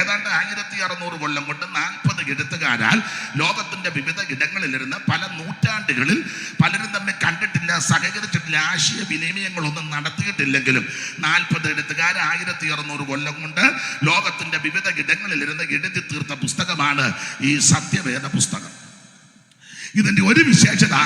ഏതാണ്ട് 1600 കൊല്ലം കൊണ്ട് 40 എഴുത്തുകാരാൽ ലോകത്തിന്റെ വിവിധ ഇടങ്ങളിലിരുന്ന് പല നൂറ്റാണ്ടുകളിൽ പലരും തമ്മിൽ കണ്ടിട്ടില്ല, സഹകരിച്ചിട്ടില്ല, ആശയവിനിമയങ്ങളൊന്നും നടത്തിയിട്ടില്ലെങ്കിലും 40 എഴുത്തുകാർ 1600 കൊല്ലം കൊണ്ട് ലോകത്തിന്റെ വിവിധ ഇടങ്ങളിലിരുന്ന് എഴുതി തീർത്ത പുസ്തകമാണ് ഈ സത്യവേദ പുസ്തകം. ഇതിന്റെ ഒരു വിശേഷത,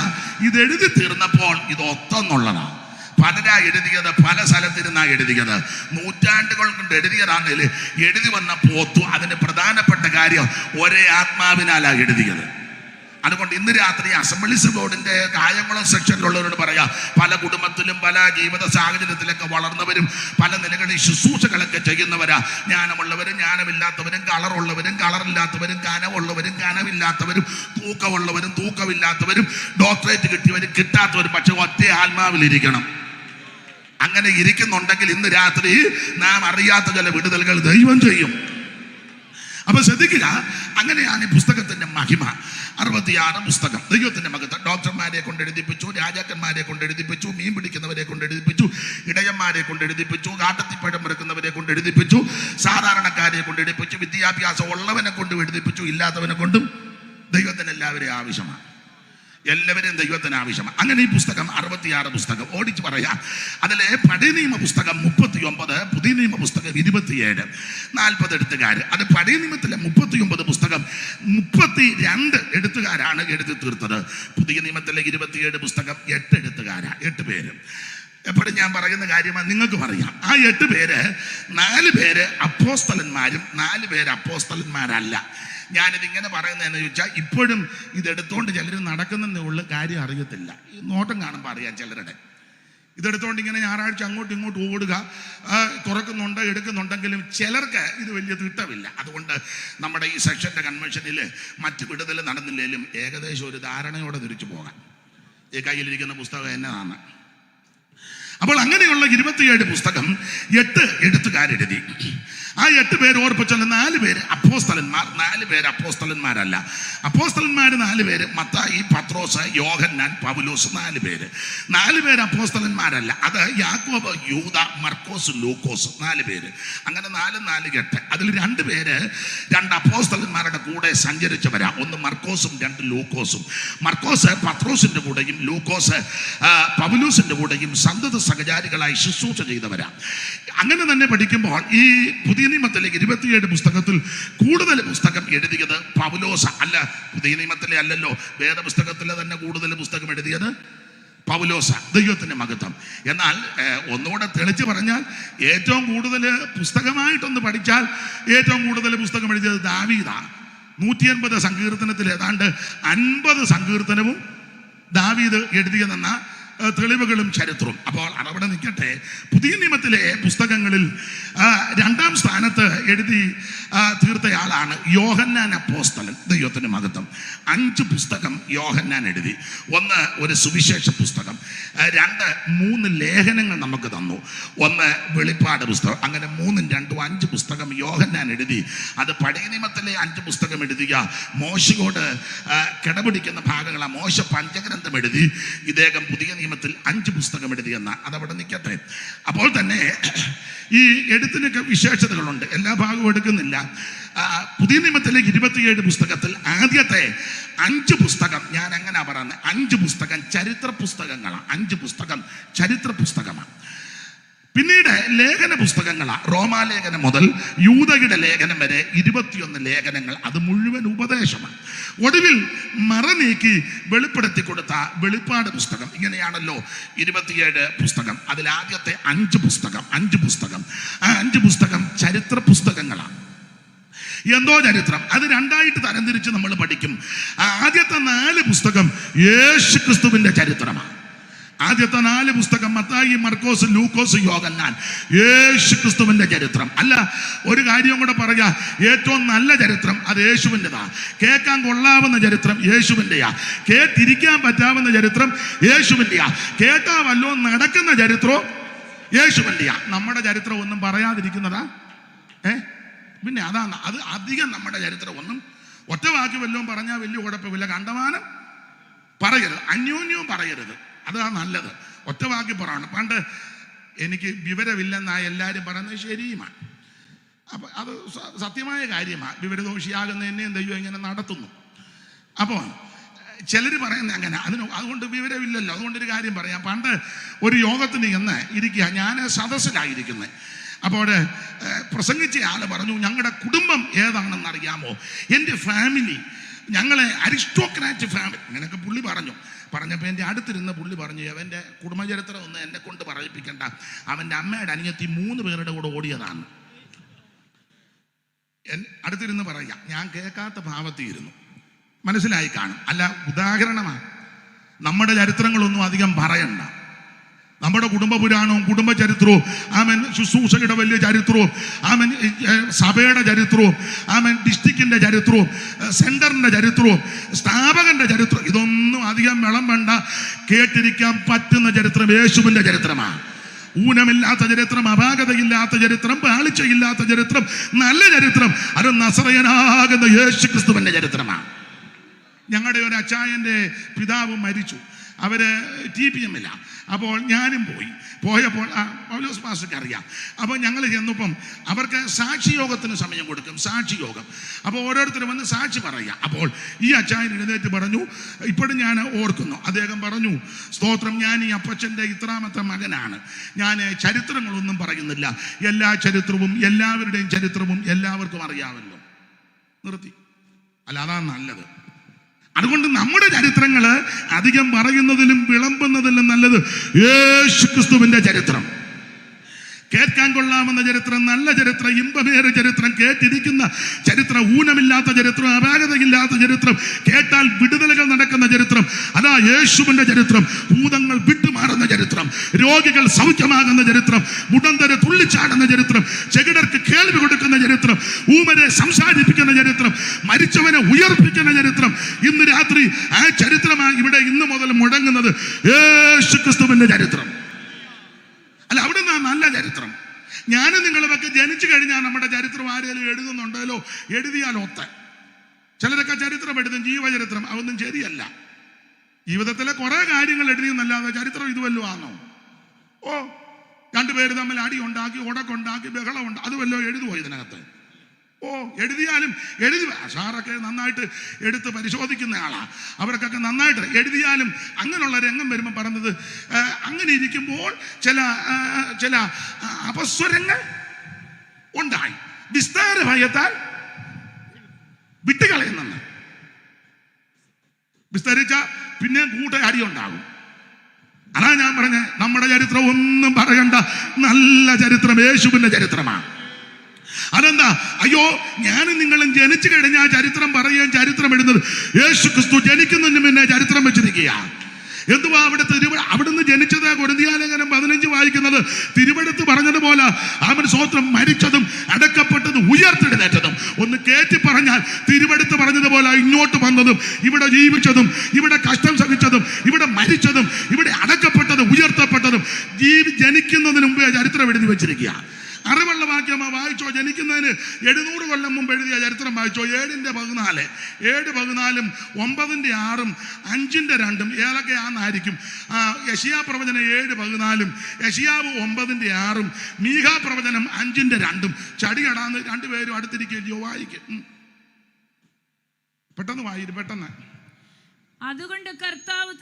ഇത് എഴുതി തീർന്നപ്പോൾ ഇത് ഒത്തെന്നുള്ളതാണ്. പലരാ എഴുതിയത്, പല സ്ഥലത്തിരുന്നാ എഴുതിയത്, നൂറ്റാണ്ടുകൾ കൊണ്ട് എഴുതിയതാണെങ്കിൽ എഴുതി വന്നപ്പോൾ ഒത്തു. അതിന് പ്രധാനപ്പെട്ട കാര്യം ഒരേ ആത്മാവിനാലാ എഴുതിയത്. അതുകൊണ്ട് ഇന്ന് രാത്രി അസംബ്ലീസ് ബോർഡിന്റെ കായംകുളം സെക്ഷനിലുള്ളവരോട് പറയാം, പല കുടുംബത്തിലും പല ജീവിത സാഹചര്യത്തിലൊക്കെ വളർന്നവരും പല നിലകളിൽ ശുശ്രൂഷകളൊക്കെ ചെയ്യുന്നവരാ. ജ്ഞാനമുള്ളവരും ജ്ഞാനമില്ലാത്തവരും, കളറുള്ളവരും കളറില്ലാത്തവരും, കനവുള്ളവരും കനവില്ലാത്തവരും, തൂക്കമുള്ളവരും തൂക്കമില്ലാത്തവരും, ഡോക്ടറേറ്റ് കിട്ടിയവരും കിട്ടാത്തവരും, പക്ഷെ ഒറ്റ ആത്മാവിലിരിക്കണം. അങ്ങനെ ഇരിക്കുന്നുണ്ടെങ്കിൽ ഇന്ന് രാത്രി നാം അറിയാത്ത ചില വിടുതലുകൾ ദൈവം ചെയ്യും. അപ്പൊ ശ്രദ്ധിക്കുക, അങ്ങനെയാണ് ഈ പുസ്തകത്തിന്റെ മഹിമ. 66 പുസ്തകം ദൈവത്തിന്റെ മകത്ത്. ഡോക്ടർമാരെ കൊണ്ട് എഴുതിപ്പിച്ചു, രാജാക്കന്മാരെ കൊണ്ട് എഴുതിപ്പിച്ചു, മീൻ പിടിക്കുന്നവരെ കൊണ്ട് എഴുതിപ്പിച്ചു, ഇടയന്മാരെ കൊണ്ട് എഴുതിപ്പിച്ചു, കാട്ടത്തിപ്പഴം വെറുക്കുന്നവരെ കൊണ്ട് എഴുതിപ്പിച്ചു, സാധാരണക്കാരെ കൊണ്ട് എഴുതിപ്പിച്ചു, വിദ്യാഭ്യാസം ഉള്ളവനെ കൊണ്ട് എഴുതിപ്പിച്ചു, ഇല്ലാത്തവനെ കൊണ്ടും. ദൈവത്തിന് എല്ലാവരെയും ആവശ്യമാണ്, എല്ലാവരെയും ദൈവത്തിന് ആവശ്യമാണ്. അങ്ങനെ ഈ പുസ്തകം 66 പുസ്തകം ഓടിച്ചു പറയാം. അതിലെ പഴയ നിയമ പുസ്തകം 39, പുതിയ നിയമ പുസ്തകം 27, 40 എഴുത്തുകാർ. അത് പഴയ നിയമത്തിലെ 39 പുസ്തകം 32 എഴുത്തുകാരാണ് എഴുതി തീർത്തത്. പുതിയ നിയമത്തിലെ 27 പുസ്തകം 8 എഴുത്തുകാരാ, 8 പേര്. എപ്പോഴും ഞാൻ പറയുന്ന കാര്യമാണ്, നിങ്ങൾക്ക് പറയാം. ആ 8 പേര് 4 പേര് അപ്പോസ്തലന്മാരും 4 പേര് അപ്പോസ്തലന്മാരല്ല. ഞാനിതിങ്ങനെ പറയുന്നതെന്ന് ചോദിച്ചാൽ, ഇപ്പോഴും ഇതെടുത്തോണ്ട് ചിലർ നടക്കുന്നതേ ഉള്ളു, കാര്യം അറിയത്തില്ല. ഈ നോട്ടം കാണുമ്പോൾ അറിയാം ചിലരുടെ. ഇതെടുത്തോണ്ട് ഇങ്ങനെ ഞായറാഴ്ച അങ്ങോട്ടും ഇങ്ങോട്ടും ഓടുക, തുറക്കുന്നുണ്ട് എടുക്കുന്നുണ്ടെങ്കിലും ചിലർക്ക് ഇത് വലിയ തിട്ടമില്ല. അതുകൊണ്ട് നമ്മുടെ ഈ സെക്ഷൻ്റെ കൺവെൻഷനിൽ മറ്റ് വിടുതൽ നടന്നില്ലെങ്കിലും ഏകദേശം ഒരു ധാരണയോടെ തിരിച്ചു പോകാം. ഈ കയ്യിലിരിക്കുന്ന പുസ്തകം എന്നതാണ്. അപ്പോൾ അങ്ങനെയുള്ള 27 പുസ്തകം 8 എഴുത്തുകാരെഴുതി. ആ 8 പേര് ഓർപ്പിച്ചാൽ 4 പേര് അപ്പോസ്തലന്മാർ, 4 പേര് അപ്പോസ്തലന്മാരല്ല. അപ്പോസ്തലന്മാർ 4 പേര്, മത്തായി, പത്രോസ്, യോഹന്നാൻ, പൗലോസ്. 4 പേര് അപ്പോസ്തലന്മാരല്ല. അത് യാക്കോബ്, യൂദ, മർക്കോസ്, ലൂക്കോസ്. 4 പേര്. അങ്ങനെ 4, 4, 8. അതിൽ 2 പേര് 2 അപ്പോസ്തലന്മാരുടെ കൂടെ സഞ്ചരിച്ചവരാ. ഒന്ന് മർക്കോസും 2 ലൂക്കോസും. മർക്കോസ് പത്രോസിന്റെ കൂടെയും ലൂക്കോസ് പൗലോസിന്റെ കൂടെയും സന്തത സഹചാരികളായി ശുശ്രൂഷ ചെയ്തവരാ. അങ്ങനെ തന്നെ പഠിക്കുമ്പോൾ ഈ പുതിയ നിയമത്തിലെ 27 പുസ്തകത്തിൽ കൂടുതൽ പുസ്തകം എഴുതിയത് പൗലോസ അല്ല. പുതിയ നിയമത്തിലെ അല്ലല്ലോ, വേദപുസ്തകത്തിലെ തന്നെ കൂടുതൽ പുസ്തകം എഴുതിയത് പൗലോസ. ദൈവത്തിന്റെ മഹത്വം. എന്നാൽ ഒന്നുകൂടെ തെളിച്ച് പറഞ്ഞാൽ, ഏറ്റവും കൂടുതൽ പുസ്തകമായിട്ടൊന്ന് പഠിച്ചാൽ ഏറ്റവും കൂടുതൽ പുസ്തകം എഴുതിയത് ദാവീദാ. 180 സങ്കീർത്തനത്തിൽ ഏതാണ്ട് 50 സങ്കീർത്തനവും ദാവീദ് എഴുതിയതെന്ന തെളിവുകളും ചരിത്രവും. അപ്പോൾ അതവിടെ നിൽക്കട്ടെ. പുതിയ നിയമത്തിലെ പുസ്തകങ്ങളിൽ 2ാം സ്ഥാനത്ത് എഴുതി തീർത്തയാളാണ് യോഹന്നാൻ അപ്പോസ്തലൻ. ദൈവത്തിന്റെ മഹത്വം. 5 പുസ്തകം യോഹന്നാൻ എഴുതി. 1 ഒരു സുവിശേഷ പുസ്തകം, 2 3 ലേഖനങ്ങൾ നമുക്ക് തന്നു, 1 വെളിപ്പാട് പുസ്തകം. അങ്ങനെ 3ഉം 2ഉം 5 പുസ്തകം യോഹന്നാൻ എഴുതി. അത് പഴയ നിയമത്തിലെ 5 പുസ്തകം എഴുതിയ മോശയോട് കിടപിടിക്കുന്ന ഭാഗങ്ങളാണ്. മോശ പഞ്ചഗ്രന്ഥം എഴുതി, ഇദ്ദേഹം പുതിയ നിയമത്തിൽ 5 പുസ്തകം എഴുതിയെന്ന. അതവിടെ നിൽക്കട്ടെ. അപ്പോൾ തന്നെ ഈ എഴുത്തിനൊക്കെ വിശേഷതകളുണ്ട്, എല്ലാ ഭാഗവും എടുക്കുന്നില്ല. പുതിയ നിയമത്തിലെ 27 പുസ്തകത്തിൽ ആദ്യത്തെ 5 പുസ്തകം, ഞാൻ എങ്ങനെ പറയുന്നത്, 5 പുസ്തകം ചരിത്ര പുസ്തകങ്ങളാണ്. 5 പുസ്തകം ചരിത്ര പുസ്തകമാണ്. പിന്നീട് ലേഖന പുസ്തകങ്ങളാണ്. റോമാലേഖനം മുതൽ യൂദയുടെ ലേഖനം വരെ 21 ലേഖനങ്ങൾ. അത് മുഴുവൻ ഉപദേശമാണ്. ഒടുവിൽ മറ നീക്കി വെളിപ്പെടുത്തി കൊടുത്ത വെളിപ്പാട് പുസ്തകം. ഇങ്ങനെയാണല്ലോ 27 പുസ്തകം. അതിൽ ആദ്യത്തെ 5 പുസ്തകം ആ 5 പുസ്തകം ചരിത്ര പുസ്തകങ്ങളാണ്. എന്തോ ചരിത്രം. അത് 2ആയിട്ട് തരംതിരിച്ച് നമ്മൾ പഠിക്കും. ആദ്യത്തെ 4 പുസ്തകം യേശു ക്രിസ്തുവിന്റെ ചരിത്രമാണ്. ആദ്യത്തെ 4 പുസ്തകം മത്തായി, മർക്കോസ്, ലൂക്കോസ്, യോഹന്നാൻ, യേശു ക്രിസ്തുവിന്റെ ചരിത്രം. അല്ല, ഒരു കാര്യം കൂടെ പറയാ, ഏറ്റവും നല്ല ചരിത്രം അത് യേശുവിൻ്റെതാ. കേൾക്കാൻ കൊള്ളാവുന്ന ചരിത്രം യേശുവിൻ്റെയാ. കേട്ടിരിക്കാൻ പറ്റാവുന്ന ചരിത്രം യേശുവിൻ്റെയാ. കേട്ടാ വല്ലോ നടക്കുന്ന ചരിത്രവും യേശുവിൻ്റെയാ. നമ്മുടെ ചരിത്രം ഒന്നും പറയാതിരിക്കുന്നതാ. പിന്നെ അതാണ് അത്. അധികം നമ്മുടെ ചരിത്രം ഒന്നും ഒറ്റ വാക്ക് വല്ലതും പറഞ്ഞാൽ വലിയ കുഴപ്പമില്ല. കണ്ടമാനം പറയരുത്, അന്യോന്യവും പറയരുത്. അതാണ് നല്ലത്. ഒറ്റ വാക്കി പറയണം. പണ്ട് എനിക്ക് വിവരമില്ലെന്നാ എല്ലാവരും പറയുന്നത് ശരിയുമാണ്. അപ്പം അത് സത്യമായ കാര്യമാണ്. വിവരദോഷിയാകുന്നതിനെയും ദൈവം ഇങ്ങനെ നടത്തുന്നു. അപ്പോൾ ചിലർ പറയുന്നത് അങ്ങനെ, അതുകൊണ്ട് വിവരമില്ലല്ലോ. അതുകൊണ്ടൊരു കാര്യം പറയാം. പണ്ട് ഒരു യോഗത്തിന് എന്ന് ഇരിക്കുക, ഞാൻ സദസ്സിലായിരിക്കുന്നത്. അപ്പോൾ പ്രസംഗിച്ച ആൾ പറഞ്ഞു, ഞങ്ങളുടെ കുടുംബം ഏതാണെന്ന് അറിയാമോ? എൻ്റെ ഫാമിലി, ഞങ്ങളെ അരിസ്റ്റോക്രാറ്റ് ഫാമിലി അങ്ങനെയൊക്കെ പുള്ളി പറഞ്ഞപ്പോൾ എൻ്റെ അടുത്തിരുന്ന പുള്ളി പറഞ്ഞു, അവൻ്റെ കുടുംബചരിത്രം ഒന്നും എന്നെ കൊണ്ട് പറയിപ്പിക്കണ്ട, അവൻ്റെ അമ്മയുടെ അനിയത്തി 3 പേരുടെ കൂടെ ഓടിയതാണ്. അടുത്തിരുന്ന് പറയാം, ഞാൻ കേൾക്കാത്ത ഭാവത്തിയിരുന്നു. മനസ്സിലായി കാണും. അല്ല, ഉദാഹരണമാണ്. നമ്മുടെ ചരിത്രങ്ങളൊന്നും അധികം പറയണ്ട. നമ്മുടെ കുടുംബ പുരാണവും കുടുംബ ചരിത്രവും, ആമൻ ശുശ്രൂഷയുടെ വലിയ ചരിത്രവും, ആമൻ സഭയുടെ ചരിത്രവും, ആമൻ ഡിസ്ട്രിക്റ്റിൻ്റെ ചരിത്രവും, സെൻറ്ററിൻ്റെ ചരിത്രവും, സ്ഥാപകൻ്റെ ചരിത്രം, ഇതൊന്നും അധികം വിളമ്പണ്ട. കേട്ടിരിക്കാൻ പറ്റുന്ന ചരിത്രം യേശുവിൻ്റെ ചരിത്രമാണ്. ഊനമില്ലാത്ത ചരിത്രം, അപാകതയില്ലാത്ത ചരിത്രം, പാളിച്ചയില്ലാത്ത ചരിത്രം, നല്ല ചരിത്രം. അത് നസറയനാകുന്ന യേശു ക്രിസ്തുവിൻ്റെ ചരിത്രമാണ്. ഞങ്ങളുടെ ഒരു അച്ചായൻ്റെ പിതാവ് മരിച്ചു. അവർ TPM അപ്പോൾ ഞാനും പോയപ്പോൾ പൗലോസ് പാസ്റ്റർക്ക് അറിയാം. അപ്പോൾ ഞങ്ങൾ ചെന്നപ്പം അവർക്ക് സാക്ഷിയോഗത്തിന് സമയം കൊടുക്കും, സാക്ഷിയോഗം. അപ്പോൾ ഓരോരുത്തർ വന്ന് സാക്ഷി പറയാം. അപ്പോൾ ഈ അച്ചായൻ എഴുന്നേറ്റ് പറഞ്ഞു, ഇപ്പോഴും ഞാൻ ഓർക്കുന്നു, അദ്ദേഹം പറഞ്ഞു, സ്തോത്രം, ഞാൻ ഈ അപ്പച്ചൻ്റെ ഇത്രാമത്തെ മകനാണ്. ഞാൻ ചരിത്രങ്ങളൊന്നും പറയുന്നില്ല, എല്ലാ ചരിത്രവും എല്ലാവരുടെയും ചരിത്രവും എല്ലാവർക്കും അറിയാമല്ലോ. നിർത്തി. അല്ല, അതാണ് നല്ലത്. അതുകൊണ്ട് നമ്മുടെ ചരിത്രങ്ങൾ അധികം പറയുന്നതിലും വിളമ്പുന്നതിലും നല്ലത് യേശു ക്രിസ്തുവിൻ്റെ ചരിത്രം. കേൾക്കാൻ കൊള്ളാമെന്ന ചരിത്രം, നല്ല ചരിത്രം, ഇമ്പമേറിയ ചരിത്രം, കേട്ടിരിക്കുന്ന ചരിത്രം, ഊനമില്ലാത്ത ചരിത്രം, അപാകതയില്ലാത്ത ചരിത്രം, കേട്ടാൽ വിടുതലുകൾ നടക്കുന്ന ചരിത്രം, അതാ യേശുവിൻ്റെ ചരിത്രം. ഭൂതങ്ങൾ വിട്ടുമാറുന്ന ചരിത്രം, രോഗികൾ സൗഖ്യമാകുന്ന ചരിത്രം, മുടന്തരെ തുള്ളിച്ചാടുന്ന ചരിത്രം, ചെകിടർക്ക് കേൾവി കൊടുക്കുന്ന ചരിത്രം, ഊമരെ സംസാരിപ്പിക്കുന്ന ചരിത്രം, മരിച്ചവനെ ഉയർപ്പിക്കുന്ന ചരിത്രം. ഇന്ന് രാത്രി ആ ചരിത്രമാണ് ഇവിടെ ഇന്ന് മുതൽ മുടങ്ങുന്നത്, യേശു ക്രിസ്തുവിൻ്റെ ചരിത്രം. അല്ല, അവിടെ നിന്നാ നല്ല ചരിത്രം. ഞാനും നിങ്ങളൊക്കെ ജനിച്ചു കഴിഞ്ഞാൽ നമ്മുടെ ചരിത്രം ആരെങ്കിലും എഴുതുന്നുണ്ടല്ലോ, എഴുതിയാൽ ഒത്ത. ചിലരൊക്കെ ചരിത്രം എഴുതും, ജീവചരിത്രം. അതൊന്നും ശരിയല്ല. ജീവിതത്തിലെ കുറെ കാര്യങ്ങൾ എഴുതിയെന്നല്ലാതെ ചരിത്രം ഇതുവല്ലോ ആണോ? ഓ, 2 പേര് തമ്മിൽ അടി ഉണ്ടാക്കി, ഉടക്കുണ്ടാക്കി, ബഹളമുണ്ട്, അത് വല്ലോ എഴുതുമോ ഇതിനകത്ത്? ഓ, എഴുതിയാലും സാറൊക്കെ നന്നായിട്ട് എടുത്ത് പരിശോധിക്കുന്ന ആളാണ്. അവർക്കൊക്കെ നന്നായിട്ട് എഴുതിയാലും അങ്ങനെയുള്ള രംഗം വരുമ്പോൾ പറഞ്ഞത്, അങ്ങനെ ഇരിക്കുമ്പോൾ ചില അപസ്വരങ്ങൾ ഉണ്ടായി, വിസ്താര ഭയത്താൽ വിട്ടുകളയുന്നെന്ന്. വിസ്തരിച്ച പിന്നെ അടി ഉണ്ടാകും. അതാ ഞാൻ പറഞ്ഞ, നമ്മുടെ ചരിത്രം ഒന്നും പറയണ്ട, നല്ല ചരിത്രം യേശുവിൻ്റെ ചരിത്രമാണ്. അതെന്താ? അയ്യോ, ഞാനും നിങ്ങളും ജനിച്ചു കഴിഞ്ഞാൽ ചരിത്രം പറയുകയും ചരിത്രം എഴുതുന്നത്. യേശു ക്രിസ്തു ജനിക്കുന്നതിന് മുന്നേ ചരിത്രം വെച്ചിരിക്കുക. എന്തുവാ അവിടുന്ന് ജനിച്ചത്? കൊരിന്ത്യലേഖനം 15 വായിക്കുന്നത് തിരുവെടുത്ത് പറഞ്ഞതുപോലെ അവൻ സ്വത്രം മരിച്ചതും അടക്കപ്പെട്ടതും ഉയർത്തെഴുന്നേറ്റതും. ഒന്ന് കേറ്റി പറഞ്ഞാൽ തിരുവെടുത്ത് പറഞ്ഞതുപോലെ ഇങ്ങോട്ട് വന്നതും ഇവിടെ ജീവിച്ചതും ഇവിടെ കഷ്ടം സഹിച്ചതും ഇവിടെ മരിച്ചതും ഇവിടെ അടക്കപ്പെട്ടതും ഉയർത്തപ്പെട്ടതും ജനിക്കുന്നതിന് മുമ്പേ ചരിത്രം എഴുതി വെച്ചിരിക്കുക. അറിവുള്ള വാക്യമാ വായിച്ചോ. ജനിക്കുന്നതിന് 700 കൊല്ലം മുമ്പ് എഴുതിയ ചരിത്രം വായിച്ചോ. 7:14, 7:14, 9:6, 5:2 ഏതൊക്കെയാണെന്നായിരിക്കും. യെശയ്യാ പ്രവചനം 7:14, യെശയ്യാവ് 9:6, മീഖാ പ്രവചനം 5:2. ചടികടാന്ന് 2 പേരും അടുത്തിരിക്കുകയോ വായിക്കും. പെട്ടെന്ന് പെട്ടെന്ന്. അതുകൊണ്ട് കർത്താവ്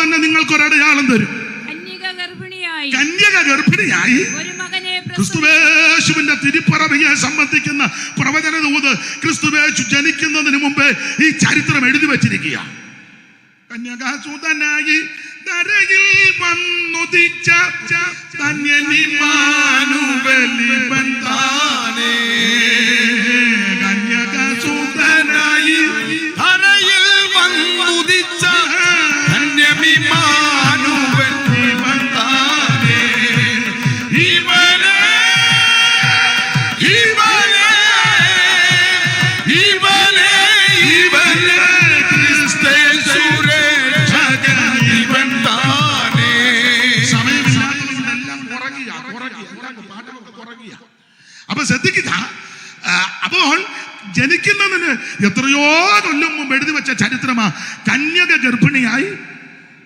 തന്നെ നിങ്ങൾക്കൊരടയാളം തരും. കന്യക ഗർഭിണിയായി ഒരു മകനെ ക്രിസ്തുവേശുവിന്റെ തിരുപ്പറവിയെ സംബന്ധിക്കുന്ന പ്രവചന ദൂത് ക്രിസ്തുവേശു ജനിക്കുന്നതിന് മുമ്പേ ഈ ചരിത്രം എഴുതി വച്ചിരിക്കുക. കന്യകാസുതനായി ധരയിൽ വന്നുദിച്ച കന്യകാസുതനായി ധരയിൽ വന്നുദിച്ച അപ്പൊ ശ്രദ്ധിക്കുക. അപ്പോൾ ജനിക്കുന്നതിന് എത്രയോ കൊല്ലം മുമ്പ് എഴുതി വെച്ച ചരിത്രമാ. കന്യക ഗർഭിണിയായി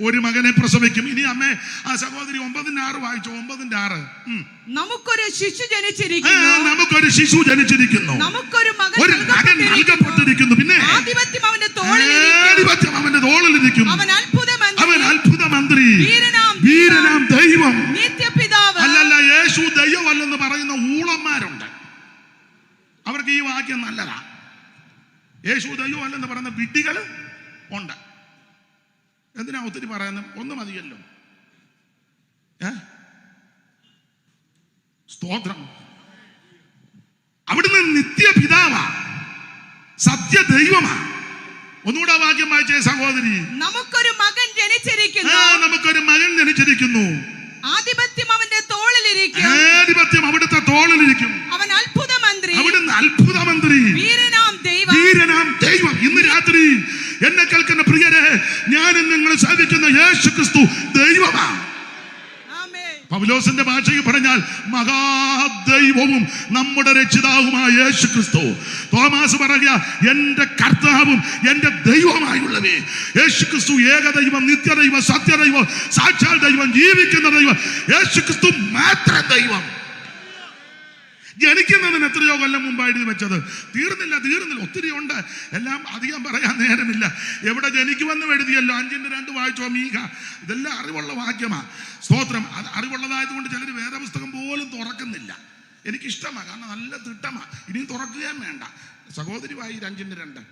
ഒരു മകനെ പ്രസവിക്കും. ഇനി അമ്മേ ആ സഹോദരി 9:6 വായിച്ചോ. 9:6. നമുക്കൊരു ശിശു ജനിച്ചിരിക്കുന്നു, നമുക്കൊരു ശിശു ജനിച്ചിരിക്കുന്നു, നമുക്കൊരു മകൻ ഒരു മകൻ നൽകപ്പെട്ടിരിക്കുന്നു. പിന്നെ ആധിപത്യം അവന്റെ തോളിലിരിക്കും. അവൻ അത്ഭുതമന്ത്രി, വീരനാം ദൈവം, നിത്യപിതാവ്. അല്ലല്ല, യേശു ദൈവമല്ലെന്ന് പറയുന്ന ഊളന്മാരുണ്ട്. അവർക്ക് ഈ വാക്യം നല്ലതാ. യേശു ദൈവമല്ലെന്ന് പറയുന്ന വിഡ്ഢികൾ ഉണ്ട്. എന്തിനാ ഒത്തിരി പറയുന്നത്? ഒന്ന് മതിയല്ലോ. സ്തോത്രം. അവിടുന്ന് നിത്യപിതാവാ, സത്യ ദൈവമാ. ഒന്നുകൂടെ വാക്യം വായിച്ചേ സഹോദരി. നമുക്കൊരു മകൻ ജനിച്ചിരിക്കുന്നു, നമുക്കൊരു മകൻ ജനിച്ചിരിക്കുന്നു, ആധിപത്യം അവന്റെ തോളിലിരിക്കും, ആധിപത്യം അവിടുത്തെ തോളിലിരിക്കും, അവൻ അത്ഭുതമന്ത്രി, അവിടുന്ന് അത്ഭുതമന്ത്രി, വീരനാം ദൈവം. ഇന്ന് രാത്രി എന്നെ കേൾക്കുന്ന പ്രിയരെ, ഞാൻ നിങ്ങൾ സേവിക്കുന്ന യേശു ക്രിസ്തു ദൈവമാ. പൗലോസിന്റെ ഭാഷയിൽ പറഞ്ഞാൽ മഹാദൈവവും നമ്മുടെ രക്ഷിതാവുമായ യേശു ക്രിസ്തു. തോമാസ് പറയുക, എന്റെ കർത്താവും എന്റെ ദൈവമായുള്ളവേ. യേശു ക്രിസ്തു ഏകദൈവം, നിത്യദൈവം, സത്യദൈവം, സാക്ഷാൽ ദൈവം, ജീവിക്കുന്ന ദൈവം. യേശു ക്രിസ്തു മാത്രം ദൈവം. ജനിക്കുന്നതിന് എത്രയോ കൊല്ലം മുമ്പ് എഴുതി വെച്ചത്. തീർന്നില്ല. ഒത്തിരി ഉണ്ട്. എല്ലാം അധികം പറയാൻ നേരമില്ല. എവിടെ ജനിക്കുമെന്ന് എഴുതിയല്ലോ. 5:2 വായിച്ചോ. മീക. ഇതെല്ലാം അറിവുള്ള വാക്യമാ. സ്തോത്രം. അത് അറിവുള്ളതായതുകൊണ്ട് ചിലർ വേദപുസ്തകം പോലും തുറക്കുന്നില്ല. എനിക്കിഷ്ടമാണ്, കാരണം നല്ല തിട്ടമാ. ഇനിയും തുറക്കുകയും വേണ്ട. സഹോദരി വായി 5:2.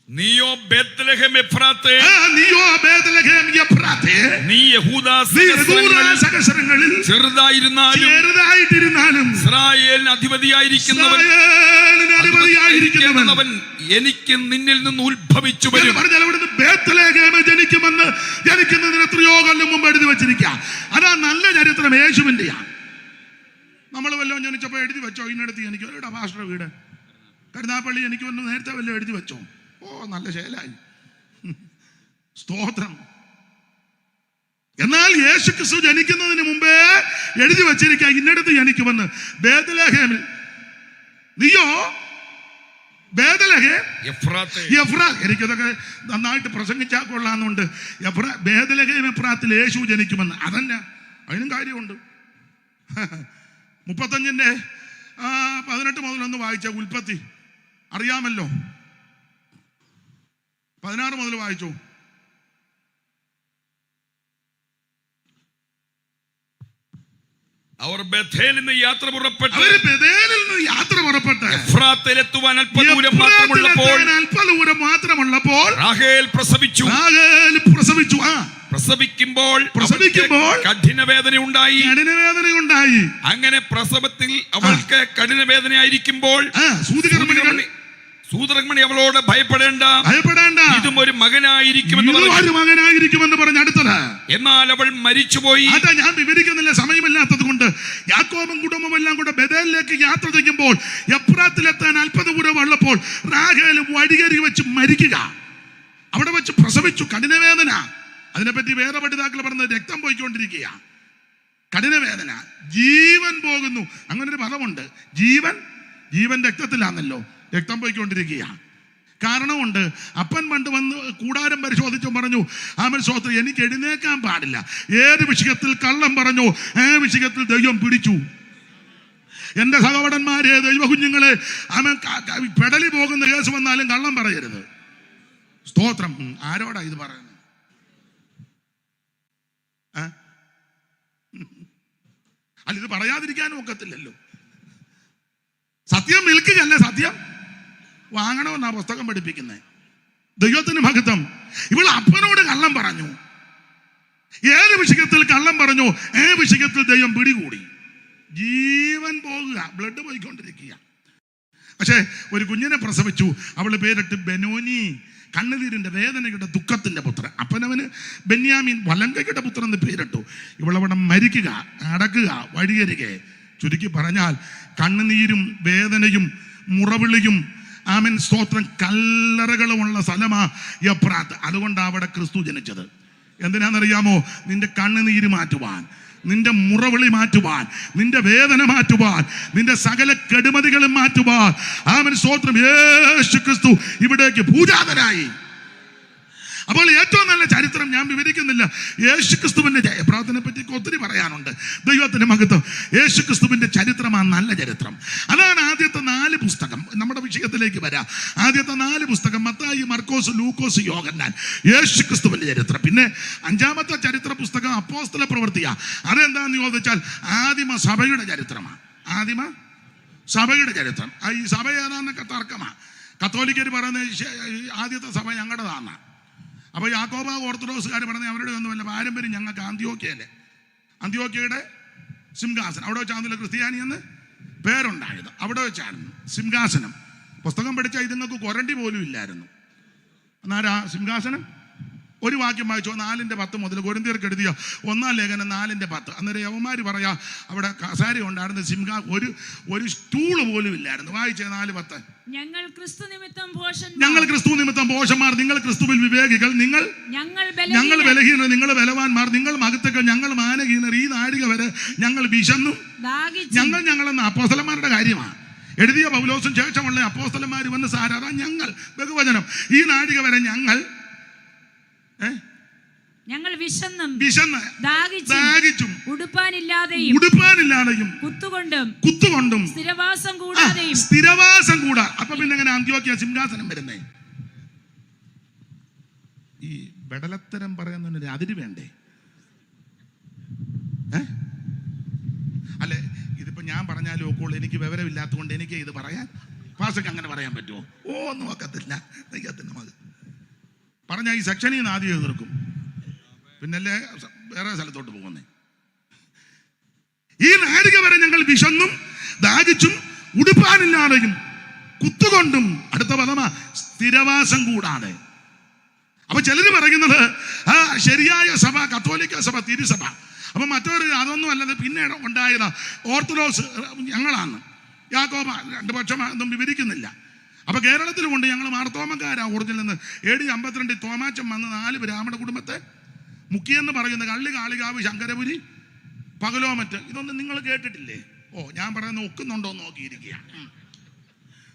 നീയോ ബേത്ലഹേം എഫ്രാത്തേ, നീ യഹൂദാ സഹസ്രങ്ങളിൽ ചെറുതായിരുന്നാലും ഇസ്രായേലിന് അധിപതിയായിരിക്കുന്നവൻ എനിക്ക് നിന്നിൽ നിന്ന് ഉത്ഭവിച്ചു വരും. ജനിക്കുമെന്ന് ജനിക്കുന്നതിന് എത്രയോ കൊല്ലം മുമ്പ് എഴുതി വെച്ചിരിക്കുക. അതാ നല്ല ചരിത്രം യേശുവിന്റെയാ. നമ്മൾ വല്ലതും ജനിച്ചപ്പോ എഴുതി വെച്ചോ, ഇന്നടുത്ത് എനിക്ക് എവിടെ പാസ്റ്റർ വീട് കരുനാപ്പള്ളി എനിക്ക് വന്ന് നേരത്തെ വല്ലതും എഴുതി വെച്ചോ? ഓ, നല്ല ശേലായി. സ്തോത്രം. എന്നാൽ യേശു ക്രിസ്തു ജനിക്കുന്നതിന് മുമ്പേ എഴുതി വച്ചിരിക്കുക, ഇന്നടുത്ത് ജനിക്കുമെന്ന്. ബേത്ലഹേമിൽ. നീയോ ബേത്ലഹേം എഫ്രാത്ത്. എനിക്കതൊക്കെ നന്നായിട്ട് പ്രസംഗിച്ചാൽ കൊള്ളാന്നുണ്ട്. ബേത്ലഹേം എഫ്രാത്തിൽ യേശു ജനിക്കുമെന്ന്. അതന്നെ, അതിനും കാര്യമുണ്ട്. 35:18 മുതൽ വായിച്ച ഉൽപ്പത്തി അറിയാമല്ലോ. 16 മുതൽ വായിച്ചു. അവർ ബേഥേലിൽ നിന്ന് യാത്ര പുറപ്പെട്ടു എഫ്രാത്തിലെത്തുവാൻ അല്പദൂരം മാത്രമുള്ളപ്പോൾ റാഹേൽ പ്രസവിച്ചു. പ്രസവിക്കുമ്പോൾ കഠിന വേദന ഉണ്ടായി. അങ്ങനെ പ്രസവത്തിൽ അവൾക്ക് കഠിന വേദനയായിരിക്കുമ്പോൾ സൂതകമണി അവളോട് ഭയപ്പെടേണ്ട, ഇതും ഒരു മകനായിരിക്കുമെന്ന് പറഞ്ഞു. അടുത്തത്, എന്നാൽ അവൾ മരിച്ചുപോയി. ഞാൻ വിവരിക്കുന്നില്ല, സമയമില്ലാത്തത് കൊണ്ട്. യാക്കോബും കുടുംബം എല്ലാം കൂടെ ബേഥേലിലേക്ക് യാത്ര ചെയ്യുമ്പോൾ എഫ്രാത്തിലെത്താൻ അല്പദൂരം ഉള്ളപ്പോൾ റാഹേൽ വഴിയരി വെച്ച് മരിക്കുക. അവിടെ വെച്ച് പ്രസവിച്ചു. കഠിന വേദന. അതിനെപ്പറ്റി വേറെ പഠിതാക്കൾ പറഞ്ഞത് രക്തം പോയിക്കൊണ്ടിരിക്കുക. കഠിന വേദന, ജീവൻ പോകുന്നു. അങ്ങനൊരു പദമുണ്ട്. ജീവൻ രക്തത്തിലാണല്ലോ. രക്തം പോയിക്കൊണ്ടിരിക്കുക. കാരണമുണ്ട്. അപ്പൻ പണ്ട് വന്ന് കൂടാരം പരിശോധിച്ചു പറഞ്ഞു, ആമൻ സ്തോത്രം, എനിക്ക് എഴുന്നേക്കാൻ പാടില്ല. ഏത് വിഷയത്തിൽ കള്ളം പറഞ്ഞു, ആ വിഷയത്തിൽ ദൈവം പിടിച്ചു. എന്റെ സഹോദരന്മാരെ, ദൈവ കുഞ്ഞുങ്ങളെ, ആമൻ പെടലി പോകുന്ന കേസ് വന്നാലും കള്ളം പറയരുത്. സ്തോത്രം. ആരോടാ ഇത് പറയുന്നത്? അല്ല, ഇത് പറയാതിരിക്കാനും ഒക്കത്തില്ലല്ലോ. സത്യം വിൽക്കുകയല്ല, സത്യം വാങ്ങണമെന്നാ പുസ്തകം പഠിപ്പിക്കുന്നത്. ദൈവത്തിന് മഹത്വം. ഇവൾ അപ്പനോട് കള്ളം പറഞ്ഞു. ഏത് വിഷയത്തിൽ കള്ളം പറഞ്ഞു, ഏ വിഷയത്തിൽ ദൈവം പിടികൂടി. ജീവൻ പോകുക, ബ്ലഡ് പോയിക്കൊണ്ടിരിക്കുക. പക്ഷെ ഒരു കുഞ്ഞിനെ പ്രസവിച്ചു. അവള് പേരിട്ട് ബെനോനി, കണ്ണുനീരിന്റെ വേദനയുടെ ദുഃഖത്തിന്റെ പുത്രൻ. അപ്പനവന് ബെന്യാമീൻ, വലങ്കയുടെ പുത്രൻ എന്ന് പേരിട്ടു. ഇവളവിടെ മരിക്കുക, അടക്കുക, വഴിയരികെ. ചുരുക്കി പറഞ്ഞാൽ കണ്ണുനീരും വേദനയും മുറവിളിയും, ആമേൻ സ്തോത്രം, കല്ലറകളുമുള്ള സ്ഥലമാ എഫ്രാത്ത്. അതുകൊണ്ടാണ് അവിടെ ക്രിസ്തു ജനിച്ചത്. എന്തിനാണെന്നറിയാമോ? നിന്റെ കണ്ണുനീര് മാറ്റുവാൻ, നിന്റെ മുറവിളി മാറ്റുവാൻ, നിന്റെ വേദന മാറ്റുവാൻ, നിന്റെ സകല കെടുമതികളും മാറ്റുവാൻ. ആമേൻ സ്തോത്രം. യേശു ക്രിസ്തു ഇവിടേക്ക് പൂജാതനായി. അപ്പോൾ ഏറ്റവും നല്ല ചരിത്രം ഞാൻ വിവരിക്കുന്നില്ല. യേശുക്രിസ്തുവിന്റെ ജയപ്രാർത്ഥനെ പറ്റി ഒത്തിരി പറയാനുണ്ട്. ദൈവത്തിന്റെ മഹത്വം. യേശുക്രിസ്തുവിന്റെ ചരിത്രമാണ് നല്ല ചരിത്രം. അതാണ് ആദ്യത്തെ 4 പുസ്തകം. നമ്മുടെ വിഷയത്തിലേക്ക് വരാം. ആദ്യത്തെ 4 പുസ്തകം മത്തായി, മർക്കോസ്, ലൂക്കോസ്, യോഹന്നാൻ. യേശുക്രിസ്തുവിന്റെ ചരിത്രം. പിന്നെ 5-ാമത്തെ ചരിത്ര പുസ്തകം അപ്പോസ്തല പ്രവൃത്തിയാണ്. അതെന്താന്ന് ചോദിച്ചാൽ ആദിമ സഭയുടെ ചരിത്രമാണ്. ആദിമ സഭയുടെ ചരിത്രം. ഈ സഭ ഏതാന്നൊക്കെ തർക്കമാണ്. കത്തോലിക്കർ പറയുന്ന ആദ്യത്തെ സഭ ഞങ്ങളുടേതാണ്. അപ്പോൾ യാക്കോബ ഓർത്തഡോക്സുകാർ പറഞ്ഞ അവരുടെ ഒന്നുമല്ല, പാരമ്പര്യം ഞങ്ങൾക്ക് അന്ത്യോക്യയിലെ, അന്ത്യോക്യയുടെ സിംഹാസനം അവിടെ വെച്ചാണല്ലോ ക്രിസ്ത്യാനി എന്ന് പേരുണ്ടായത്. അവിടെ വെച്ചായിരുന്നു സിംഹാസനം. പുസ്തകം പഠിച്ചാൽ ഇതുങ്ങൾക്ക് കൊരണ്ടി പോലും ഇല്ലായിരുന്നു. എന്നാലാ സിംഹാസനം ഒരു വാക്യം വായിച്ചോ, 4:10 മുതൽ കൊരിന്ത്യർക്ക് എഴുതിയ 1-ാം ലേഖനം 4:10. അന്നേരം യവന്മാര് പറയാ അവിടെ കസാര ഉണ്ടായിരുന്നു, ഒരു സ്റ്റൂള് പോലും ഇല്ലായിരുന്നു. വായിച്ചേ 4:10. ഞങ്ങൾ ക്രിസ്തു നിമിത്തം ഭോഷന്മാർ, നിങ്ങൾ ക്രിസ്തുവിൽ വിവേകികൾ, ഞങ്ങൾ ബലഹീനർ, നിങ്ങൾ ബലവാന്മാർ, നിങ്ങൾ മഹത്തുക്കൾ, ഞങ്ങൾ മാനഹീനർ, ഈ നാഴിക വരെ ഞങ്ങൾ വിശന്നും ഞങ്ങളെന്ന അപ്പോസ്തലന്മാരുടെ കാര്യമാണ് എഴുതിയ പൗലോസും ശേഷമുള്ള അപ്പോസ്തലന്മാർ വന്ന് സാരാ ഞങ്ങൾ ബഹുവചനം, ഈ നാഴിക വരെ ഞങ്ങൾ വിശന്ന് ദാഹിച്ചും ഉടുപ്പാനില്ലാതെയും കുത്തുകൊണ്ടും സ്ഥിരവാസം കൂടാ. അപ്പൊ പിന്നെ എങ്ങനെ അന്ത്യോക്യ സിംഹാസനം വരുന്നേ? ഈ ബെടലത്തരം പറയുന്നതിന് അതിര് വേണ്ടേ? അല്ലെ, ഇതിപ്പോ ഞാൻ പറഞ്ഞാലും ഒക്കുള്ളൂ, എനിക്ക് വിവരമില്ലാത്തതുകൊണ്ട് എനിക്ക് ഇത് പറയാൻ പാസക്ക് അങ്ങനെ പറയാൻ പറ്റുമോ? ഒന്നും നോക്കത്തില്ല. ദൈവത്തിന്റെ മകൻ പറഞ്ഞ ഈ സെക്ഷനിൽ നിന്ന് ആദ്യം എതിർക്കും, പിന്നല്ലേ വേറെ സ്ഥലത്തോട്ട് പോകുന്നേ. ഈ നാഴിക വരെ ഞങ്ങൾ വിശന്നും ദാഹിച്ചും ഉടുപ്പാനില്ലാതെയും കുത്തുകൊണ്ടും, അടുത്ത പദമാ സ്ഥിരവാസം കൂടാതെ. അപ്പൊ ചിലര് പറയുന്നത് ശരിയായ സഭ കത്തോലിക്ക സഭ, തിരുസഭ. അപ്പൊ മറ്റൊരു അതൊന്നും അല്ലത് പിന്നെ ഉണ്ടായത് ഓർത്തഡോക്സ് ഞങ്ങളാണ്. യാക്കോബ 2 പക്ഷം ഒന്നും വിവരിക്കുന്നില്ല. അപ്പൊ കേരളത്തിലുമുണ്ട് ഞങ്ങൾ മാർത്തോമക്കാരാ ഒറിജിനൽ നിന്ന്. AD 52 തോമാച്ചൻ വന്ന് 4 ബ്രാഹ്മണ കുടുംബത്തെ മുക്കിയെന്ന് പറയുന്ന കള്ളി, കാളികാവ്, ശങ്കരപുരി, പകലോമറ്റ്. ഇതൊന്നും നിങ്ങൾ കേട്ടിട്ടില്ലേ? ഞാൻ പറയുന്നത് ഒക്കുന്നുണ്ടോ എന്ന് നോക്കിയിരിക്കുക.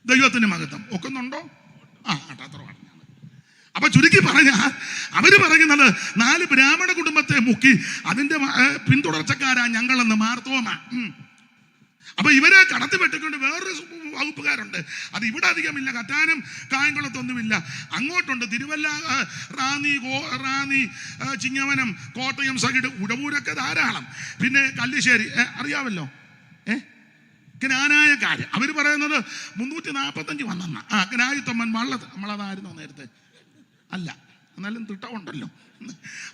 ദൈവത്തിന്റെ മഹത്വം. ഒക്കുന്നുണ്ടോ? അത്ര പറഞ്ഞു. അപ്പൊ ചുരുക്കി പറഞ്ഞാൽ അവര് പറയുന്നത് 4 ബ്രാഹ്മണ കുടുംബത്തെ മുക്കി അതിന്റെ പിന്തുടർച്ചക്കാരാ ഞങ്ങളെന്ന് മാർത്തോമ. അപ്പൊ ഇവരെ കടത്തി വെട്ടിക്കൊണ്ട് വേറൊരു വകുപ്പുകാരുണ്ട്. അത് ഇവിടെ അധികമില്ല, കറ്റാനം കായംകുളത്തൊന്നുമില്ല. അങ്ങോട്ടുണ്ട് തിരുവല്ല, റാന്നി, ചിങ്ങവനം, കോട്ടയം സൈഡ്, ഉഴവൂരൊക്കെ ധാരാളം. പിന്നെ കല്ലിശ്ശേരി അറിയാമല്ലോ, ജ്ഞാനായക്കാര്. അവര് പറയുന്നത് 345 വന്നെന്ന. ജ്ഞായിത്തൊമ്മൻ നമ്മളതായിരുന്നു നേരത്തെ അല്ല, എന്നാലും തിട്ടമുണ്ടല്ലോ.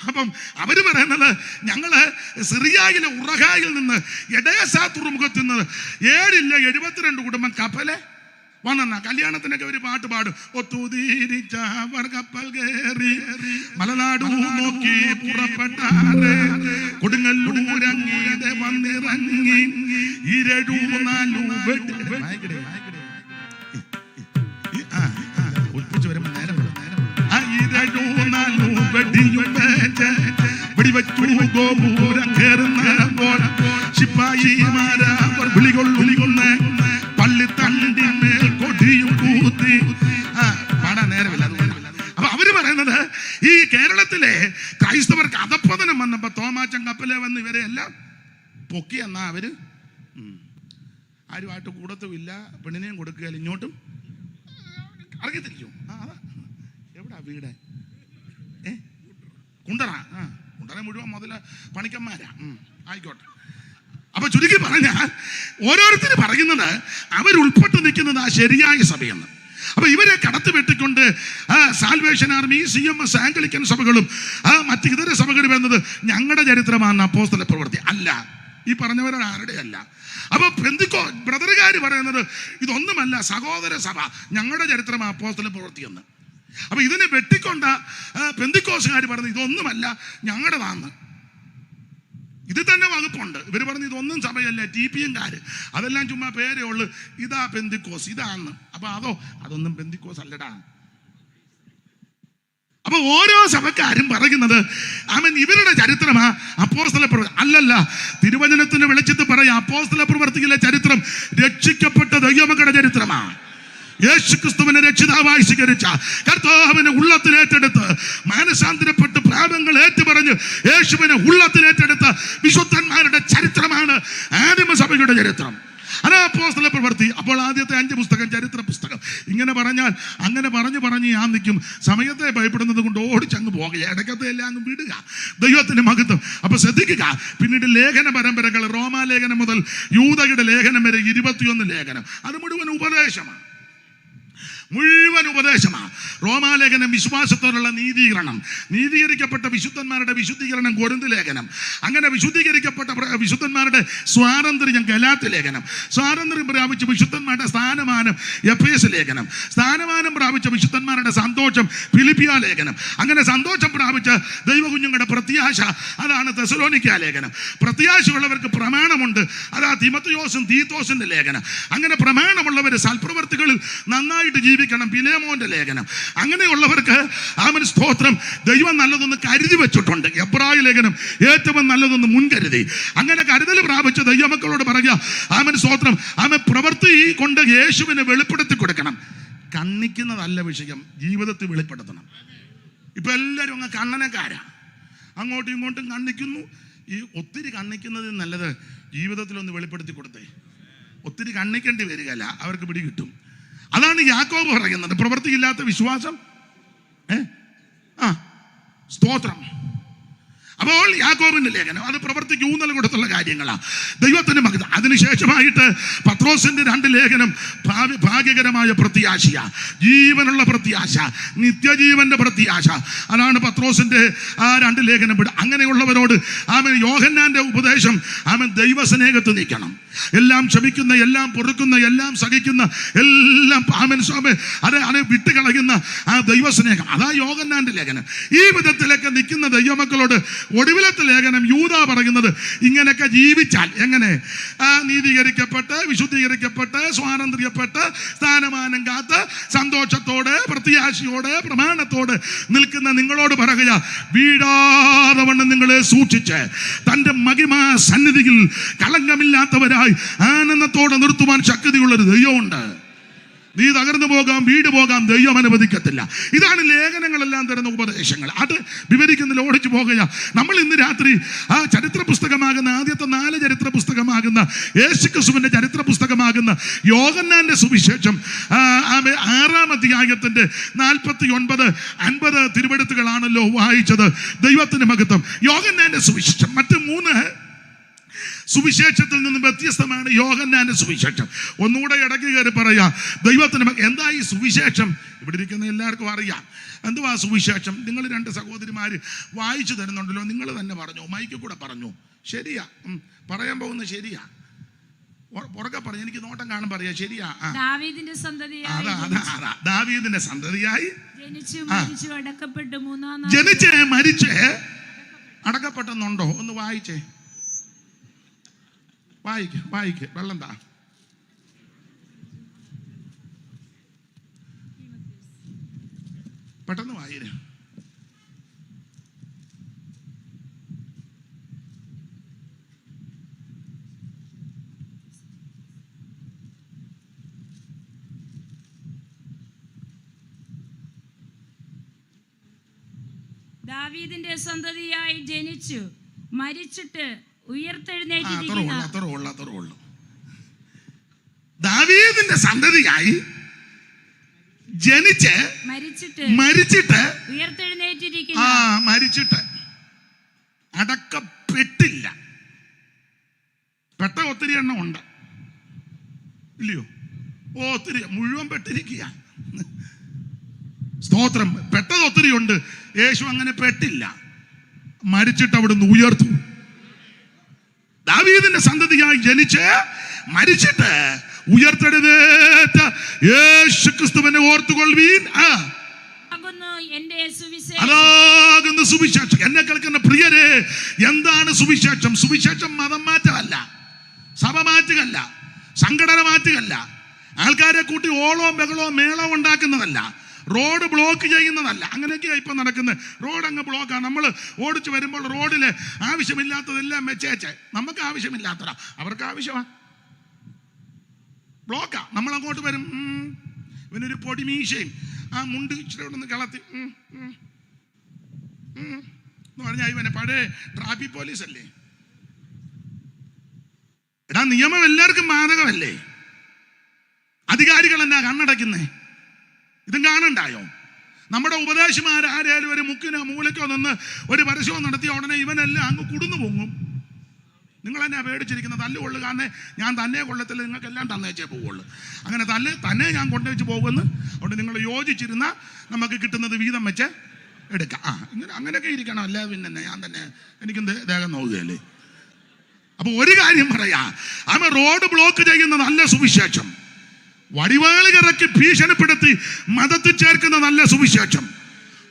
അപ്പം അവര് പറയുന്നത് ഞങ്ങള് സിറിയയിലെ ഉറഹായിൽ നിന്ന് എഡേസ തുറമുഖത്ത് നിന്ന് 72 കുടുംബം കപ്പല് വന്നെന്ന. കല്യാണത്തിനൊക്കെ ഒരു പാട്ട് പാടും. ഒത്തുതീരിച്ചവർ കപ്പൽ കയറി മലനാടു നോക്കി പുറപ്പെട്ടാറ്, കൊടുങ്ങല്ലൂരങ്ങീടെ വന്നിറങ്ങി ഉൽപ്പിച്ചു വരുമ്പോ നേരം വെടിവച്ചു ഗോപൂരം കയറുന്ന ശിപ്പായിമാരവർ വിളികൊള്ളുന്ന പള്ളിത്തണ്ടിന്മേൽ കൊടിയും കൂത്തി. പാടാൻ നേരമില്ല. അപ്പൊ അവര് പറയുന്നത് ഈ കേരളത്തിലെ ക്രൈസ്തവർക്ക് അധപ്പതനം വന്നപ്പോ തോമാച്ചൻ കപ്പലെ വന്ന് ഇവരെ എല്ലാം പൊക്കി എന്നാ അവര് ആരുമായിട്ട് കൂടത്തുമില്ല, പെണ്ണിനെയും കൊടുക്കുകയില്ല, ഇങ്ങോട്ടും അറിയത്തിരിക്കും. എവിടാ വീട്? കുണ്ടറ. കുണ്ടറ മുഴുവൻ മുതല പണിക്കന്മാരാ. ആയിക്കോട്ടെ. അപ്പൊ ചുരുക്കി പറഞ്ഞാൽ ഓരോരുത്തർ പറയുന്നത് അവരുൾപ്പെട്ട് നിൽക്കുന്നത് ആ ശരിയായ സഭയെന്ന്. അപ്പൊ ഇവരെ കടത്തി വെട്ടിക്കൊണ്ട് സാൽവേഷൻ ആർമി, CMS, ആംഗ്ലിക്കൻ സഭകളും മറ്റ് ഇതര സഭകൾ വരുന്നത് ഞങ്ങളുടെ ചരിത്രമാണ് അപ്പോസ്തല പ്രവൃത്തി അല്ല, ഈ പറഞ്ഞവരുടെ ആരുടെ അല്ല. അപ്പൊ ബ്രദറുകാർ പറയുന്നത് ഇതൊന്നുമല്ല, സഹോദര സഭ ഞങ്ങളുടെ ചരിത്രമാണ് അപ്പോസ്തല പ്രവൃത്തി എന്ന്. അപ്പൊ ഇതിനെ വെട്ടിക്കൊണ്ട പെന്തിക്കോസുകാർ പറഞ്ഞത് ഇതൊന്നുമല്ല ഞങ്ങളുടെതാന്ന്. ഇത് തന്നെ വകുപ്പുണ്ട്. ഇവർ പറഞ്ഞു ഇതൊന്നും സഭയല്ല, TPM-കാര് അതെല്ലാം ചുമ്മാ പേരേ ഉള്ളു, ഇതാ പെന്തിക്കോസ്, ഇതാന്ന്. അപ്പൊ അതൊന്നും പെന്തിക്കോസ് അല്ലടാ. അപ്പൊ ഓരോ സഭക്കാരും പറയുന്നത് ഇവരുടെ ചരിത്രമാ അപ്പോസ്തല പ്രവൃത്തി അല്ലല്ല. തിരുവചനത്തിന് വെളിച്ചത്ത് പറയാം, അപ്പോസ്തല പ്രവൃത്തിയിലെ ചരിത്രം രക്ഷിക്കപ്പെട്ട ദൈവമക്കളുടെ ചരിത്രമാണ്. യേശു ക്രിസ്തുവിനെ രക്ഷിതാവായി സ്വീകരിച്ച കർത്താവിനെ ഉള്ളത്തിലേറ്റെടുത്ത് മാനസാന്തരപ്പെട്ട് പാപങ്ങൾ ഏറ്റുപറഞ്ഞ് യേശുവിനെ ഉള്ളത്തിലേറ്റെടുത്ത വിശുദ്ധന്മാരുടെ ചരിത്രമാണ് ആദിമസഭയുടെ ചരിത്രം. അപ്പോസ്തല പ്രവൃത്തി. അപ്പോൾ ആദ്യത്തെ 5 പുസ്തകം ചരിത്ര പുസ്തകം. ഇങ്ങനെ പറഞ്ഞാൽ അങ്ങനെ പറഞ്ഞ് ഞാൻ നിൽക്കും. സമയത്തെ ഭയപ്പെടുന്നത് കൊണ്ട് ഓടിച്ചങ്ങ് പോകുക, ഇടയ്ക്കത്തെ എല്ലാം അങ്ങ് വിടുക. ദൈവത്തിന്റെ മഹത്വം. അപ്പൊ ശ്രദ്ധിക്കുക. പിന്നീട് ലേഖന പരമ്പരകൾ, റോമാലേഖനം മുതൽ യൂദയുടെ ലേഖനം വരെ 21 ലേഖനം. അത് മുഴുവൻ ഉപദേശമാണ്, മുഴുവൻ ഉപദേശമാണ്. റോമാലേഖനം വിശ്വാസത്തോടുള്ള നീതീകരണം, നീതീകരിക്കപ്പെട്ട വിശുദ്ധന്മാരുടെ വിശുദ്ധീകരണം കൊരിന്ത് ലേഖനം, അങ്ങനെ വിശുദ്ധീകരിക്കപ്പെട്ട വിശുദ്ധന്മാരുടെ സ്വാതന്ത്ര്യം ഗലാത്യ ലേഖനം, സ്വാതന്ത്ര്യം പ്രാപിച്ച വിശുദ്ധന്മാരുടെ സ്ഥാനമാനം എഫേസ് ലേഖനം, സ്ഥാനമാനം പ്രാപിച്ച വിശുദ്ധന്മാരുടെ സന്തോഷം ഫിലിപ്പിയ ലേഖനം, അങ്ങനെ സന്തോഷം പ്രാപിച്ച ദൈവകുഞ്ഞുങ്ങളുടെ പ്രത്യാശ, അതാണ് തെസലോനിക്ക ലേഖനം. പ്രത്യാശയുള്ളവർക്ക് പ്രമാണമുണ്ട്, അതാ തിമോഥെയോസും തീത്തോസിന്റെ ലേഖനം. അങ്ങനെ പ്രമാണമുള്ളവർ സൽപ്രവർത്തികളിൽ നന്നായിട്ട് ജീവിക്കണം, ഫിലേമോന്റെ ലേഖനം. അങ്ങനെയുള്ളവർക്ക് ആമേൻ സ്തോത്രം, ദൈവം നല്ലതൊന്ന് കരുതി വെച്ചിട്ടുണ്ട്. എബ്രായ ലേഖനം ഏറ്റവും നല്ലതൊന്ന് മുൻകരുതി. അങ്ങനെ കരുതൽ പ്രാപിച്ച ദൈവമക്കളോട് പറയുക, ആമേൻ സ്തോത്രം, ആമേൻ പ്രവൃത്തി കൊണ്ട് യേശുവിനെ വെളിപ്പെടുത്തി കൊടുക്കണം. കണ്ണിക്കുന്നതല്ല വിഷയം, ജീവിതത്തിൽ വെളിപ്പെടുത്തണം. ഇപ്പൊ എല്ലാവരും അങ്ങ് കണ്ണനക്കാരാ, അങ്ങോട്ടും ഇങ്ങോട്ടും കണ്ണിക്കുന്നു. ഈ ഒത്തിരി കണ്ണിക്കുന്നതിന് നല്ലത് ജീവിതത്തിലൊന്ന് വെളിപ്പെടുത്തി കൊടുത്തേ. ഒത്തിരി കണ്ണിക്കേണ്ടി വരികയല്ല, അവർക്ക് പിടി കിട്ടും. അതാണ് യാക്കോബ് പറയുന്നത്, പ്രവൃത്തിയില്ലാത്ത വിശ്വാസം സ്തോത്രം. അപ്പോൾ യാക്കോബിന്റെ ലേഖനം അത് പ്രവൃത്തിക്ക് ഊന്നൽ കൊടുത്തുള്ള കാര്യങ്ങളാണ്. ദൈവത്തിന്റെ മകൻ. അതിനുശേഷമായിട്ട് പത്രോസിന്റെ 2 ലേഖനം ഭാഗ്യകരമായ പ്രത്യാശയ, ജീവനുള്ള പ്രത്യാശ, നിത്യജീവന്റെ പ്രത്യാശ. അതാണ് പത്രോസിന്റെ ആ 2 ലേഖനം. അങ്ങനെയുള്ളവരോട് ആമേൻ യോഹന്നാന്റെ ഉപദേശം, ആമേൻ ദൈവസ്നേഹത്തിൽ നിൽക്കണം. എല്ലാം ക്ഷമിക്കുന്ന, എല്ലാം പൊറുക്കുന്ന, എല്ലാം സഹിക്കുന്ന, എല്ലാം ആമേൻ അത് വിട്ടുകളയുന്ന ആ ദൈവസ്നേഹം, അതാ യോഹന്നാന്റെ ലേഖനം. ഈ വിധത്തിലൊക്കെ നിൽക്കുന്ന ദൈവമക്കളോട് ഒടുവിലത്തെ ലേഖനം യൂദാ പറയുന്നത്, ഇങ്ങനെയൊക്കെ ജീവിച്ചാൽ എങ്ങനെ നീതീകരിക്കപ്പെട്ട്, വിശുദ്ധീകരിക്കപ്പെട്ട്, സ്വാതന്ത്ര്യപ്പെട്ട്, സ്ഥാനമാനം കാത്ത്, സന്തോഷത്തോടെ, പ്രത്യാശയോടെ, പ്രമാണത്തോടെ നിൽക്കുന്ന നിങ്ങളോട് പറയുക, വീഴാതെ വണ്ണം നിങ്ങളെ സൂക്ഷിച്ച് തൻ്റെ മഹിമാ സന്നിധിയിൽ കളങ്കമില്ലാത്തവരായി ആനന്ദത്തോടെ നിർത്തുവാൻ ശക്തിയുള്ളൊരു ദൈവമുണ്ട്. നീ തകർന്നു പോകാം, വീട് പോകാം, ദൈവം അനുവദിക്കത്തില്ല. ഇതാണ് ലേഖനങ്ങളെല്ലാം തരുന്ന ഉപദേശങ്ങൾ. അത് വിവരിക്കുന്നതിൽ ഓടിച്ചു പോകുക. നമ്മൾ ഇന്ന് രാത്രി ആ ചരിത്ര പുസ്തകമാകുന്ന, ആദ്യത്തെ 4 ചരിത്ര പുസ്തകമാകുന്ന, യേശുക്രിസ്തുവിന്റെ ചരിത്ര പുസ്തകമാകുന്ന യോഹന്നാന്റെ സുവിശേഷം 6-ാം അധ്യായത്തിന്റെ 49-50 തിരുവെഴുത്തുകളാണല്ലോ വായിച്ചത്. ദൈവത്തിന്റെ മഹത്വം. യോഹന്നാന്റെ സുവിശേഷം മറ്റ് 3 സുവിശേഷത്തിൽ നിന്ന് വ്യത്യസ്തമാണ് യോഹന്നാന്റെ സുവിശേഷം. ഒന്നുകൂടെ ഇടയ്ക്ക് കയറി പറയാ, ദൈവത്തിന് എന്താ ഈ സുവിശേഷം? ഇവിടെ ഇരിക്കുന്ന എല്ലാവർക്കും അറിയാം എന്തുവാ സുവിശേഷം. നിങ്ങൾ 2 സഹോദരിമാര് വായിച്ചു തരുന്നുണ്ടല്ലോ, നിങ്ങൾ തന്നെ പറഞ്ഞു, മൈക്കിൽ കൂടെ പറഞ്ഞു. ശരിയാ, പറയാൻ പോകുന്നത് ശരിയാ. പുറകെ പറഞ്ഞു, എനിക്ക് നോട്ടം കാണാൻ പറയാ. ശരിയാ, ദാവീദിന്റെ സന്തതിയായി ദാവീദിന്റെ സന്തതിയായി ജനിച്ച് മരിച്ച് അടക്കപ്പെട്ടു 3-ാം നാൾ. ജനിച്ച് മരിച്ച് അടക്കപ്പെട്ടെന്നുണ്ടോ? ഒന്ന് വായിച്ചേ, വായിക്ക് വെള്ളം താ. പെട്ടെന്ന് വായിര്. ദാവീദിന്റെ സന്തതിയായി ജനിച്ചു മരിച്ചിട്ട് ദാവീദിന്റെ സന്തതിയായി ജനിച്ച് മരിച്ചിട്ട് ഉയർത്തെഴുന്നേറ്റിരിക്കുന്നു. മരിച്ചിട്ട് അടക്കപ്പെട്ടില്ല. പെട്ട ഒത്തിരി എണ്ണം ഉണ്ട്, ഇല്ലയോ? ഒത്തിരി, മുഴുവൻ പെട്ടിരിക്കുക. സ്തോത്രം. പെട്ടത് ഒത്തിരി ഉണ്ട്. യേശു അങ്ങനെ പെട്ടില്ല, മരിച്ചിട്ട് അവിടുന്ന് ഉയർത്തു. ദാവീദിന്റെ സന്തതിയായി ജനിച്ച് മരിച്ചിട്ട് ഉയർത്തെഴുന്നേറ്റ യേശുക്രിസ്തുവിനെ ഓർത്തുകൊള്ളുവീൻ. അതാകുന്നു സുവിശേഷം. എന്നെ കേൾക്കുന്ന പ്രിയരെ, എന്താണ് സുവിശേഷം? സുവിശേഷം മതം മാറ്റമല്ല, സഭ മാറ്റുകയല്ല, സംഘടന മാറ്റുകയല്ല, ആൾക്കാരെ കൂട്ടി ഓളവും ബഹളവും മേളവും ഉണ്ടാക്കുന്നതല്ല, റോഡ് ബ്ലോക്ക് ചെയ്യുന്നതല്ല. അങ്ങനെയൊക്കെയാ ഇപ്പൊ നടക്കുന്നത്. റോഡ് അങ്ങ് ബ്ലോക്കാണ്. നമ്മൾ ഓടിച്ചു വരുമ്പോൾ റോഡില് ആവശ്യമില്ലാത്തതെല്ലാം വെച്ചേച്ച്, നമുക്ക് ആവശ്യമില്ലാത്തതാ, അവർക്ക് ആവശ്യമാ, ബ്ലോക്കാ. നമ്മൾ അങ്ങോട്ട് വരും, ഇവനൊരു പൊടിമീശയും ആ മുണ്ട് ഇച്ചിരി ഒന്ന് കളത്തി എന്ന് പറഞ്ഞാൽ ഇവനെ പഴയ ട്രാഫിക് പോലീസ് അല്ലേ. എടാ, നിയമം എല്ലാവർക്കും ബാധകമല്ലേ? അധികാരികൾ എന്നാ കണ്ണടയ്ക്കുന്നേ? ഇതും കാണണ്ടായോ? നമ്മുടെ ഉപദേശമാരായാലും ഒരു മുക്കിനോ മൂലക്കോ നിന്ന് ഒരു പരസ്യവും നടത്തിയ ഉടനെ ഇവനെല്ലാം അങ്ങ് കുടുന്നു പൊങ്ങും. നിങ്ങൾ എന്നെ പേടിച്ചിരിക്കുന്ന തല്ല് കൊള്ളുകാന്നെ ഞാൻ തന്നെ കൊള്ളത്തില്ല, നിങ്ങൾക്കെല്ലാം തന്നേച്ചേ പോവുള്ളൂ. അങ്ങനെ തന്നെ ഞാൻ കൊണ്ടുവച്ച് പോകുമെന്ന്. അതുകൊണ്ട് നിങ്ങൾ യോജിച്ചിരുന്ന നമുക്ക് കിട്ടുന്നത് വീതം വെച്ച് എടുക്കാം. അങ്ങനെയൊക്കെ ഇരിക്കണം. അല്ലാതെ പിന്നെ ഞാൻ തന്നെ എനിക്കും ദേഹം നോക്കുകയല്ലേ. അപ്പൊ ഒരു കാര്യം പറയാ, അവൻ റോഡ് ബ്ലോക്ക് ചെയ്യുന്ന നല്ല സുവിശേഷം, വടിവാളുകിറക്കി ഭീഷണിപ്പെടുത്തി മതത്തിൽ ചേർക്കുന്ന നല്ല സുവിശേഷം,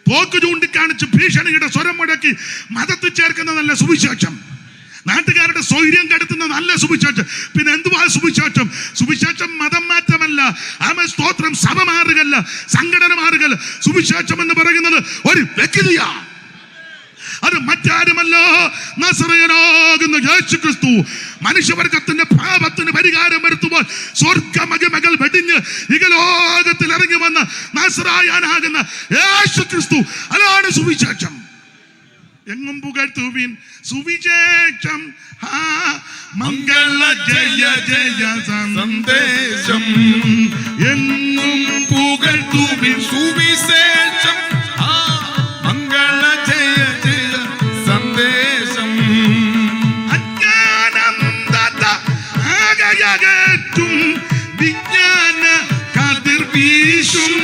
തോക്ക് ചൂണ്ടിക്കാണിച്ച് ഭീഷണിയുടെ സ്വരം മുഴക്കി മതത്തിൽ ചേർക്കുന്ന നല്ല സുവിശേഷം, നാട്ടുകാരുടെ സ്വൈര്യം കെടുത്തുന്ന നല്ല സുവിശേഷം. പിന്നെ എന്തുവാ സുവിശേഷം? സുവിശേഷം മതം മാറ്റമല്ല, ആമേൻ സ്തോത്രം, സഭ മാറുകല്ല, സംഘടന മാറുകല്ല. സുവിശേഷം എന്ന് പറയുന്നത് ഒരു വ്യക്തിയാ. അത് മറ്റാരുമല്ല, നസറേയനാകുന്ന യേശുക്രിസ്തു. മനുഷ്യവർഗത്തിന്റെ പാപത്തിന് പരിഹാരം വരുത്തുമ്പോൾ സ്വർഗമഹിമകൾ വെടിഞ്ഞ് ഇഹലോകത്തിൽ ഇറങ്ങി വന്ന നസറായനാകുന്ന യേശുക്രിസ്തു. അതാണ് സുവിശേഷം. എങ്ങും പുകഴ്ത്തുവിൻ സുവിശേഷം, മംഗള ജയ ജയ സന്ദേശം. എങ്ങും പുകഴ്ത്തുവിൻ സുവിശേഷം, മംഗള ജയ ജയ സന്ദേശം. അജ്ഞാനന്ദത ആകയകറ്റും വിജ്ഞാന കതിർ വീശും.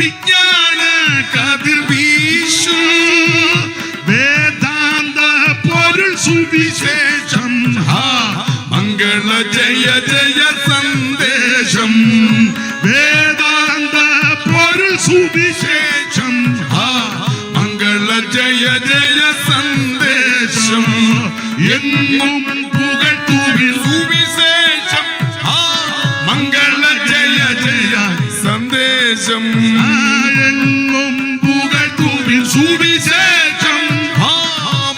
വിജ്ഞാന കതിർ വീശും. വേദാന്ത പൊരുൾ സുവിശേഷം, മംഗള ജയ ജയ സന്ദേശം. വേദാന്ത പൊരുൾ സുവിശേഷം, മംഗള ജയ ജയ സന്ദേശം. എങ്ങും പുകഴ്ത്തുവിൻ സുവിശേഷം, മംഗള ജയ ജയ സന്ദേശം. എങ്ങും പുകഴ്ത്തുവിൻ സുവിശേഷം,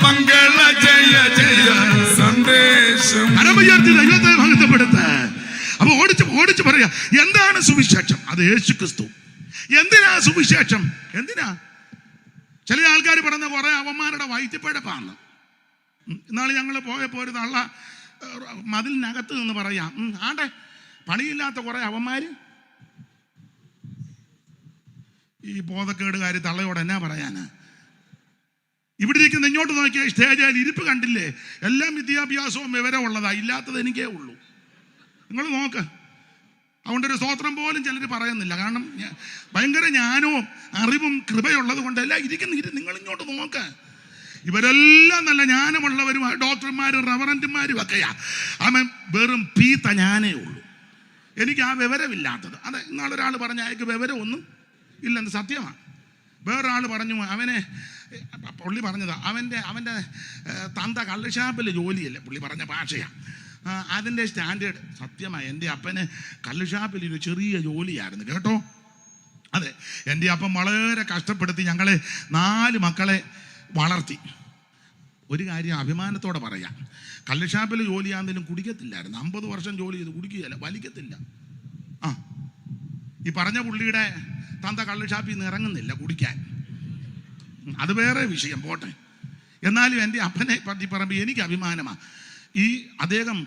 മംഗള ജയ ജയ സന്ദേശം. കരമുയർത്തി ദൈവത്തെ മഹത്വപ്പെടുത്ത്. അപ്പൊ ഓടിച്ചു പറയാ, എന്താണ് സുവിശേഷം? അത് യേശുക്രിസ്തു. എന്തിനാ സുവിശേഷം? എന്തിനാ? ചില ആൾക്കാർ പറഞ്ഞ കുറെ അവന്മാരുടെ വയറ്റിപ്പഴപ്പാന്ന്. ഇന്നാള് ഞങ്ങൾ പോയപ്പോ ഒരു തള്ള മതിലിനകത്ത് നിന്ന് പറയാം, ആണ്ടെ പണിയില്ലാത്ത കുറെ അവന്മാര്. ഈ ബോധക്കേടുകാരി തള്ളയോട് എന്നാ പറയാനാ? ഇവിടെ ഇരിക്കുന്ന ഇങ്ങോട്ട് നോക്കിയാൽ സ്റ്റേജിൽ ഇരിപ്പ് കണ്ടില്ലേ? എല്ലാം വിദ്യാഭ്യാസവും വിവരമുള്ളതാ, ഇല്ലാത്തത് എനിക്കേ ഉള്ളൂ. നിങ്ങൾ നോക്ക്. അതുകൊണ്ടൊരു സ്തോത്രം പോലും ചിലർ പറയുന്നില്ല. കാരണം ഭയങ്കര ജ്ഞാനവും അറിവും കൃപയുള്ളത് കൊണ്ടല്ല ഇരിക്കുന്ന. നിങ്ങൾ ഇങ്ങോട്ട് നോക്ക്. ഇവരെല്ലാം നല്ല ജ്ഞാനമുള്ളവരും ഡോക്ടർമാരും റവറന്റുമാരും ഒക്കെയാ. അവൻ വെറും പീത്ത ജ്ഞാനേ ഉള്ളൂ. എനിക്ക് ആ വിവരമില്ലാത്തത്. അതെ, ഇന്നാളൊരാൾ പറഞ്ഞ അയാൾക്ക് വിവരമൊന്നും ഇല്ലെന്ന് സത്യമാണ്. വേറൊരാൾ പറഞ്ഞു, അവനെ പുള്ളി പറഞ്ഞതാ, അവൻ്റെ തന്ത കള്ളുഷാപ്പിൽ ജോലിയല്ലേ, പുള്ളി പറഞ്ഞ ഭാഷയാണ്. അതിൻ്റെ സ്റ്റാൻഡേർഡ് സത്യമായി. എൻ്റെ അപ്പന് കള്ളുഷാപ്പിൽ ഒരു ചെറിയ ജോലിയായിരുന്നു കേട്ടോ. അതെ, എൻ്റെ അപ്പൻ വളരെ കഷ്ടപ്പെടുത്തി ഞങ്ങളെ 4 മക്കളെ വളർത്തി. ഒരു കാര്യം അഭിമാനത്തോടെ പറയാം, കള്ളുഷാപ്പിൽ ജോലിയാണെങ്കിലും കുടിക്കത്തില്ലായിരുന്നു. 50 വർഷം ജോലി ചെയ്ത് കുടിക്കുകയല്ല, വലിക്കത്തില്ല. ഈ പറഞ്ഞ പുള്ളിയുടെ തന്ത കള്ളുഷാപ്പിൽ നിന്ന് ഇറങ്ങുന്നില്ല കുടിക്കാൻ. അത് വേറെ വിഷയം, പോട്ടെ. എന്നാലും എൻ്റെ അപ്പനെ പറ്റി പറയുമ്പോൾ എനിക്ക് അഭിമാനമാണ്. ഈ അദ്ദേഹം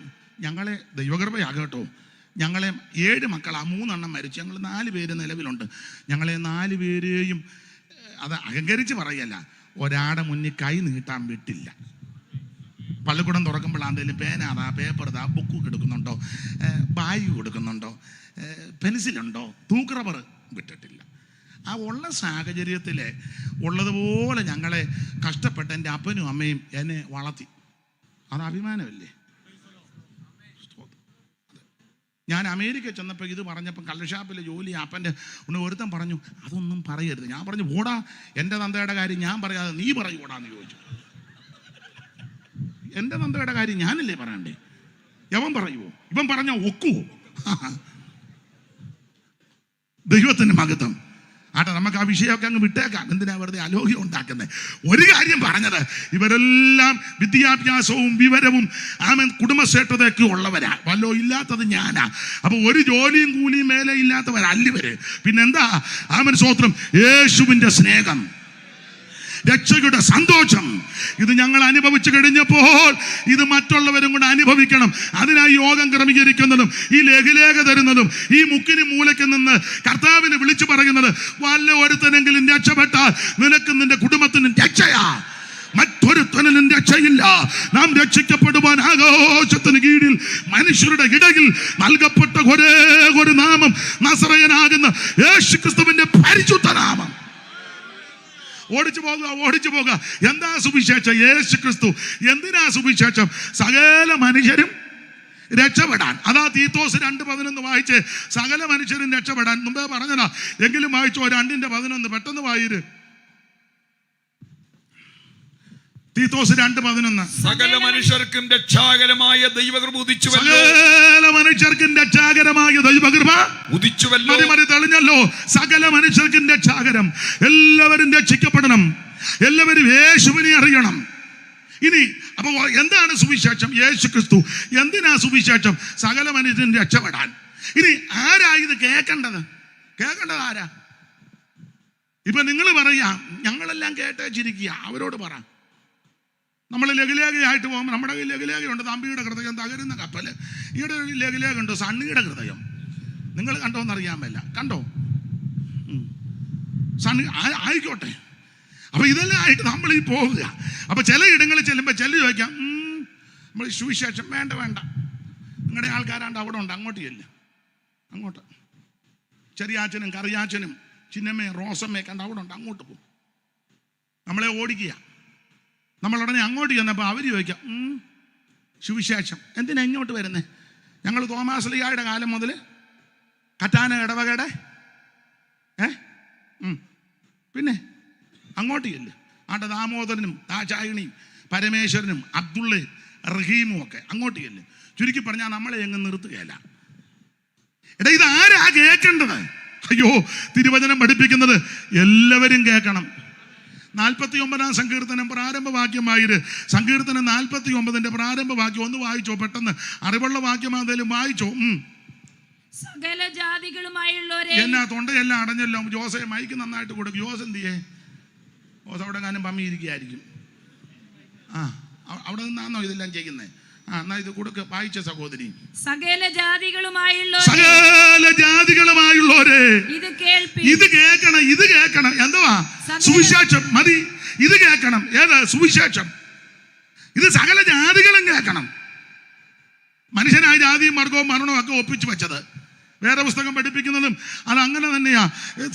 ഞങ്ങളെ ദൈവകൃപയാകട്ടോ, ഞങ്ങളെ 7 മക്കളാ, 3 എണ്ണം മരിച്ചു. ഞങ്ങൾ 4 പേര് നിലവിലുണ്ട്. ഞങ്ങളെ 4 പേരെയും അത് അഹങ്കരിച്ച് പറയല്ല, ഒരാടെ മുന്നിൽ കൈ നീട്ടാൻ വിട്ടില്ല. പള്ളിക്കൂടം തുറക്കുമ്പോഴാണെങ്കിലും പേനാതാ, പേപ്പർതാ, ബുക്ക് കൊടുക്കുന്നുണ്ടോ, ബാഗ് കൊടുക്കുന്നുണ്ടോ, പെൻസിലുണ്ടോ, തൂക്കുറബർ വിട്ടിട്ടില്ല. ആ ഉള്ള സാഹചര്യത്തിൽ ഉള്ളതുപോലെ ഞങ്ങളെ കഷ്ടപ്പെട്ട എൻ്റെ അപ്പനും അമ്മയും എന്നെ വളർത്തി. അത് അഭിമാനമല്ലേ? ഞാൻ അമേരിക്ക ചെന്നപ്പോൾ ഇത് പറഞ്ഞപ്പോൾ കള്ളുഷാപ്പിലെ ജോലി അപ്പൻ്റെ ഒരുത്തൻ പറഞ്ഞു, അതൊന്നും പറയരുത്. ഞാൻ പറഞ്ഞു, ഓടാ, എൻ്റെ തന്തയുടെ കാര്യം ഞാൻ പറയാതെ നീ പറയൂടാന്ന് ചോദിച്ചു. എൻ്റെ തന്തയുടെ കാര്യം ഞാനല്ലേ പറയണ്ടേ? യവൻ പറയുവോ? ഇവൻ പറഞ്ഞാൽ ഒക്കുവോ? ദൈവത്തിൻ്റെ മഹത്വം. ആട്ടെ, നമുക്ക് ആ വിഷയമൊക്കെ അങ്ങ് വിട്ടേക്കാം. എന്തിനാ വെറുതെ അലോഗ്യം ഉണ്ടാക്കുന്നത്? ഒരു കാര്യം പറഞ്ഞത്, ഇവരെല്ലാം വിദ്യാഭ്യാസവും വിവരവും കുടുംബശ്രേഷ്ഠതയൊക്കെ ഉള്ളവരാ. വല്ലോ ഇല്ലാത്തത് ഞാനാ. അപ്പൊ ഒരു ജോലിയും കൂലിയും മേലെ ഇല്ലാത്തവരല്ല ഇവര്. പിന്നെന്താ? സ്തോത്രം. യേശുവിന്റെ സ്നേഹം, രക്ഷയുടെ സന്തോഷം, ഇത് ഞങ്ങൾ അനുഭവിച്ചു കഴിഞ്ഞപ്പോൾ ഇത് മറ്റുള്ളവരും കൂടെ അനുഭവിക്കണം. അതിനായി യോഗം ക്രമീകരിക്കുന്നതും ഈ ലഘുലേഖ തരുന്നതും ഈ മുക്കിന് മൂലയ്ക്ക് നിന്ന് കർത്താവിനെ വിളിച്ചു പറയുന്നത്, വല്ല ഒരുത്തനെങ്കിലും രക്ഷപ്പെട്ടാൽ നിനക്കും നിന്റെ കുടുംബത്തിനും രക്ഷയാ, മറ്റൊരുത്തനും രക്ഷയില്ല. നാം രക്ഷിക്കപ്പെടുവാൻ ആകാശത്തിന് കീഴിൽ മനുഷ്യരുടെ ഇടയിൽ നൽകപ്പെട്ട ഒരേ ഒരു നാമം നസറയനാകുന്ന യേശുക്രിസ്തുവിന്റെ പരിശുദ്ധ നാമം. ഓടിച്ചു പോകുക. എന്താ സുവിശേഷം? യേശു ക്രിസ്തു. എന്തിനാ സുവിശേഷം? സകല മനുഷ്യരും രക്ഷപ്പെടാൻ. അതാ തീത്തോസ് 2:11 വായിച്ച്, സകല മനുഷ്യരും രക്ഷപ്പെടാൻ. മുമ്പേ പറഞ്ഞതാ, എങ്കിലും വായിച്ചോ 2:11 പെട്ടെന്ന് വായിര്. തീത്തോസ് 2:11. സകല മനുഷ്യർക്കും രക്ഷാകരമായ ദൈവകൃപ ഉദിച്ചുവല്ലോ. സകല മനുഷ്യർക്കും രക്ഷാകരമായ ദൈവകൃപ ഉദിച്ചുവല്ലോ. മതി തെളിഞ്ഞല്ലോ. സകല മനുഷ്യർക്കും രക്ഷാകരം. എല്ലാവരും രക്ഷിക്കപ്പെടണം. എല്ലാവരും യേശുവിനെ അറിയണം. ഇനി അപ്പൊ എന്താണ് സുവിശേഷം? യേശു ക്രിസ്തു. എന്തിനാ സുവിശേഷം? സകല മനുഷ്യരും രക്ഷപ്പെടാൻ. ഇനി ആരാ ഇത് കേൾക്കേണ്ടത്? കേൾക്കേണ്ടത് ആരാ? ഇപ്പൊ നിങ്ങൾ പറയാ, ഞങ്ങളെല്ലാം കേട്ടേച്ചിരിക്കുക. അവരോട് പറ. നമ്മൾ ലഘുലേഖയായിട്ട് പോകുമ്പോൾ നമ്മുടെ കയ്യിൽ ലഘുലേഖയുണ്ട്. തമ്പിയുടെ ഹൃദയം തകരുന്ന കപ്പൽ. ഈയുടെ ഒരു ലഘുലേഖയുണ്ട്, സണ്ണിയുടെ ഹൃദയം. നിങ്ങൾ കണ്ടോന്നറിയാൻ മേല. കണ്ടോ? സണ്ണി ആയിക്കോട്ടെ. അപ്പൊ ഇതെല്ലാം ആയിട്ട് നമ്മൾ ഈ പോകുക. അപ്പൊ ചില ഇടങ്ങളിൽ ചെല്ലുമ്പോൾ ചോദിക്കാം, നമ്മൾ സുവിശേഷം വേണ്ട, നിങ്ങളുടെ ആൾക്കാരാണ്ട് അവിടെ ഉണ്ട്, അങ്ങോട്ട് ചെല്ല. അങ്ങോട്ട് ചെറിയാച്ചനും കറിയാച്ചനും ചിന്നമ്മയും റോസമ്മയും കണ്ട് അവിടെ ഉണ്ട്, അങ്ങോട്ട് പോകും. നമ്മളെ ഓടിക്കുക. നമ്മളുടനെ അങ്ങോട്ട് ചെന്നപ്പോൾ അവർ ചോദിക്കാം, സുവിശേഷം എന്തിനാ ഇങ്ങോട്ട് വരുന്നേ? ഞങ്ങൾ തോമാശ്ലീഹായുടെ കാലം മുതൽ കറ്റാന ഇടവകയുടെ പിന്നെ അങ്ങോട്ട് ചെല്ല്. ആട്ടെ, ദാമോദരനും ദാചായണിയും പരമേശ്വരനും അബ്ദുള്ള റഹീമും ഒക്കെ അങ്ങോട്ട് ചെല്ല്. ചുരുക്കി പറഞ്ഞാൽ നമ്മളെ എങ്ങും നിർത്തുകയല്ല. എടാ, ഇത് ആരാ കേൾക്കേണ്ടത്? അയ്യോ, തിരുവചനം പഠിപ്പിക്കുന്നത് എല്ലാവരും കേൾക്കണം. 49 സങ്കീർത്തനം പ്രാരംഭവാക്യമായിര്. സങ്കീർത്തനം 49 പ്രാരംഭവാക്യം ഒന്ന് വായിച്ചോ പെട്ടെന്ന്. അറിവുള്ള വാക്യം അതേലും വായിച്ചോ. സകല ജാതികളുമായുള്ളവരെ. എന്നാ തൊണ്ടയെല്ലാം അടഞ്ഞല്ലോ. ജോസെ മൈക്ക് നന്നായിട്ട് കൊടുക്കും. ജോസ് എന്തിയേ? ജോസ് അവിടെ കാനം പമ്മിയിരിക്കുകയായിരിക്കും. അവിടെ നിന്നാണോ ഇതെല്ലാം ചെയ്യുന്നത്? എന്നാ ഇത് കൊടുക്ക്, വായിച്ച സഹോദരി. സകല ജാതികളുമായുള്ളവരെ ഇത് കേൾക്കണം. എന്തുവാ? സുവിശേഷം മതി. ഇത് കേൾക്കണം. ഏത് സുവിശേഷം? ഇത് സകല ജാതികളും കേൾക്കണം. മനുഷ്യനായ ജാതിയും വർഗവും മരണവും ഒക്കെ ഒപ്പിച്ചു വെച്ചത് വേറെ പുസ്തകം പഠിപ്പിക്കുന്നതും അത് അങ്ങനെ തന്നെയാ.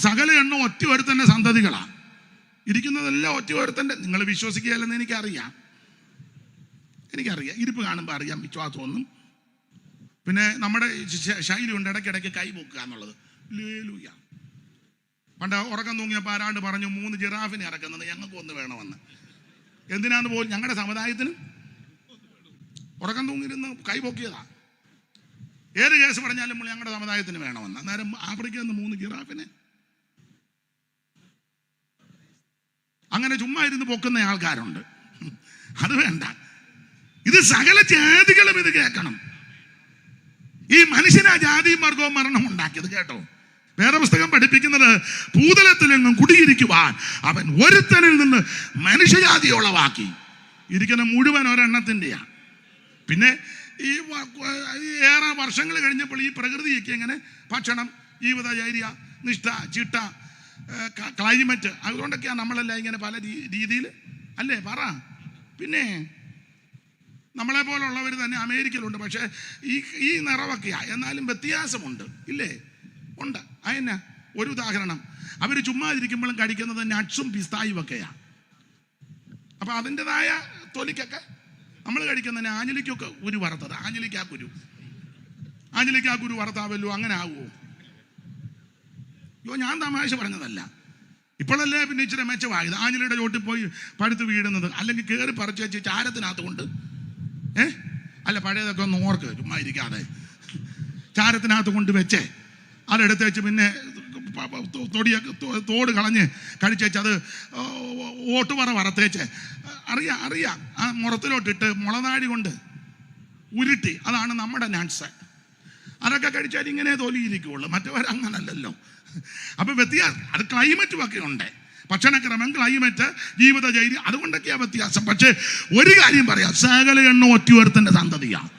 സകല എണ്ണം ഒറ്റ ഒരുത്തന്റെ സന്തതികളാ ഇരിക്കുന്നതെല്ലാം. ഒറ്റ ഒരുത്തന്റെ. നിങ്ങൾ വിശ്വസിക്കുകയല്ലെന്ന് എനിക്കറിയാം. ഇരിപ്പ് കാണുമ്പോൾ അറിയാം വിശ്വാസമൊന്നും. പിന്നെ നമ്മുടെ ശൈലി ഉണ്ട് ഇടയ്ക്കിടയ്ക്ക് കൈ പൊക്കുക എന്നുള്ളത്. ലേലൂയ. പണ്ട് ഉറക്കം തൂങ്ങിയപ്പോൾ ആരാണ്ട് പറഞ്ഞു 3 ജിറാഫിനെ ഇറക്കുന്നത്, ഞങ്ങൾക്ക് ഒന്ന് വേണമെന്ന്. എന്തിനാന്ന് പോലും ഞങ്ങളുടെ സമുദായത്തിന് ഉറക്കം തൂങ്ങിയിരുന്ന് കൈ പൊക്കിയതാ. ഏത് കേസ് പറഞ്ഞാലും ഞങ്ങളുടെ സമുദായത്തിന് വേണമെന്ന്. അന്നേരം ആഫ്രിക്കയിൽ നിന്ന് 3 ജിറാഫിനെ അങ്ങനെ ചുമ്മാ ഇരുന്ന് പൊക്കുന്ന ആൾക്കാരുണ്ട്. അത് വേണ്ട. ഇത് സകല ജാതികളും ഇത് കേൾക്കണം. ഈ മനുഷ്യനാ ജാതിയും വർഗവും മരണം ഉണ്ടാക്കിയത്. കേട്ടോ, വേറെ പുസ്തകം പഠിപ്പിക്കുന്നത് ഭൂതലത്തിലെങ്ങും കുടിയിരിക്കുവാൻ അവൻ ഒരുത്തനിൽ നിന്ന് മനുഷ്യജാതി ഉളവാക്കി. ഇരിക്കുന്ന മുഴുവൻ ഒരെണ്ണത്തിൻ്റെയാണ്. പിന്നെ ഈ ഏറെ വർഷങ്ങൾ കഴിഞ്ഞപ്പോൾ ഈ പ്രകൃതിയൊക്കെ എങ്ങനെ ഭക്ഷണം, ജീവിതചര്യ, നിഷ്ഠ, ചിട്ട, ക്ലൈമറ്റ്, അതുകൊണ്ടൊക്കെയാണ് നമ്മളെല്ലാം ഇങ്ങനെ പല രീതിയിൽ അല്ലേ പറ. പിന്നെ നമ്മളെ പോലുള്ളവർ തന്നെ അമേരിക്കയിലുണ്ട്. പക്ഷേ ഈ നിറവൊക്കെയാണ്. എന്നാലും വ്യത്യാസമുണ്ട് ഇല്ലേ? ഉണ്ട്. അതിനാ ഒരു ഉദാഹരണം. അവർ ചുമ്മാതിരിക്കുമ്പോഴും കഴിക്കുന്നത് നട്ട്സും പിസ്തായും ഒക്കെയാണ്. അപ്പം അതിൻ്റെതായ തൊലിക്കൊക്കെ നമ്മൾ കഴിക്കുന്നതിന് ആഞ്ഞിലിക്കൊക്കെ കുരു വറുത്തത്. ആഞ്ഞിലിക്കാ കുരു വറുത്താവല്ലോ. അങ്ങനെ ആകുമോ? ഞാൻ തമാശ പറഞ്ഞതല്ല. ഇപ്പോഴല്ലേ പിന്നെ ഇച്ചിരി മെച്ചമായത്. ആഞ്ഞിലിയുടെ ചോട്ടിൽ പോയി പഴുത്ത് വീടുന്നത്. അല്ലെങ്കിൽ കയറി പറിച്ച് വെച്ച് ചാരത്തിനകത്ത് കൊണ്ട് അല്ല, പഴയതൊക്കെ ഒന്ന് ഓർക്ക്. ചുമ്മാ ഇരിക്കാതെ ചാരത്തിനകത്ത് കൊണ്ട് വെച്ചേ അതെടുത്ത് വെച്ച് പിന്നെ തോട് കളഞ്ഞ് കഴിച്ചേച്ച് അത് ഓട്ടുപറ വറുത്തേച്ച് അറിയാം ആ മുറത്തിലോട്ടിട്ട് മുളനാടി കൊണ്ട് ഉരുട്ടി, അതാണ് നമ്മുടെ നട്ട്സ്. അതൊക്കെ കഴിച്ചാൽ ഇങ്ങനെ തൊലിയിരിക്കുള്ളൂ, മറ്റവരങ്ങനല്ലല്ലോ. അപ്പം വ്യത്യാസം അത് ക്ലൈമറ്റും ഒക്കെ ഉണ്ട്, ഭക്ഷണക്രമം, ക്ലൈമറ്റ്, ജീവിതചര്യ, അതുകൊണ്ടൊക്കെയാണ് വ്യത്യാസം. പക്ഷേ ഒരു കാര്യം പറയാം, സകല എണ്ണ ഒറ്റയൊരുത്തൻ്റെ സന്തതിയാണ്.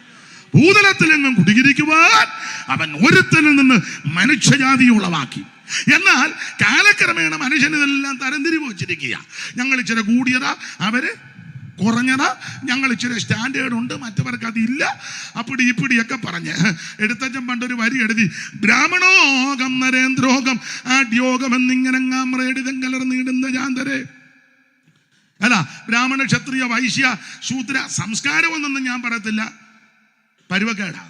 ഭൂതലത്തിലെങ്ങും കുടിയിരിക്കുവാൻ അവൻ ഒരുത്തനിൽ നിന്ന് മനുഷ്യജാതി ഉളവാക്കി. എന്നാൽ കാലക്രമേണ മനുഷ്യൻ ഇതെല്ലാം തരംതിരിവ് വെച്ചിരിക്കുക. ഞങ്ങൾ ഇച്ചിരി കൂടിയതാ, അവര് കുറഞ്ഞതാ, ഞങ്ങൾ ഇച്ചിരി സ്റ്റാൻഡേർഡ് ഉണ്ട്, മറ്റവർക്ക് അതില്ല, അപ്പിടി ഇപ്പിടിയൊക്കെ പറഞ്ഞ് എടുത്തച്ഛൻ പണ്ടൊരു വരി എഴുതി, ബ്രാഹ്മണോകം നരേന്ദ്രോകം ആഡ്യോഗം എന്നിങ്ങനെ എഴുതം കലർന്നിടുന്ന ജാന്തരെ. അല്ല, ബ്രാഹ്മണ, ക്ഷത്രിയ, വൈശ്യ, ശൂദ്ര സംസ്കാരമൊന്നും ഞാൻ പറയത്തില്ല, പരുവക്കേടാ.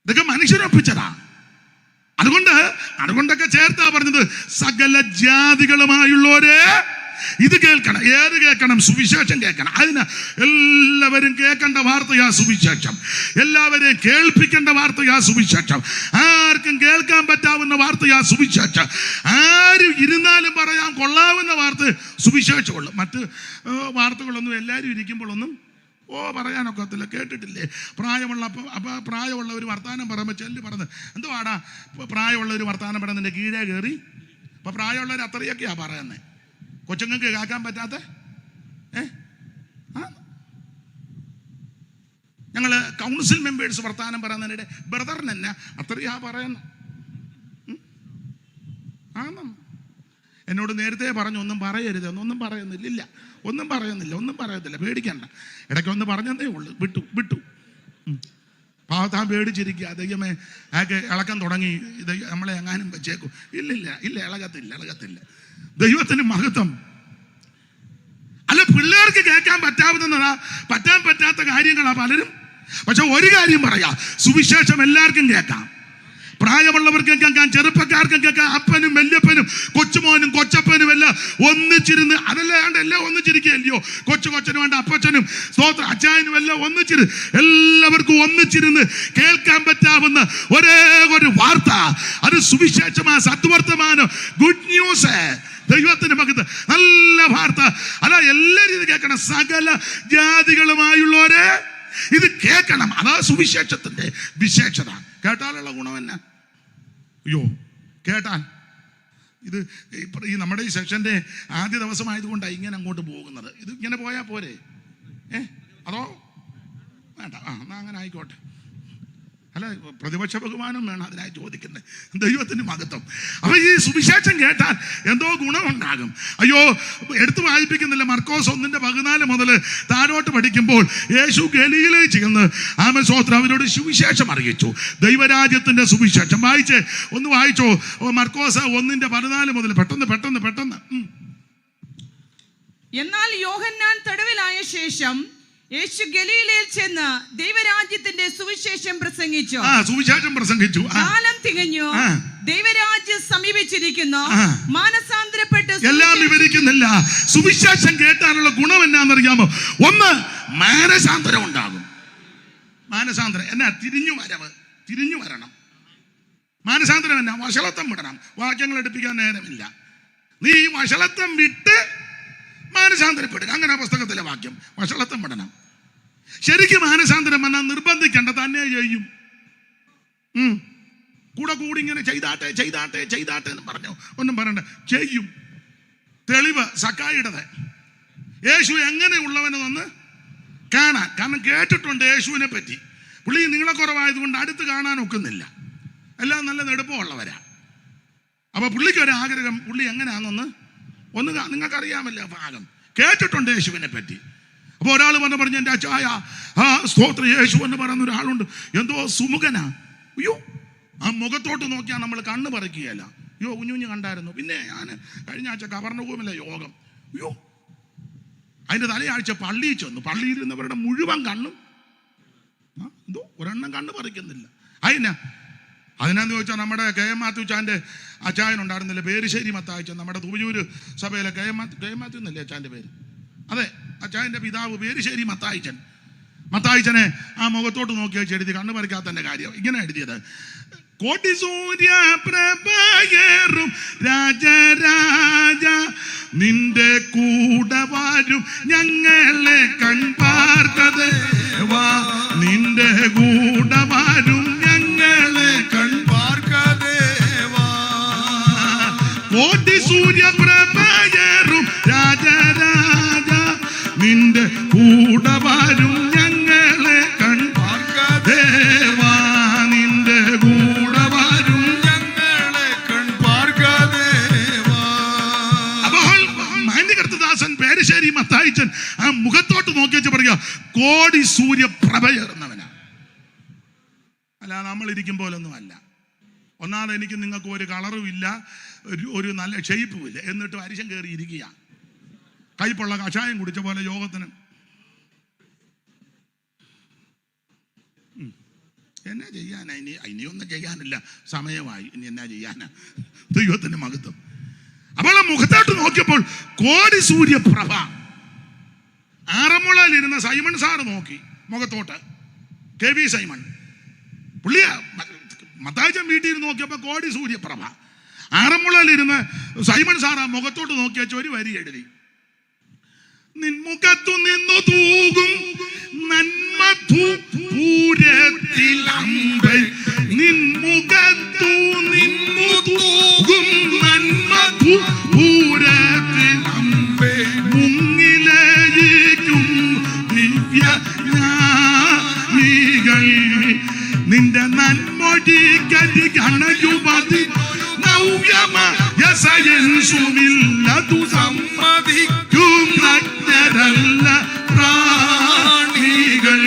ഇതൊക്കെ മനുഷ്യരൊപ്പിച്ചതാ. അതുകൊണ്ടൊക്കെ ചേർത്താ പറഞ്ഞത്, സകല ജാതികളുമായുള്ളവരെ ഇത് കേൾക്കണം. ഏത് കേൾക്കണം? സുവിശേഷം കേൾക്കണം. അതിന് എല്ലാവരും കേൾക്കേണ്ട വാർത്തയാ സുവിശേഷം, എല്ലാവരെയും കേൾപ്പിക്കേണ്ട വാർത്തയാ സുവിശേഷം, ആർക്കും കേൾക്കാൻ പറ്റാവുന്ന വാർത്തയാ സുവിശേഷം, ആരും ഇരുന്നാലും പറയാൻ കൊള്ളാവുന്ന വാർത്ത സുവിശേഷമുള്ളൂ. മറ്റ് വാർത്തകളൊന്നും എല്ലാവരും ഇരിക്കുമ്പോഴൊന്നും പറയാനൊക്കത്തില്ല. കേട്ടിട്ടില്ലേ, പ്രായമുള്ള ഒരു വർത്താനം പറയുമ്പോൾ ചെല്ലു പറഞ്ഞ്, എന്തുവാടാ പ്രായമുള്ള ഒരു വർത്താനം പറയുന്നതിൻ്റെ കീഴേ കയറി. അപ്പം പ്രായമുള്ളവർ അത്രയൊക്കെയാ പറയുന്നത്, കൊച്ചുങ്ങൾക്ക് കേൾക്കാൻ പറ്റാത്ത. ഞങ്ങൾ കൗൺസിൽ മെമ്പേഴ്സ് വർത്താനം പറയുന്നതിനിടെ ബ്രദറിന് തന്നെ അത്രയാ പറയുന്നു. എന്നോട് നേരത്തെ പറഞ്ഞു, ഒന്നും പറയരുത്, ഒന്നും പറയുന്നില്ല, ഒന്നും പറയത്തില്ല, പേടിക്കണ്ട. ഇടയ്ക്കൊന്ന് പറഞ്ഞതേ ഉള്ളൂ, വിട്ടു. താൻ പേടിച്ചിരിക്കുക, ദൈവമേ ആക്കെ ഇളക്കം തുടങ്ങി, ഇത് നമ്മളെ എങ്ങാനും വെച്ചേക്കും. ഇല്ല, ഇളകത്തില്ല. ദൈവത്തിന് മഹത്വം. അല്ല, പിള്ളേർക്ക് കേൾക്കാൻ പറ്റാൻ പറ്റാത്ത കാര്യങ്ങളാ പലരും. പക്ഷെ ഒരു കാര്യം പറയാം, സുവിശേഷം എല്ലാവർക്കും കേൾക്കാം. പ്രായമുള്ളവർക്കും കേൾക്കാം, ചെറുപ്പക്കാർക്കും കേൾക്കാം, അപ്പനും വല്യപ്പനും കൊച്ചുമോനും കൊച്ചപ്പനും എല്ലാം ഒന്നിച്ചിരുന്ന്, എല്ലാം ഒന്നിച്ചിരിക്കുകയല്ലയോ, കൊച്ചനും വേണ്ട അപ്പച്ചനും സ്തോത്ര അച്ചായനും എല്ലാം എല്ലാവർക്കും ഒന്നിച്ചിരുന്ന് കേൾക്കാൻ പറ്റാവുന്ന ഒരേ ഒരു വാർത്ത, അത് സുവിശേഷമാ, സദ്വർത്തമാനം, ഗുഡ് ന്യൂസ്. ദൈവത്തിന്റെ മകത്ത് നല്ല വാർത്ത. അല്ല, എല്ലാവരും ഇത് കേൾക്കണം. സകല ജാതികളുമായുള്ളവരെ ഇത് കേൾക്കണം. അതാ സുവിശേഷത്തിന്റെ വിശേഷത. കേട്ടാലുള്ള ഗുണം എന്നാ? കേട്ടാൽ ഇത് ഈ നമ്മുടെ ഈ സെക്ഷന്റെ ആദ്യ ദിവസമായതുകൊണ്ടാണ് ഇങ്ങനെ അങ്ങോട്ട് പോകുന്നത്. ഇത് ഇങ്ങനെ പോയാൽ പോരെ? അതോ വേണ്ട? എന്നാ അങ്ങനെ ആയിക്കോട്ടെ. അല്ല, പ്രതിപക്ഷ ബഹുമാനം വേണം അതിനായി ചോദിക്കുന്നത്. ദൈവത്തിന് മഹത്വം. അപ്പൊ ഈ സുവിശേഷം കേട്ടാൽ എന്തോ ഗുണമുണ്ടാകും. അയ്യോ, എടുത്തു വായിപ്പിക്കുന്നില്ല. മർക്കോസ് 1:14 മുതൽ താഴോട്ട് പഠിക്കുമ്പോൾ യേശു ഗലീലയിൽ ചെന്ന് ആമസോത്ര അവരോട് സുവിശേഷം അറിയിച്ചു, ദൈവരാജ്യത്തിന്റെ സുവിശേഷം. ഒന്ന് വായിച്ചോ മർക്കോസ് 1:14 മുതൽ. പെട്ടെന്ന്. എന്നാൽ യോഹന്നാൻ തടവിലായ ശേഷം യേശു ഗലീലയിൽ ചെന്ന് ദൈവരാജ്യത്തിന്റെ സുവിശേഷം പ്രസംഗിച്ചു. കാലം തികഞ്ഞു, ദൈവരാജ്യം സമീപിച്ചിരിക്കുന്നു, മാനസാന്തരപ്പെട്ട്. എല്ലാം വിവരിക്കുന്നില്ല. സുവിശേഷം കേട്ടാനുള്ള ഗുണം എന്നാണെന്നറിയാമോ? ഒന്ന്, മാനസാന്തരം ഉണ്ടാകും. മാനസാന്തരം എന്നാ? തിരിഞ്ഞു വരണം. മാനസാന്തരം എന്നാ? വഷളത്വം വിടണം. വാക്യങ്ങൾ എടുപ്പിക്കാൻ നേരമില്ല. നീ വഷളത്വം വിട്ട് മാനസാന്തരപ്പെടുക. അങ്ങനെ പുസ്തകത്തിലെ വാക്യം. വഷളത്വം വിടണം. ശരിക്കും മാനസാന്തരം വന്നാൽ നിർബന്ധിക്കേണ്ട, തന്നെ ചെയ്യും. കൂടി ഇങ്ങനെ ചെയ്താട്ടെ എന്ന് പറഞ്ഞു ഒന്നും പറയണ്ട, ചെയ്യും. തെളിവ് സക്കായിടത്. യേശു എങ്ങനെയുള്ളവനെന്ന് കാണാൻ. കാരണം കേട്ടിട്ടുണ്ട് യേശുവിനെ പറ്റി. പുള്ളി നീളക്കുറവായതുകൊണ്ട് അടുത്ത് കാണാൻ ഒക്കുന്നില്ല. എല്ലാം നല്ല നെടുപ്പമുള്ളവരാ. അപ്പൊ പുള്ളിക്ക് ഒരു ആഗ്രഹം, പുള്ളി എങ്ങനെയാണെന്നൊന്ന് നിങ്ങൾക്കറിയാമല്ലോ ഭാഗം. കേട്ടിട്ടുണ്ട് യേശുവിനെ പറ്റി. അപ്പോൾ ഒരാൾ പറഞ്ഞു, എൻ്റെ അച്ചായ സ്തോത്ര യേശു എന്ന് പറയുന്ന ഒരാളുണ്ട്, എന്തോ സുമുഖനാ. അയ്യോ, ആ മുഖത്തോട്ട് നോക്കിയാൽ നമ്മൾ കണ്ണ് പറിക്കുകയല്ല. അയ്യോ, കുഞ്ഞു കണ്ടായിരുന്നു. പിന്നെ ഞാൻ കഴിഞ്ഞ ആഴ്ച കവർണഭൂമിലെ യോഗം. അയ്യോ, അതിൻ്റെ തലയാഴ്ച പള്ളിയിൽ ചെന്നു. പള്ളിയിരുന്നവരുടെ മുഴുവൻ കണ്ണും എന്തോ ഒരെണ്ണം കണ്ണ് പറിക്കുന്നില്ല. അതിനാന്ന് ചോദിച്ചാൽ നമ്മുടെ KM മാത്യുച്ചാൻ്റെ അച്ചായനുണ്ടായിരുന്നില്ല, പേരുശ്ശേരി മത്തായിച്ചൻ, നമ്മുടെ തുവയൂര് സഭയിലെ KM മാത്യു എന്നല്ലേ അച്ചാൻ്റെ പേര്? അതെ, അച്ചായൻ്റെ പിതാവ് പേരുശ്ശേരി മത്തായിച്ചനെ ആ മുഖത്തോട്ട് നോക്കി വെച്ച് എഴുതി, കണ്ണു പറിക്കാത്തതിൻ്റെ കാര്യം ഇങ്ങനെ എഴുതിയത്. കോടി സൂര്യ പ്രഭയേറും രാജരാജ നിന്റെ കൂടെ വരും ഞങ്ങളെ കൺപാർക്കതേ വാ, നിന്റെ കൂടെ വരും ഞങ്ങളെ കൺപാർക്കതേ വാ. കോടി സൂര്യ പ്രഭയേറും രാജരാജ നിന്റെ കൂടെ വരും ഞങ്ങളെ കൺപാർക്കതേ വാ, നിന്റെ കൂടെ വരും ഞങ്ങളെ കൺപാർക്കതേ വാ. അപ്പോൾ മാന്യകർത്തദാസൻ പേരശ്ശേരി മത്തായിച്ചൻ ആ മുഖത്തോട്ട് നോക്കിവെച്ച് പറയുക, കോടി സൂര്യ പ്രഭയേറുന്നവനാ. അല്ല, നമ്മൾ ഇരിക്കും പോലൊന്നും അല്ല. ഒന്നാമത് എനിക്ക് നിങ്ങൾക്ക് ഒരു കളറും ഇല്ല, ഒരു നല്ല ഷെയ്പ്പും ഇല്ല, എന്നിട്ടും അരിശം കയറി ഇരിക്കുക. കയ്പുള്ള കഷായം കുടിച്ച പോലെ യോഗത്തിന്. എന്നാ ചെയ്യാനാ? ഇനിയൊന്നും ചെയ്യാനില്ല, സമയമായി. ഇനി എന്നാ ചെയ്യാനാ? ദൈവത്തിന്റെ മഹത്വം. അപ്പോൾ ആ മുഖത്തോട്ട് നോക്കിയപ്പോൾ കോടി സൂര്യപ്രഭ. ആറന്മുളയിലിരുന്ന സൈമൺ സാറ് നോക്കി മുഖത്തോട്ട്, KV സൈമൺ പുള്ളിയാ. മത്തായിച്ചൻ വീട്ടിൽ നോക്കിയപ്പോൾ കോടി സൂര്യപ്രഭ. ആറന്മുളയിലിരുന്ന് സൈമൺ സാർ ആ മുഖത്തോട്ട് നോക്കിയച്ച ഒരു വരി എഴുതി, നിൻമുഖത്തു നിന്നു തൂകും നന്മധൂരത്തിലമ്പൈ, നിൻമുഖത്തു നിന്നു തൂകും നന്മധൂരത്തിലമ്പൈ, മുങ്ങിലയിക്കും ദിവ്യ ജ്ഞാനികൾ നിന്റെ നന്മൊഴി കരി കണയുമതി നവ്യമയസയൻസുമില്ലതു സമ്മതിക്കും നഗ്നരല്ല പ്രാണികൾ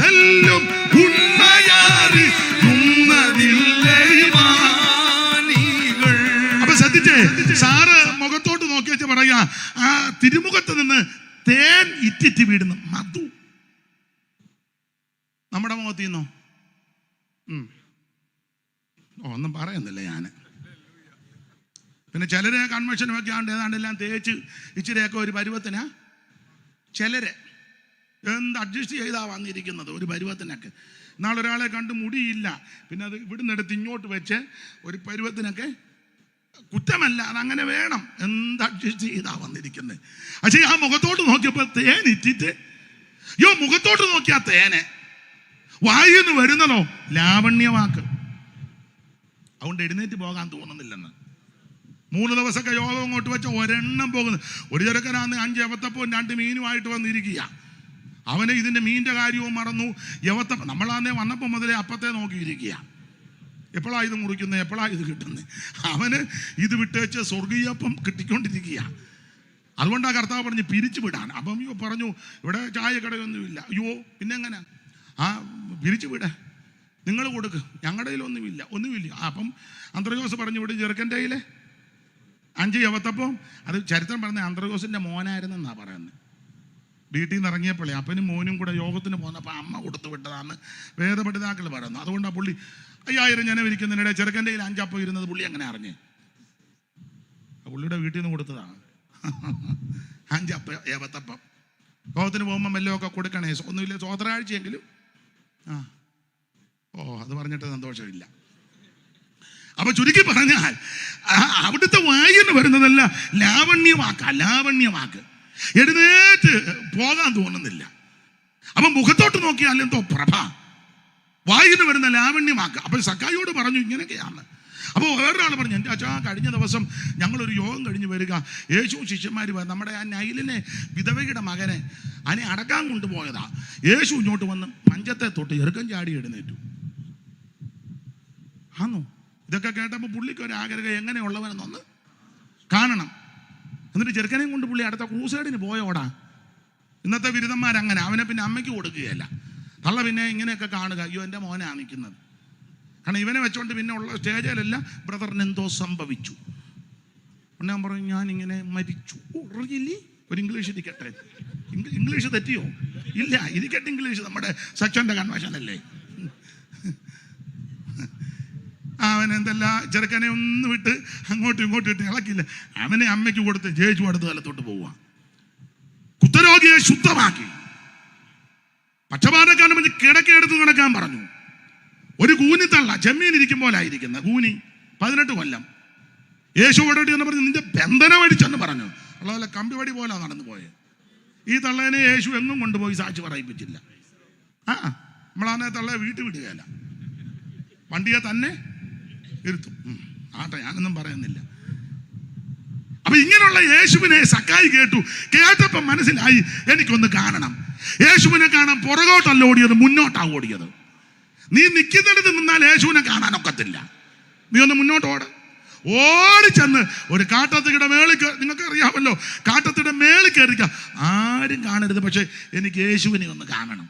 എല്ലാം ഉണ്മയാറിയുന്നതില്ലേ മാനികൾ. അപ്പൊ ശ്രദ്ധിച്ചേ, സാറ് മുഖത്തോട്ട് നോക്കി വെച്ച് പറയാ, ആ തിരുമുഖത്ത് നിന്ന് തേൻ ഇറ്റിറ്റ് വീടുന്നു മധു നമ്മുടെ മുഖത്ത് നിന്നോ? ഒന്നും പറയുന്നില്ല ഞാൻ. പിന്നെ ചിലരെ കൺവെൻഷനും ഒക്കെ ആണ്ട് ഏതാണ്ടെല്ലാം തേച്ച് ഇച്ചിരിയൊക്കെ ഒരു പരുവത്തിനാ. ചിലരെ എന്ത് അഡ്ജസ്റ്റ് ചെയ്താ വന്നിരിക്കുന്നത് ഒരു പരുവത്തിനൊക്കെ. നാളൊരാളെ കണ്ട് മുടിയില്ല, പിന്നെ അത് ഇവിടുന്ന് എടുത്ത് ഇങ്ങോട്ട് വെച്ച് ഒരു പരുവത്തിനൊക്കെ. കുറ്റമല്ല, അതങ്ങനെ വേണം. എന്ത് അഡ്ജസ്റ്റ് ചെയ്താ വന്നിരിക്കുന്നത്. പക്ഷേ ആ മുഖത്തോട്ട് നോക്കിയപ്പോൾ തേൻ ഇറ്റിട്ട്, മുഖത്തോട്ട് നോക്കിയാ തേനെ, വായിന്ന് വരുന്നതോ ലാവണ്യവാക്ക്. അതുകൊണ്ട് എഴുന്നേറ്റ് പോകാൻ തോന്നുന്നില്ലെന്ന്. 3 ദിവസമൊക്കെ യോഗം അങ്ങോട്ട് വെച്ച ഒരെണ്ണം പോകുന്നു. ഒരു ചെറുക്കനാന്ന് 5 യവത്തപ്പവും 2 മീനുമായിട്ട് വന്നിരിക്കുക. അവന് ഇതിൻ്റെ മീനിൻ്റെ കാര്യവും മറന്നു. യവത്തപ്പം നമ്മളാന്നേ വന്നപ്പോൾ മുതലേ അപ്പത്തെ നോക്കിയിരിക്കുക. എപ്പോഴാണ് ഇത് മുറിക്കുന്നത്, എപ്പോഴാണ് ഇത് കിട്ടുന്നത്. അവന് ഇത് വിട്ടേച്ച് സ്വർഗീയപ്പം കിട്ടിക്കൊണ്ടിരിക്കുക. അതുകൊണ്ടാണ് കർത്താവ് പറഞ്ഞ് പിരിച്ചു വിടാൻ. അപ്പം പറഞ്ഞു ഇവിടെ ചായക്കടയൊന്നുമില്ല. പിന്നെ എങ്ങനെ? പിരിച്ചു വിട, നിങ്ങൾ കൊടുക്ക്, ഞങ്ങളുടെ കയ്യിലൊന്നുമില്ല. അപ്പം അന്ത്രയോസ് പറഞ്ഞു വിടും, ചെറുക്കൻ്റെ കയ്യിലെ 5 യവത്തപ്പം. അത് ചരിത്രം പറഞ്ഞ അന്ത്രയോസിൻ്റെ മോനായിരുന്നെന്നാണ് പറയുന്നത്. വീട്ടിൽ നിന്ന് ഇറങ്ങിയപ്പോഴേ അപ്പനും മോനും കൂടെ യോഗത്തിന് പോകുന്നപ്പോൾ അമ്മ കൊടുത്തു വിട്ടതാന്ന് വേദപഠിതാക്കൾ പറയുന്നു. അതുകൊണ്ടാണ് പുള്ളി 5000 ജനവിരിക്കുന്നതിനിടെ ചെറുക്കൻ്റെ കയ്യിൽ 5 അപ്പം ഇരുന്നത് പുള്ളി അങ്ങനെ അറിഞ്ഞേ. പുള്ളിയുടെ വീട്ടിൽ നിന്ന് കൊടുത്തതാണ് 5 യവത്തപ്പം. യോഗത്തിന് പോകുമ്പോൾ മെല്ലമൊക്കെ കൊടുക്കണേ, ഒന്നുമില്ല സ്വോത്രാഴ്ചയെങ്കിലും. അത് പറഞ്ഞിട്ട് സന്തോഷമില്ല. അപ്പൊ ചുരുക്കി പറഞ്ഞാൽ അവിടുത്തെ വായിന്ന് വരുന്നതല്ല ലാവണ്യവാക്ക്. എഴുന്നേറ്റ് പോകാൻ തോന്നുന്നില്ല. അപ്പൊ മുഖത്തോട്ട് നോക്കിയാൽ എന്തോ പ്രഭ, വായിന്ന് വരുന്ന ലാവണ്യവാക്ക്. അപ്പൊ സക്കായിയോട് പറഞ്ഞു ഇങ്ങനെയൊക്കെയാണ്. അപ്പോൾ വേറൊരാൾ പറഞ്ഞു, എൻ്റെ അച്ഛാ കഴിഞ്ഞ ദിവസം ഞങ്ങളൊരു യോഗം കഴിഞ്ഞ് വരിക, യേശു ശിഷ്യന്മാർ നമ്മുടെ ആ നൈലിനെ വിധവയുടെ മകനെ അതിനെ അടക്കാൻ കൊണ്ടുപോയതാ. യേശു ഇങ്ങോട്ട് വന്ന് മഞ്ചത്തെ തൊട്ട് ചെറുക്കൻ ചാടി എഴുന്നേറ്റു. ആന്നോ? ഇതൊക്കെ കേട്ടപ്പോൾ പുള്ളിക്ക് ഒരു ആഗ്രഹം എങ്ങനെയുള്ളവനെന്നൊന്ന് കാണണം. എന്നിട്ട് ചെറുക്കനെയും കൊണ്ട് പുള്ളി അടുത്ത ക്രൂസൈഡിന് പോയോടാ. ഇന്നത്തെ ബിരുദന്മാരങ്ങനെ, അവനെ പിന്നെ അമ്മയ്ക്ക് കൊടുക്കുകയല്ല. തള്ള പിന്നെ ഇങ്ങനെയൊക്കെ കാണുക, അയ്യോ എൻ്റെ മോനാണ് നിൽക്കുന്നത്. കാരണം ഇവനെ വെച്ചോണ്ട് പിന്നെ ഉള്ള സ്റ്റേജിലെല്ലാം ബ്രദറിന് എന്തോ സംഭവിച്ചു. ഞാൻ പറഞ്ഞു ഞാനിങ്ങനെ മരിച്ചു. റിയലി? ഒരു ഇംഗ്ലീഷ് ഇരിക്കട്ടെ. ഇംഗ്ലീഷ് തെറ്റിയോ? ഇല്ല, ഇരിക്കട്ടെ. ഇംഗ്ലീഷ് നമ്മുടെ സെക്ഷൻ്റെ കൺവെൻഷൻ അല്ലേ. അവൻ എന്തെല്ലാം ചെറുക്കനെ ഒന്ന് വിട്ട് അങ്ങോട്ടും ഇങ്ങോട്ടും ഇട്ട് ഇളക്കില്ല. അവനെ അമ്മയ്ക്ക് കൊടുത്ത് ജയിച്ചു അടുത്ത കാലത്തോട്ട് പോവുക. കുഷ്ഠരോഗിയെ ശുദ്ധമാക്കി. പക്ഷപാതക്കാരൻ കിടക്കെടുത്ത് നടക്കാൻ പറഞ്ഞു. ഒരു കൂനിത്തള്ള ചെമ്മീൻ ഇരിക്കും പോലായിരിക്കുന്ന കൂനി 18 കൊല്ലം യേശു ഓടോട്ടി എന്ന് പറഞ്ഞ് നിന്റെ ബന്ധനം അടിച്ചെന്ന് പറഞ്ഞു. ഉള്ളതല്ല കമ്പി വടി പോലെ നടന്നു പോയെ. ഈ തള്ളേനെ യേശു എങ്ങും കൊണ്ടുപോയി സാക്ഷി പറയിപ്പിച്ചില്ല. നമ്മളാണെ തള്ളയെ വീട്ടിൽ വിടുകയല്ല, വണ്ടിയെ തന്നെ ഇരുത്തും. ആട്ടെ, ഞാനൊന്നും പറയുന്നില്ല. അപ്പൊ ഇങ്ങനെയുള്ള യേശുവിനെ സക്കായി കേട്ടപ്പോ മനസ്സിലായി എനിക്കൊന്ന് കാണണം. യേശുവിനെ കാണാൻ പുറകോട്ടല്ല ഓടിയത്, മുന്നോട്ടാ ഓടിയത്. നീ നിൽക്കുന്നിടത്ത് നിന്നാൽ യേശുവിനെ കാണാനൊക്കത്തില്ല. നീ ഒന്ന് മുന്നോട്ട് ഓടിച്ചെന്ന് ഒരു കാട്ടത്തിയുടെ മേളിൽ, നിങ്ങൾക്ക് അറിയാമല്ലോ, കാട്ടത്തിയുടെ മേളിൽ കയറിക്ക, ആരും കാണരുത്, പക്ഷെ എനിക്ക് യേശുവിനെ ഒന്ന് കാണണം.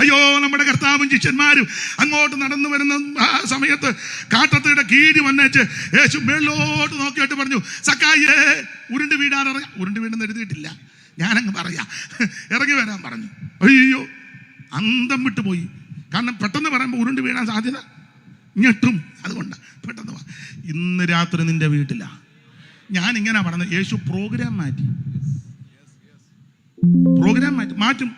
അയ്യോ, നമ്മുടെ കർത്താവും ശിഷ്യന്മാരും അങ്ങോട്ട് നടന്നു വരുന്ന ആ സമയത്ത് കാട്ടത്തിയുടെ കീഴി വന്നേച്ച് യേശു മേളിലോട്ട് നോക്കിയിട്ട് പറഞ്ഞു, സക്കായിയെ ഉരുണ്ട് വീടാനിറങ്ങ. ഉരുണ്ട് വീടെന്ന് എഴുതിയിട്ടില്ല, ഞാനങ്ങ് പറയാ, ഇറങ്ങി വരാൻ പറഞ്ഞു. അയ്യോ, അന്തം വിട്ടുപോയി. കാരണം പെട്ടെന്ന് പറയുമ്പോൾ ഉരുണ്ട് വീഴാൻ സാധ്യത ഞെട്ടും. അതുകൊണ്ട് പെട്ടെന്ന് ഇന്ന് രാത്രി നിന്റെ വീട്ടിലാ. ഞാൻ ഇങ്ങനെ പറഞ്ഞത്, യേശു പ്രോഗ്രാം മാറ്റും.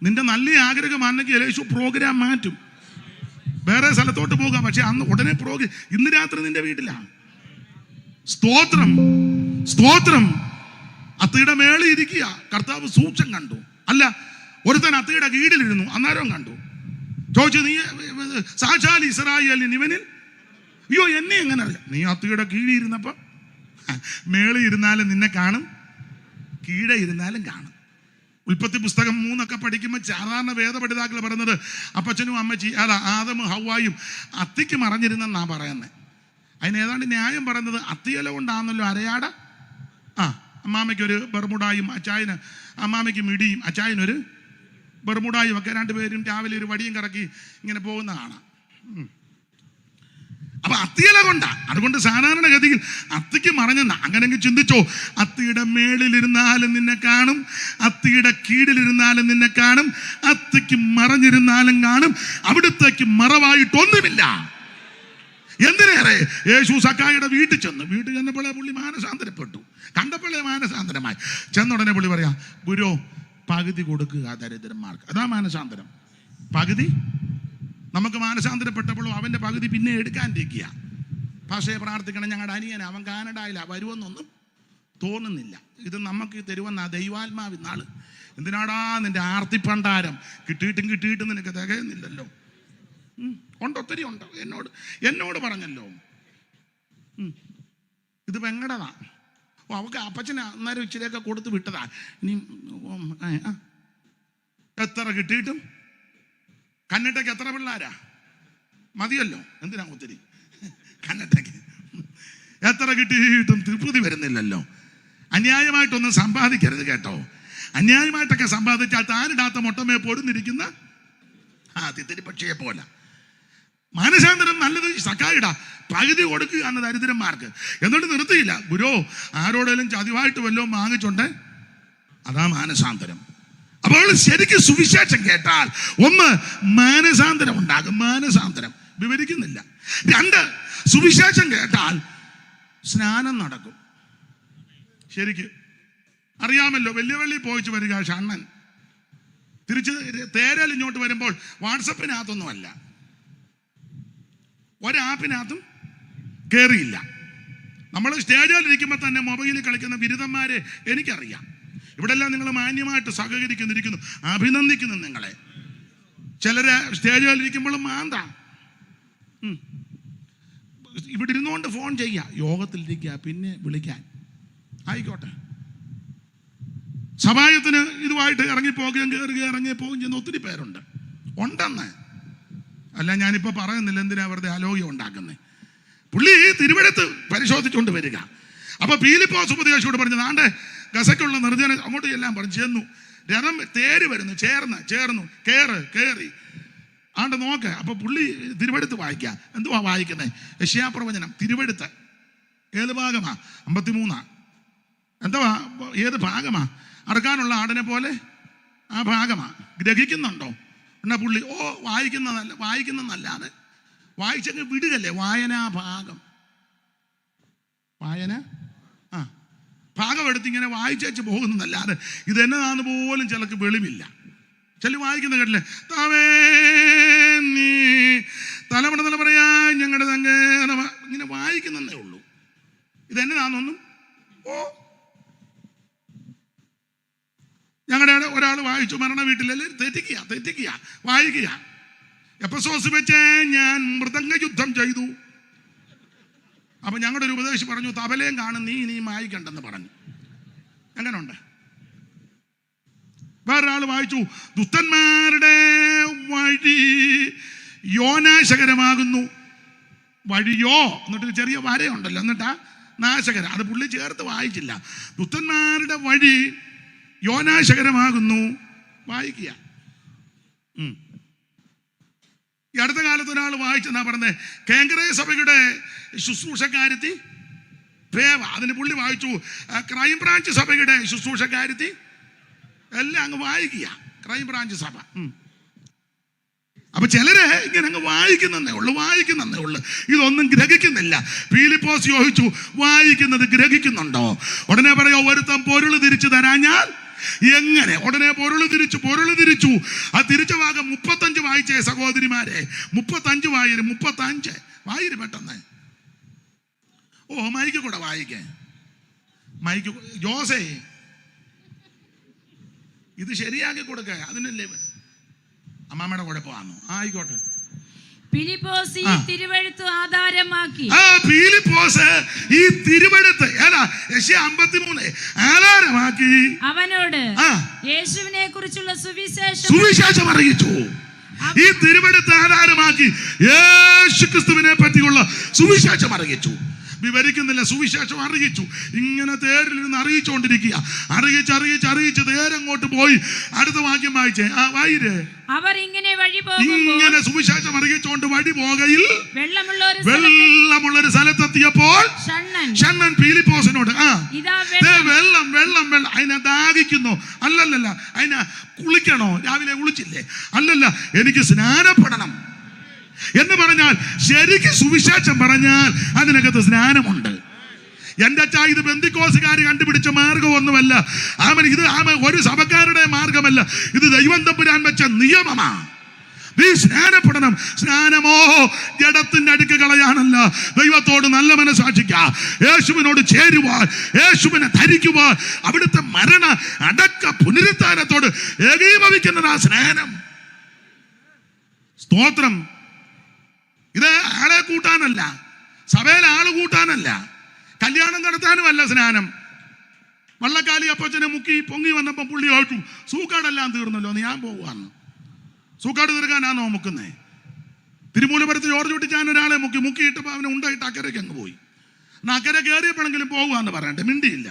നിന്റെ നല്ല ആഗ്രഹമാണെങ്കിൽ യേശു പ്രോഗ്രാം മാറ്റും, വേറെ സ്ഥലത്തോട്ട് പോകാം. പക്ഷെ അന്ന് ഉടനെ ഇന്ന് രാത്രി നിന്റെ വീട്ടിലാണ്. സ്തോത്രം, സ്തോത്രം. അത്തിയുടെ മേളിൽ ഇരിക്കുക, കർത്താവ് സൂക്ഷം കണ്ടു. അല്ല, ഒരുത്തൻ അത്തിയുടെ കീഴിലിരുന്നു, അന്നേരം കണ്ടു. ചോദിച്ചു, നീ സാക്ഷാൽ ഇസ്രായേലിൻ ഇവനിൽ, അയ്യോ എന്നെ എങ്ങനെ അറിയാം? നീ അത്തിയുടെ കീഴിൽ ഇരുന്നപ്പോ മേളിൽ ഇരുന്നാലും നിന്നെ കാണും, കീഴെ ഇരുന്നാലും കാണും. ഉൽപ്പത്തി പുസ്തകം 3 പഠിക്കുമ്പോൾ സാധാരണ വേദപഠിതാക്കൾ പറയുന്നത് അപ്പച്ചനും അമ്മച്ചി ആദമും ഹവ്വായും അത്തിക്ക് മറഞ്ഞിരുന്നെന്നാ പറയുന്നത്. അതിന് ഏതാണ്ട് ന്യായം പറയുന്നത് അത്തിയില കൊണ്ടാണല്ലോ അരയാട. അമ്മാമ്മയ്ക്കൊരു ബർമുടായും അമ്മാമ്മയ്ക്ക് മിടിയും അച്ചായനൊരു ബർമുടായും ഒക്കെ, രണ്ടുപേരും രാവിലെ ഒരു വടിയും കറക്കി ഇങ്ങനെ പോകുന്ന കാണാം. അപ്പൊ അത്തിയില കൊണ്ടാ. അതുകൊണ്ട് സാധാരണഗതിയിൽ അത്തിക്ക് മറഞ്ഞെന്ന. അങ്ങനെങ്കിൽ ചിന്തിച്ചോ, അത്തിയുടെ മേളിലിരുന്നാലും നിന്നെ കാണും, അത്തിയുടെ കീഴിലിരുന്നാലും നിന്നെ കാണും, അത്തിക്ക് മറഞ്ഞിരുന്നാലും കാണും. അവിടുത്തേക്ക് മറവായിട്ടൊന്നുമില്ല. എന്തിനേറെ യേശു സക്കായിയുടെ വീട്ടിൽ ചെന്നപ്പോഴേ പുള്ളി മാനസാന്തരപ്പെട്ടു. കണ്ടപ്പോഴേ മാനസാന്തരമായി. ചെന്നുടനെ പുള്ളി പറയാ, ഗുരു പകുതി കൊടുക്കുക ദരിദ്രന്മാർക്ക്. അതാ മാനസാന്തരം. പകുതി. നമുക്ക് മാനസാന്തരപ്പെട്ടപ്പോഴും അവൻ്റെ പകുതി പിന്നെ എടുക്കാണ്ടിരിക്കുക. പക്ഷേ പ്രാർത്ഥിക്കണം, ഞങ്ങളുടെ അനിയൻ അവൻ കാനഡയിലാ, വരുമെന്നൊന്നും തോന്നുന്നില്ല. ഇത് നമുക്ക് തരുമെന്ന ദൈവാത്മാവ് നാള്. എന്തിനാടാ നിന്റെ ആർത്തിപ്പണ്ടാരം? കിട്ടിയിട്ടും നിനക്ക് തികയുന്നില്ലല്ലോ. ഉണ്ട്, ഒത്തിരി ഉണ്ട്. എന്നോട് പറഞ്ഞല്ലോ, ഇത് പെങ്ങടതാ. അവൾക്ക് അപ്പച്ചന് അന്നേരം ഇച്ചിരിയൊക്കെ കൊടുത്ത് വിട്ടതാ. ഇനി എത്ര കിട്ടിയിട്ടും കന്നട്ടയ്ക്ക് എത്ര പിള്ളേരാ? മതിയല്ലോ, എന്തിനാ ഒത്തിരി? കന്നട്ടയ്ക്ക് എത്ര കിട്ടിയിട്ടും തൃപ്തി വരുന്നില്ലല്ലോ. അന്യായമായിട്ടൊന്നും സമ്പാദിക്കരുത് കേട്ടോ. അന്യായമായിട്ടൊക്കെ സമ്പാദിച്ചാൽ താനിടാത്ത മുട്ടമേ പൊടുന്നിരിക്കുന്ന തിത്തിരി പക്ഷിയെ പോലെ. മാനസാന്തരം നല്ലത് സക്കായിടാ, പകുതി കൊടുക്കുക എന്ന് ദരിദ്രന്മാർക്ക്. എന്നിട്ട് നിർത്തിയില്ല. ഗുരു ആരോടെങ്കിലും ചതിവായിട്ട് വല്ലതും വാങ്ങിച്ചുണ്ട്, അതാ മാനസാന്തരം. അപ്പോൾ ശരിക്കും സുവിശേഷം കേട്ടാൽ ഒന്ന് മാനസാന്തരം ഉണ്ടാകും. മാനസാന്തരം വിവരിക്കുന്നില്ല. 2, സുവിശേഷം കേട്ടാൽ സ്നാനം നടക്കും. ശരിക്ക് അറിയാമല്ലോ, വെല്ലുവിളി പോയിച്ച് വരിക ഷണ്ണൻ തിരിച്ച് തേരൽ ഇങ്ങോട്ട് വരുമ്പോൾ വാട്സപ്പിനകത്തൊന്നുമല്ല, ഒരാപ്പിനകത്തും കയറിയില്ല. നമ്മൾ സ്റ്റേജിൽ ഇരിക്കുമ്പോൾ തന്നെ മൊബൈലിൽ കളിക്കുന്ന ബിരുദന്മാരെ എനിക്കറിയാം. ഇവിടെ എല്ലാം നിങ്ങൾ മാന്യമായിട്ട് സഹകരിക്കുന്നിരിക്കുന്നു, അഭിനന്ദിക്കുന്നു നിങ്ങളെ. ചിലര് സ്റ്റേജുകളിൽ ഇരിക്കുമ്പോഴും മാന്താ. ഇവിടെ ഇരുന്നുകൊണ്ട് ഫോൺ ചെയ്യുക, യോഗത്തിലിരിക്കുക, പിന്നെ വിളിക്കാൻ ആയിക്കോട്ടെ. സഭായത്തിന് ഇതുമായിട്ട് ഇറങ്ങിപ്പോകുകയും ഇറങ്ങിപ്പോകുകയും ചെയ്യുന്ന ഒത്തിരി പേരുണ്ട്. ഉണ്ടെന്ന് അല്ല, ഞാനിപ്പോൾ പറയുന്നില്ല, എന്തിനാ വെറുതെ അലോഗ്യം ഉണ്ടാക്കുന്നത്. പുള്ളി തിരുവെടുത്ത് പരിശോധിച്ചുകൊണ്ട് വരിക. അപ്പൊ പീലിപ്പോസ് ഉപദേശോട് പറഞ്ഞു, നാണ്ടെ ഗസക്കുള്ള നിർജ്ജന അങ്ങോട്ട് എല്ലാം പറഞ്ഞു ചെന്നു. രഥം തേര് വരുന്നു, ചേർന്നു കയറി ആണ്ട് നോക്ക്. അപ്പൊ പുള്ളി തിരുവെടുത്ത് വായിക്കുക. എന്തുവാ വായിക്കുന്നത്? യെശയ്യാപ്രവചനം തിരുവെടുത്ത്. ഏത് ഭാഗമാ? 53. എന്തുവാ? ഏത് ഭാഗമാ? അറുക്കാനുള്ള ആടിനെ പോലെ ആ ഭാഗമാ. ഗ്രഹിക്കുന്നുണ്ടോ? എന്നാ പുള്ളി വായിക്കുന്നതല്ലാതെ വായിച്ചങ്ങ് വിടുകല്ലേ. വായനാഭാഗം, ഭാഗം എടുത്ത് ഇങ്ങനെ വായിച്ചേച്ച് പോകുന്നതല്ലാതെ ഇതെന്നതാന്ന് പോലും ചിലക്ക് വെളിവില്ല. ചെല്ലു വായിക്കുന്ന കേട്ടില്ലേ? താവേ നീ തലമുറയാ ഞങ്ങളുടെ സങ്കേതം. ഇങ്ങനെ വായിക്കുന്നതേ ഉള്ളൂ. ഇതെന്നതാണെന്നൊന്നും ഞങ്ങളുടെ ഒരാൾ വായിച്ചു, മരണ വീട്ടിലല്ലേ, തെറ്റിക്കുക വായിക്കുക. എഫെസോസ് വെച്ച് ഞാൻ മൃദംഗ യുദ്ധം ചെയ്തു. അപ്പൊ ഞങ്ങളുടെ ഒരു ഉപദേശി പറഞ്ഞു, തബലയും കാണും, നീ ഇനിയും വായിക്കണ്ടെന്ന് പറഞ്ഞു. എങ്ങനെയുണ്ട്? വേറൊരാൾ വായിച്ചു, ദുഷ്ടന്മാരുടെ വഴി യോനാശകരമാകുന്നു. വഴിയോ എന്നിട്ട് ചെറിയ വരയുണ്ടല്ലോ, എന്നിട്ടാ നാശകര, അത് പുള്ളി ചേർത്ത് വായിച്ചില്ല. ദുഷ്ടന്മാരുടെ വഴി യോനാശകരമാകുന്നു. വായിക്കുക. ഈ അടുത്ത കാലത്ത് ഒരാൾ വായിച്ചെന്നാ പറഞ്ഞത്, കേങ്കരേ സഭയുടെ ശുശ്രൂഷക്കാരത്തി ഫേവ. അതിന് പുള്ളി വായിച്ചു ക്രൈംബ്രാഞ്ച് സഭയുടെ ശുശ്രൂഷക്കാരത്തി. എല്ലാം അങ്ങ് വായിക്കുക, ക്രൈംബ്രാഞ്ച് സഭ. അപ്പൊ ചിലര് ഇങ്ങനെ അങ്ങ് വായിക്കുന്നേ ഉള്ളു, ഇതൊന്നും ഗ്രഹിക്കുന്നില്ല. ഫിലിപ്പോസ് ചോദിച്ചു, വായിക്കുന്നത് ഗ്രഹിക്കുന്നുണ്ടോ? ഉടനെ പറയോ, ഒരുത്തം പൊരുൾ തിരിച്ചു തരാഞ്ഞാൽ എങ്ങനെ? ഉടനെ പൊരുൾ തിരിച്ചു. ആ തിരിച്ച ഭാഗം 35 വായിച്ചേ സഹോദരിമാരെ, 35 വായിര് പെട്ടെന്ന്. മൈക്ക് കൂടെ വായിക്കേ, മൈക്ക്. ജോസേ, ഇത് ശരിയാക്കി കൊടുക്ക. അതിനല്ലേ അമ്മാമ്മയുടെ കുഴപ്പമാണോ? ആയിക്കോട്ടെ. ഫിലിപ്പോസ് ഈ തിരുവെഴുത്ത് ആധാരമാക്കി. ഫിലിപ്പോസ് ഈ തിരുവെഴുത്ത് ഏതാ? യെശയ്യാ 53 ആധാരമാക്കി അവനോട് യേശുവിനെ കുറിച്ചുള്ള സുവിശേഷം അറിയിച്ചു. ഈ തിരുവെഴുത്ത് ആധാരമാക്കി യേശുക്രിസ്തുവിനെ പറ്റിയുള്ള സുവിശേഷം അറിയിച്ചു. വിവരിക്കുന്നില്ല, സുവിശേഷം അറിയിച്ചു. ഇങ്ങനെ തേരിലിരുന്ന് അറിയിച്ചുകൊണ്ടിരിക്കുക. അറിയിച്ച് തേരങ്ങോട്ട് പോയി. അടുത്ത വാക്യം വായിച്ചേ, വായിര്. അവർ ഇങ്ങനെ സുവിശേഷം അറിയിച്ചുകൊണ്ട് വഴി പോകയിൽ വെള്ളമുള്ളൊരു സ്ഥലത്തെത്തിയപ്പോൾ ഷണ്ണൻ ഫിലിപ്പോസിനോട് വെള്ളം അതിനെ ദാഹിക്കുന്നു. അല്ലല്ല, അതിനെ കുളിക്കണോ? രാവിലെ കുളിച്ചില്ലേ? അല്ലല്ല, എനിക്ക് സ്നാനപ്പെടണം എന്ന് പറഞ്ഞാൽ, ശരിക്കും സുവിശേഷം പറഞ്ഞാൽ അതിനകത്ത് സ്നാനമുണ്ട്. എന്റെ അച്ഛാ, ഇത് പെന്തിക്കോസുകാർ കണ്ടുപിടിച്ച മാർഗമൊന്നുമല്ല. ഇത് ഒരു സഭക്കാരുടെ മാർഗമല്ല. ഇത് ദൈവം തമ്പുരാൻ വെച്ച നിയമമാ. നീ സ്നാനപ്പെടണം. സ്നാനമോ ജഡത്തിന്റെ അടുക്ക് കളയാനല്ല, ദൈവത്തോട് നല്ല മനസ്സാക്ഷിക്കുക, യേശുവിനോട് ചേരുവാൻ, യേശുവിനെ ധരിക്കുവാൻ, അവിടുത്തെ മരണ അടക്ക പുനരുത്ഥാനത്തോട് ഏകീഭവിക്കുന്നതാ സ്നാനം. സ്തോത്രം. ഇത് ആളെ കൂട്ടാനല്ല, സഭയിൽ ആള് കൂട്ടാനല്ല, കല്യാണം നടത്താനുമല്ല സ്നാനം. വള്ളക്കാലി അപ്പച്ചനെ മുക്കി പൊങ്ങി വന്നപ്പോൾ പുള്ളി ചോദിച്ചു, സൂക്കാടെല്ലാം തീർന്നല്ലോ, ഞാൻ പോവാന്ന്. സൂക്കാട് തീർക്കാനാണോ മുക്കുന്നേ? തിരുമൂലപുരത്ത് ജോർജ് കുട്ടിച്ചാൻ ഒരാളെ മുക്കിയിട്ടപ്പോൾ അവനെ ഉണ്ടായിട്ട് അക്കരയ്ക്ക് അങ്ങ് പോയി. എന്നാൽ അക്കരെ കയറിയപ്പോഴെങ്കിലും പോകുകയെന്ന് പറയണ്ടേ, മിണ്ടിയില്ല.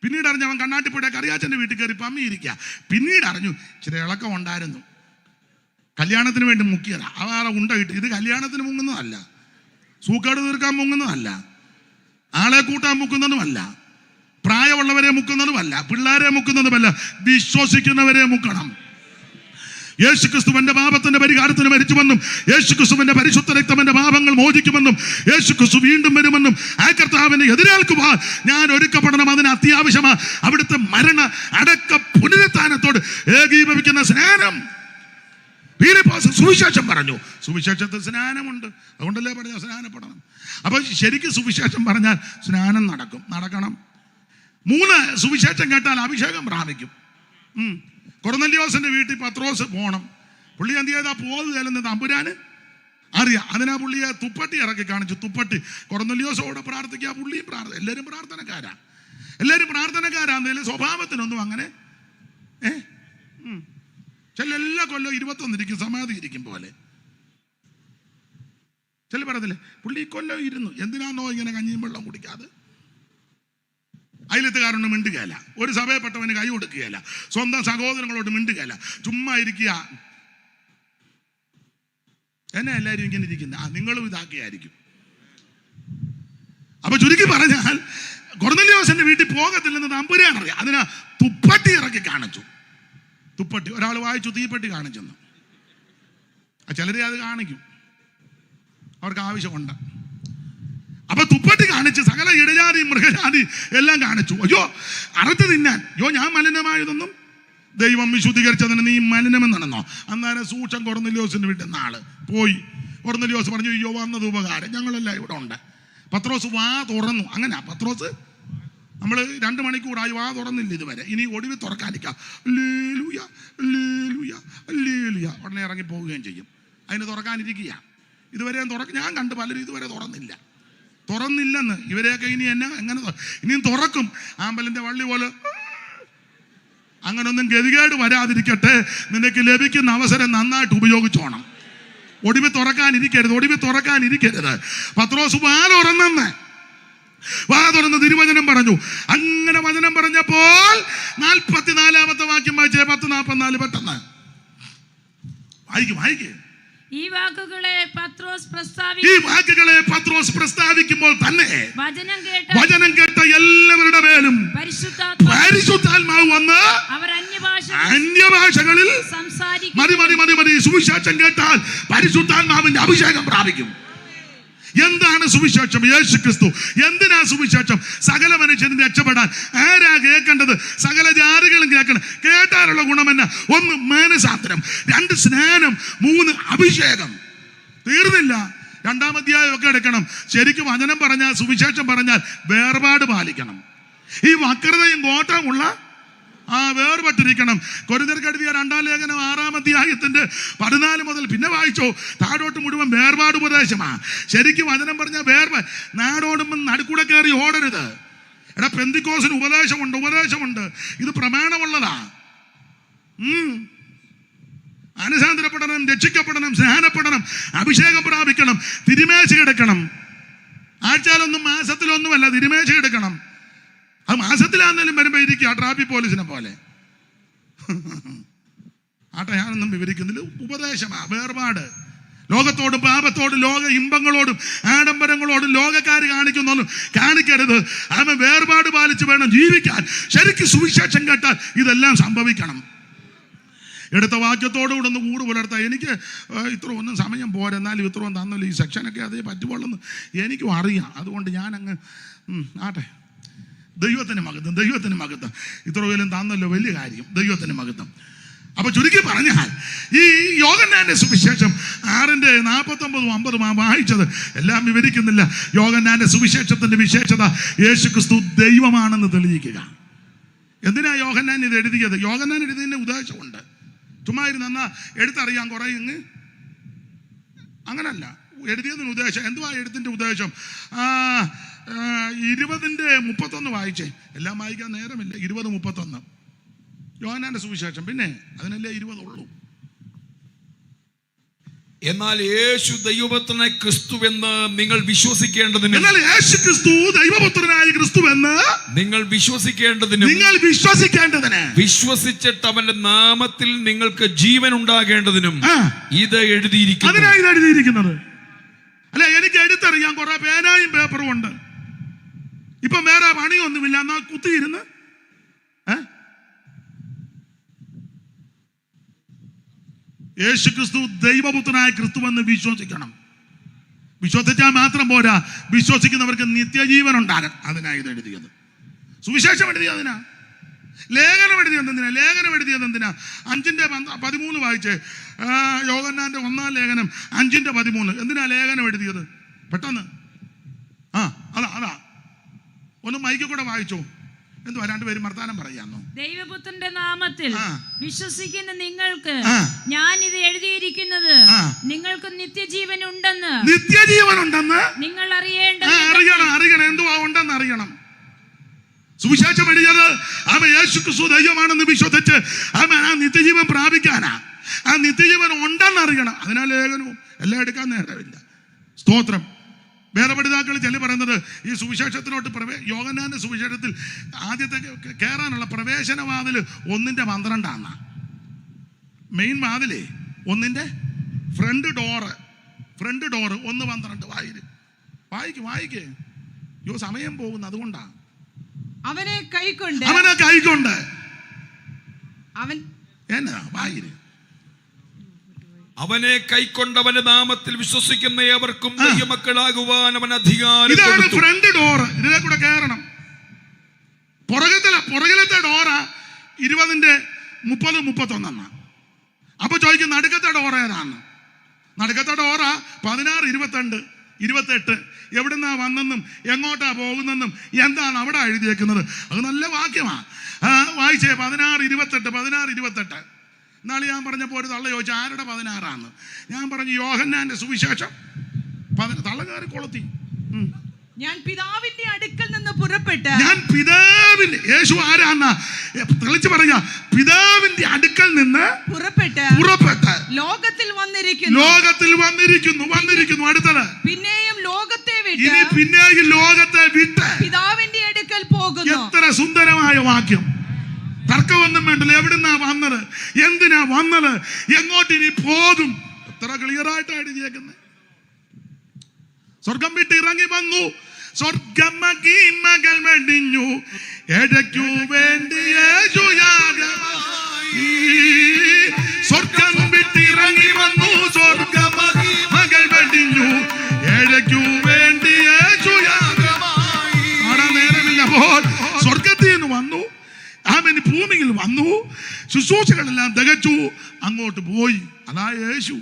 പിന്നീട് അറിഞ്ഞു അവൻ കണ്ണാട്ടിപ്പുഴ കറിയാച്ചൻ്റെ വീട്ടിൽ കയറി പമ്മിയിരിക്കുക. പിന്നീട് അറിഞ്ഞു ഇച്ചിരി ഇളക്കം ഉണ്ടായിരുന്നു, കല്യാണത്തിന് വേണ്ടി മുക്കിയതാ. അവരെ ഉണ്ടായിട്ട് ഇത് കല്യാണത്തിന് മുങ്ങുന്നതല്ല, സൂക്കാട് തീർക്കാൻ മുങ്ങുന്നതല്ല, ആളെ കൂട്ടാൻ മുക്കുന്നതുമല്ല, പ്രായമുള്ളവരെ മുക്കുന്നതുമല്ല, പിള്ളേരെ മുക്കുന്നതുമല്ല, വിശ്വസിക്കുന്നവരെ മുക്കണം. യേശുക്രിസ്തുവിന്റെ പാപത്തിന്റെ പരിഹാരത്തിന് മരിച്ചുവെന്നും യേശുക്രിസ്തുവിന്റെ പരിശുദ്ധ രക്തം എന്റെ പാപങ്ങൾ മോചിക്കുമെന്നും യേശുക്രിസ്തു വീണ്ടും വരുമെന്നും ആ കർത്താവിനെ എതിരേൽക്കുവാൻ ഞാൻ ഒരുക്കപ്പെടണം. അതിന് അത്യാവശ്യമാണ് അവിടുത്തെ മരണ അടക്ക പുനരുത്ഥാനത്തോട് ഏകീഭവിക്കുന്ന സ്നാനം. സുവിശേഷം പറഞ്ഞു, സുവിശേഷത്തിൽ സ്നാനമുണ്ട്. അതുകൊണ്ടല്ലേ പറഞ്ഞ സ്നാനപ്പെടണം. അപ്പൊ ശരിക്കും സുവിശേഷം പറഞ്ഞാൽ സ്നാനം നടക്കണം. 3 സുവിശേഷം കേട്ടാൽ അഭിഷേകം പ്രാപിക്കും. കൊർന്നല്യോസിന്റെ വീട്ടിൽ പത്രോസ് പോണം. പുള്ളി എന്ത് ചെയ്താ പോകുന്നത് തമ്പുരാന് അറിയാം. അതിനാ പുള്ളിയെ തുപ്പട്ടി ഇറക്കി കാണിച്ചു. തുപ്പട്ടി കൊർന്നല്യോസോടെ പ്രാർത്ഥിക്കുക. പുള്ളിയും എല്ലാവരും പ്രാർത്ഥനക്കാരാന്നേലും സ്വഭാവത്തിനൊന്നും അങ്ങനെ ചില എല്ലാ കൊല്ലം 21 ഇരിക്കും, സമാധി ഇരിക്കും പോലെ. ചില പറയത്തില്ലേ, പുള്ളി കൊല്ലം ഇരുന്നു, എന്തിനാന്നോ ഇങ്ങനെ കഞ്ഞിയും വെള്ളം കുടിക്കാതെ. അയലത്തുകാരൊന്നും മിണ്ടുകയല്ല, ഒരു സഭയെപ്പെട്ടവന് കൈ കൊടുക്കുകയല്ല, സ്വന്തം സഹോദരങ്ങളോട് മിണ്ടുകയല്ല, ചുമ്മാ ഇരിക്കുക. എന്നെ എല്ലാവരും ഇങ്ങനെ ഇരിക്കുന്നത്, നിങ്ങളും ഇതാക്കിയായിരിക്കും. അപ്പൊ ചുരുക്കി പറഞ്ഞാൽ കൊർന്നല്യോസിന്റെ വീട്ടിൽ പോകത്തില്ലെന്ന് തമ്പുരാൻ അറിയാം. അതിനാ തുപ്പട്ടി ഇറക്കി കാണിച്ചു. തുപ്പട്ടി ഒരാൾ വായിച്ചു, തീപ്പെട്ടി കാണിച്ചെന്ന്. ചിലരെ അത് കാണിക്കും, അവർക്ക് ആവശ്യമുണ്ട്. അപ്പൊ തുപ്പട്ടി കാണിച്ച് സകല ഇടജാതി മൃഗജാതി എല്ലാം കാണിച്ചു. അയ്യോ അറുത്ത് തിന്നാൻ, ഞാൻ മലിനമായതൊന്നും ദൈവം വിശുദ്ധീകരിച്ചതിന് നീ മലിനമെന്നാണെന്നോ? അന്നേരം സൂക്ഷം കൊർന്നലിയോസിന് വീട്ടിൽ നാള് പോയി. കൊർന്നലിയോസ് പറഞ്ഞു, അയ്യോ വന്നത് ഉപകാരം, ഞങ്ങളെല്ലാം ഇവിടെ ഉണ്ട്. പത്രോസ് വാ തുറന്നു. അങ്ങനെ പത്രോസ് നമ്മൾ 2 മണിക്കൂറായി വാ തുറന്നില്ല ഇതുവരെ, ഇനി ഒടുവിൽ തുറക്കാനിരിക്കാം. ഹല്ലേലൂയ ഹല്ലേലൂയ ഹല്ലേലൂയ ഉടനെ ഇറങ്ങി പോവുകയും ചെയ്യും. അതിന് തുറക്കാനിരിക്കുക. ഇതുവരെ ഞാൻ കണ്ട് പലരും ഇതുവരെ തുറന്നില്ലെന്ന്. ഇവരെയൊക്കെ ഇനി എങ്ങനെ ഇനിയും തുറക്കും. ആമ്പലിന്റെ വള്ളി പോലെ. അങ്ങനൊന്നും ഗതികേട് വരാതിരിക്കട്ടെ. നിനക്ക് ലഭിക്കുന്ന അവസരം നന്നായിട്ട് ഉപയോഗിച്ചോണം. ഒടുവിൽ തുറക്കാനിരിക്കരുത്. പത്രോസ് വാ തുറന്ന് തിരുവചനം പറഞ്ഞു. അങ്ങനെ വചനം പറഞ്ഞപ്പോൾ 44-ാമത്തെ വാക്യം വായിച്ചേ. 10:44 പെട്ടെന്ന് വായിക്ക്. ഈ വാക്കുകളെ പത്രോസ് പ്രസ്താവിക്കുമ്പോൾ തന്നെ വചനം കേട്ട എല്ലാവരുടെ മേലും പരിശുദ്ധാത്മാവ് വന്ന് അവർ അന്യഭാഷകളിൽ മതി. സുവിശേഷം കേട്ടാൽ പരിശുദ്ധാത്മാവിന്റെ അഭിഷേകം പ്രാപിക്കും. എന്താണ് സുവിശേഷം? യേശു ക്രിസ്തു. എന്തിനാ സുവിശേഷം? സകല മനുഷ്യനും രക്ഷപ്പെടാൻ. ആരാ കേൾക്കേണ്ടത്? സകല ജാതികളും കേൾക്കണം. കേട്ടാലുള്ള ഗുണമെന്ന? 1 മാനസാന്തരം, 2 സ്നാനം, 3 അഭിഷേകം. തീർന്നില്ല. 2-ാം അധ്യായം ഒക്കെ എടുക്കണം. ശരിക്കും വചനം പറഞ്ഞാൽ, സുവിശേഷം പറഞ്ഞാൽ വേർപാട് പാലിക്കണം. ഈ വക്രതയും കോട്ടമുള്ള വേർപെട്ടിരിക്കണം. കൊരിന്ത്യർക്ക് എഴുതിയ 2-ാം ലേഖനം 6-ാം അധ്യായത്തിന്റെ 14 മുതൽ പിന്നെ വായിച്ചോ, താഴോട്ട് മുഴുവൻ വേർപാട് ഉപദേശമാ. ശരിക്കും വചനം പറഞ്ഞ നാടോടുമ്പോൾ നടുക്കൂടെ കയറി ഓടരുത്. എടാ, പെന്തിക്കോസിന് ഉപദേശമുണ്ട്. ഇത് പ്രമാണമുള്ളതാ. അനുസാന്തരപ്പെടണം, രക്ഷിക്കപ്പെടണം, സ്നാനപ്പെടണം, അഭിഷേകം പ്രാപിക്കണം, തിരുമേശ കിടക്കണം. ആഴ്ചയിലൊന്നും മാസത്തിലൊന്നുമല്ല, തിരുമേശ കിടക്കണം. അത് മാസത്തിലാണെങ്കിലും വരുമ്പോ ഇരിക്കുക ട്രാഫിക് പോലീസിനെ പോലെ. ഞാനൊന്നും വിവരിക്കുന്നില്ല. ഉപദേശമാ വേർപാട്. ലോകത്തോടും പാപത്തോടും ലോക ഇമ്പങ്ങളോടും ആഡംബരങ്ങളോടും ലോകക്കാർ കാണിക്കുന്നൊന്നും കാണിക്കരുത്. വേർപാട് പാലിച്ച് വേണം ജീവിക്കാൻ. ശരിക്കും സുവിശേഷം കേട്ടാൽ ഇതെല്ലാം സംഭവിക്കണം. എടുത്ത വാക്യത്തോടുകൂടെ ഒന്ന് കൂട് പുലർത്താം. എനിക്ക് ഇത്ര ഒന്നും സമയം പോരാ, എന്നാലും ഇത്രയും തന്നല്ലോ. ഈ സെക്ഷനൊക്കെ അതേ പറ്റുള്ളൂ എനിക്കും അറിയാം. അതുകൊണ്ട് ഞാനങ്ങ് ദൈവത്തിന് മഹത്വം. ഇത്ര പോലും തന്നല്ലോ, വലിയ കാര്യം. ദൈവത്തിന് മഹത്വം. അപ്പൊ ചുരുക്കി പറഞ്ഞാൽ ഈ യോഹന്നാന്റെ സുവിശേഷം 6:49-50 വായിച്ചത് എല്ലാം വിവരിക്കുന്നില്ല. യോഹന്നാന്റെ സുവിശേഷത്തിന്റെ വിശേഷത യേശു ക്രിസ്തു ദൈവമാണെന്ന് തെളിയിക്കുക. എന്തിനാ യോഹന്നാൻ ഇത് എഴുതിയത്? യോഹന്നാൻ എഴുതിയതിന്റെ ഉദ്ദേശമുണ്ട്. ചുമ്മാ ഇരുന്ന എടുത്തറിയാൻ കുറെ അങ്ങനല്ല. എഴുതിയതിന് ഉദ്ദേശം എന്തുവാ? എഴുത്തിന്റെ ഉദ്ദേശം 20:31 വായിച്ചേ. എല്ലാം വായിക്കാൻ നേരമില്ല. 20:31 യോഹന്നാന്റെ സുവിശേഷം. പിന്നെ അതിനല്ലേ 20 ഉള്ളൂ. എന്നാൽ യേശു ദൈവപുത്രനായ ക്രിസ്തുവെന്ന് നിങ്ങൾ വിശ്വസിക്കേണ്ടതിന് നിങ്ങൾ വിശ്വസിക്കേണ്ടതിന് വിശ്വസിച്ചിട്ട് അവന്റെ നാമത്തിൽ നിങ്ങൾക്ക് ജീവൻ ഉണ്ടാകേണ്ടതിനും ഇത് എഴുതിയിരിക്കുന്നത്. അല്ല, എനിക്ക് എടുത്തറിയാൻ കുറെ പേനായും പേപ്പറും ഉണ്ട്. ഇപ്പൊ വേറെ പണിയൊന്നുമില്ല. എന്നാൽ കുത്തിയിരുന്ന് യേശു ക്രിസ്തു ദൈവപുത്രനായ ക്രിസ്തുവെന്ന് വിശ്വസിക്കണം. വിശ്വസിച്ചാൽ മാത്രം പോരാ, വിശ്വസിക്കുന്നവർക്ക് നിത്യജീവൻ ഉണ്ടാകും. അതിനാണ് ഇത് എഴുതിയത്. സുവിശേഷം എഴുതിയതിനാ. ലേഖനം എഴുതിയത് എന്തിനാ? 5:13 വായിച്ചേ. യോഹന്നാന്റെ 1-ാം ലേഖനം 5:13. എന്തിനാ ലേഖനം എഴുതിയത്? പെട്ടെന്ന് അതാ ഒന്ന് മൈക്കിൽ കൂടെ വായിച്ചോ. എന്തുവാ? 2 പേരും വർത്താനം പറയാന്നോ? ദൈവപുത്രന്റെ നാമത്തിൽ വിശ്വസിക്കുന്ന നിങ്ങൾക്ക് ഞാൻ ഇത് എഴുതിയിരിക്കുന്നത് നിങ്ങൾക്ക് നിത്യജീവൻ ഉണ്ടെന്ന് നിങ്ങൾ അറിയണം. എന്തുവാ ഉണ്ടെന്ന് അറിയണം. സുവിശേഷം എഴുതിയത് യേശു ക്രിസ്തു ദൈവമാണെന്ന് വിശ്വസിച്ച് ആ നിത്യജീവൻ പ്രാപിക്കാനാ. ആ നിത്യജീവൻ ഉണ്ടെന്ന് അറിയണം. അതിനാൽ ലേഖനവും എല്ലാം എടുക്കാൻ നേരമില്ല. സ്തോത്രം. വേദപഠിതാക്കൾ ചില പറയുന്നത് ഈ സുവിശേഷത്തിലോട്ട് യോഹന്നാന്റെ സുവിശേഷത്തിൽ ആദ്യത്തെ കയറാനുള്ള പ്രവേശനവാതിൽ 1:12 മെയിൻ വാതിലേ. 1-ന്റെ ഫ്രണ്ട് ഡോറ് 1:12 വായിക്കേ. സമയം പോകുന്നു, അതുകൊണ്ടാ. അവനെ കൈക്കൊണ്ട് അവൻ എന്നാ വായിര്. അവനെ കൈക്കൊണ്ടവന്റെ നാമത്തിൽ വിശ്വസിക്കുന്ന ഏവർക്കും ദൈവമക്കളാകുവാൻ അവൻ അധികാരം കൊടുത്തു. ഇതാണ് ഫ്രണ്ട് ഡോറ്. ഇതിലെ കൂടെ കയറണം. പുറകിലത്തെ ഡോറാ 20-ന്റെ 30, 31. അപ്പൊ ചോദിക്കും നടുക്കത്തെ ഡോറ ഏതാന്ന്. നടുക്കത്തെ ഡോറ 16, 22, 28 എവിടുന്നാ വന്നെന്നും എങ്ങോട്ടാ പോകുന്നെന്നും എന്താണ് അവിടെ എഴുതിയേക്കുന്നത്. അത് നല്ല വാക്യമാ. വായിച്ചേ 16, 28. എന്നാള് ഞാൻ പറഞ്ഞപ്പോൾ ഒരു തള്ള ചോദിച്ചു ആരുടെ 16 ഞാൻ പറഞ്ഞു യോഹന്നാന്റെ സുവിശേഷം. തള്ള കയറി കൊളുത്തി. ഞാൻ പിതാവിന്റെ അടുക്കൽ നിന്ന് പുറപ്പെട്ട് യേശു ആരാന്ന തെളിച്ച് പറഞ്ഞ പിതാവിന്റെ അടുക്കൽ നിന്ന് പുറപ്പെട്ട് ലോകത്തിൽ വന്നിരിക്കുന്നു. അടുത്തത് പിന്നെയും ലോകത്തെ വിട്ട് പിതാവിന്റെ അടുക്കൽ പോകുന്നു. എത്ര സുന്ദരമായ വാക്യം. തർക്കമൊന്നും വേണ്ടല്ലോ. എവിടുന്നാ വന്നത്, എന്തിനാ വന്നത്, എങ്ങോട്ടിനി പോകും, എത്ര ക്ലിയർ ആയിട്ടാണ് എഴുതിയേക്കുന്നത്. സ്വർഗം വിട്ട് ഇറങ്ങി വന്നു, സ്വർഗമകൾ വെടിഞ്ഞു, എടയ്ക്കു വേണ്ടി സ്വർഗം വിട്ട് ഇറങ്ങി വന്നു, സ്വർഗമകൾ വെടിഞ്ഞു, എടയ്ക്കു വേണ്ടി ആടാ നേരമില്ല. അപ്പോൾ സ്വർഗത്തിൽ നിന്ന് വന്നു, ആമേൻ ഭൂമിയിൽ വന്നു, ശുശ്രൂഷകളെല്ലാം തികച്ചു, അങ്ങോട്ട് പോയി. അതാ യേശു.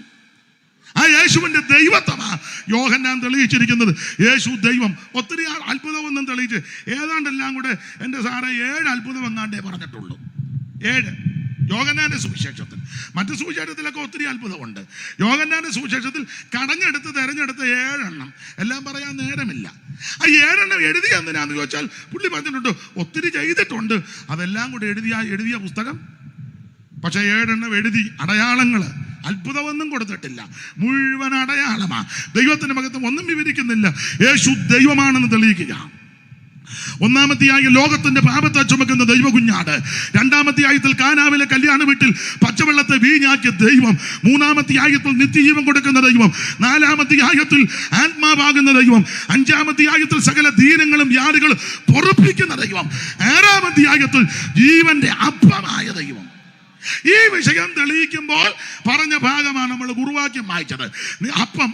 ആ യേശുവിന്റെ ദൈവത്വമാ യോഹന്നാൻ തെളിയിച്ചിരിക്കുന്നത്. യേശു ദൈവം. ഒത്തിരി അത്ഭുതമൊന്നും തെളിയിച്ച് ഏതാണ്ടെല്ലാം കൂടെ എൻ്റെ സാറേ 7 അത്ഭുതം എങ്ങാണ്ടേ പറഞ്ഞിട്ടുള്ളൂ. 7 യോഹന്നാന്റെ സുവിശേഷത്തിൽ. മറ്റു സുവിശേഷത്തിലൊക്കെ ഒത്തിരി അത്ഭുതമുണ്ട്. യോഹന്നാന്റെ സുവിശേഷത്തിൽ തെരഞ്ഞെടുത്ത 7 എണ്ണം എല്ലാം പറയാൻ നേരമില്ല. ആ 7 എണ്ണം എഴുതി എന്തിനാന്ന് ചോദിച്ചാൽ പുള്ളി പറഞ്ഞിട്ടുണ്ട് ഒത്തിരി ചെയ്തിട്ടുണ്ട്. അതെല്ലാം കൂടെ എഴുതിയ പുസ്തകം. പക്ഷെ 7 എണ്ണം എഴുതി. അടയാളങ്ങള്, അത്ഭുതമൊന്നും കൊടുത്തിട്ടില്ല, മുഴുവൻ അടയാളമാ. ദൈവത്തിന്റെ മഹത്വം ഒന്നും വിവരിക്കുന്നില്ല. യേശു ദൈവമാണെന്ന് തെളിയിക്കുക. 1-ാമത്തെ ലോകത്തിന്റെ പാപത്തെ ചുമക്കുന്ന ദൈവ കുഞ്ഞാട്. 2-ാമത്തെ കാനാവിലെ കല്യാണ വീട്ടിൽ പച്ചവെള്ളത്തെ വീഞ്ഞാക്കിയ ദൈവം. 3-ാമത്തെ നിത്യജീവൻ കൊടുക്കുന്ന ദൈവം. 4-ാമത്തെ ആത്മാവാകുന്ന ദൈവം. 5-ാമത്തെ സകല ദീനങ്ങളും വ്യാധികളും പൊറുപ്പിക്കുന്ന ദൈവം. 6-ാമത്തെ ജീവന്റെ അപ്പമായ ദൈവം. ഈ വിഷയം തെളിയിക്കുമ്പോൾ പറഞ്ഞ ഭാഗമാണ് നമ്മൾ ഗുരുവാക്യം വായിച്ചത്. അപ്പം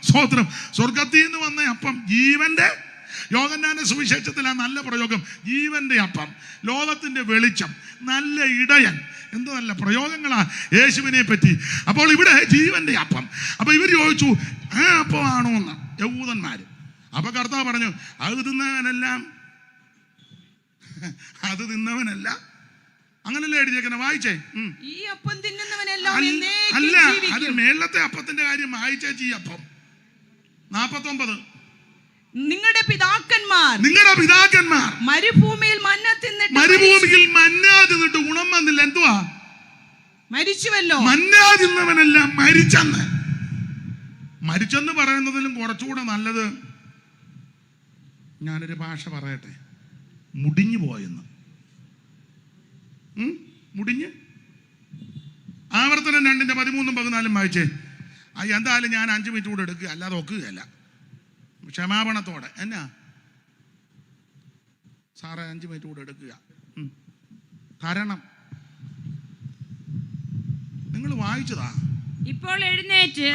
സ്തോത്രം. സ്വർഗത്തിൽ നിന്ന് വന്ന അപ്പം ജീവന്റെ. യോഹന്നാന്റെ സുവിശേഷത്തിലെ നല്ല പ്രയോഗം ജീവന്റെ അപ്പം, ലോകത്തിന്റെ വെളിച്ചം, നല്ല ഇടയൻ. എന്ത് നല്ല പ്രയോഗങ്ങളാ യേശുവിനെ പറ്റി. അപ്പോൾ ഇവിടെ ജീവന്റെ അപ്പം. അപ്പൊ ഇവർ ചോദിച്ചു ആ അപ്പമാണോ എന്ന് യഹൂദന്മാര്. അപ്പൊ കർത്താവ് പറഞ്ഞു അത് തിന്നവനല്ല. അങ്ങനല്ലേ എഴുതിയേക്കണ. വായിച്ചേ. ഈ അപ്പം തിന്നുന്നവനെല്ലാം അല്ല, അത് മേളത്തെ അപ്പത്തിന്റെ കാര്യം വായിച്ചേച്ചി. ഈ അപ്പം 49 നിങ്ങളുടെ പിതാക്കന്മാർ മരുഭൂമിയിൽ മന്ന തിന്നിട്ട് ഗുണം വന്നില്ല. എന്തുവാ? മരിച്ചുവല്ലോ. മന്ന തിന്നവനെല്ലാം മരിച്ചെന്ന് പറയുന്നതിലും കുറച്ചുകൂടെ നല്ലത് ഞാനൊരു ഭാഷ പറയട്ടെ, മുടിഞ്ഞു പോയെന്ന്. മുടിഞ്ഞ്. ആവർത്തനം 2:13-14 വായിച്ചേ. എന്തായാലും ഞാൻ 5 മിനിറ്റ് കൂടെ എടുക്കുക, അല്ലാതെ ഒക്കുകയല്ല. ക്ഷമാപണത്തോടെ. എന്നാ സാറേ 5 മിനിറ്റ് കൂടെ എടുക്കുക. കാരണം നിങ്ങൾ വായിച്ചതാ. ഇപ്പോൾ എഴുന്നേറ്റ്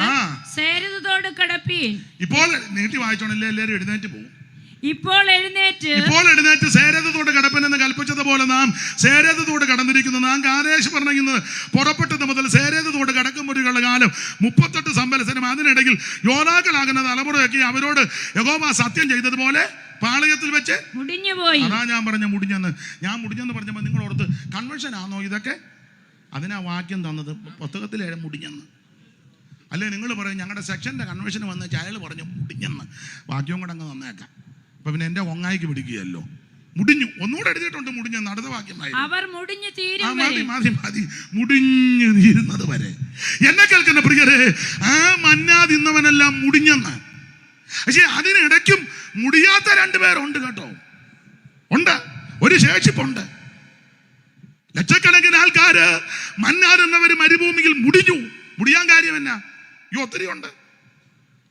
സേരതോട് കടപ്പീൻ. ഇപ്പോൾ നീട്ടി വായിച്ചോണല്ലേ എല്ലാവരും എഴുന്നേറ്റ് പോകും. ഇപ്പോൾ എഴുന്നേറ്റ് സേരതോട് കടപ്പനെന്ന് കൽപ്പിച്ചതുപോലെ നാം സേരതോട് കടന്നിരിക്കുന്നു. നാം കാദേശ് പറഞ്ഞിരിക്കുന്നത് പുറപ്പെട്ടത് മുതൽ സേരതോട് കടക്കുമ്പോഴുള്ള കാലം 38 സംവത്സരം. അതിനിടയിൽ യോനാക്കളാകുന്ന തലമുറയൊക്കെ അവരോട് യഹോവ സത്യം ചെയ്തതുപോലെ പാളയത്തിൽ വെച്ച് മുടിഞ്ഞുപോയി. അതാ ഞാൻ പറഞ്ഞ മുടിഞ്ഞെന്ന്. ഞാൻ മുടിഞ്ഞെന്ന് പറഞ്ഞപ്പോൾ നിങ്ങൾ ഓർത്ത് കൺവെൻഷൻ ആണോ ഇതൊക്കെ? അതിനാ വാക്യം തന്നത് പുസ്തകത്തിലെ മുടിഞ്ഞെന്ന്. അല്ലേ നിങ്ങൾ പറയും ഞങ്ങളുടെ സെക്ഷൻ്റെ കൺവെൻഷന് വന്ന് അയാൾ പറഞ്ഞു മുടിഞ്ഞെന്ന്. വാക്യവും കൂടെ അങ്ങ് തന്നേക്കാം. അപ്പൊ പിന്നെ എന്റെ ഒങ്ങായിക്ക് പിടിക്കുകയല്ലോ. മുടിഞ്ഞു. ഒന്നുകൂടെ എഴുതിയിട്ടുണ്ട് മുടിഞ്ഞെന്ന്. അടുത്ത വാക്യമായി അവർ മുടിഞ്ഞു തീരും. മതി മുടിഞ്ഞു തീരുന്നത് വരെ. എന്നെ കേൾക്കുന്ന പ്രിയരെ, ആ മന്ന തിന്നവനെല്ലാം മുടിഞ്ഞെന്ന്. പക്ഷെ അതിനിടയ്ക്കും മുടിയാത്ത 2 പേരുണ്ട് കേട്ടോ. ഉണ്ട്, ഒരു ശേഷിപ്പുണ്ട്. ലക്ഷക്കണക്കിന് ആൾക്കാര് മന്ന തിന്നവര് മരുഭൂമിയിൽ മുടിയാൻ കാര്യം എന്നാ? ഒത്തിരി ഉണ്ട്.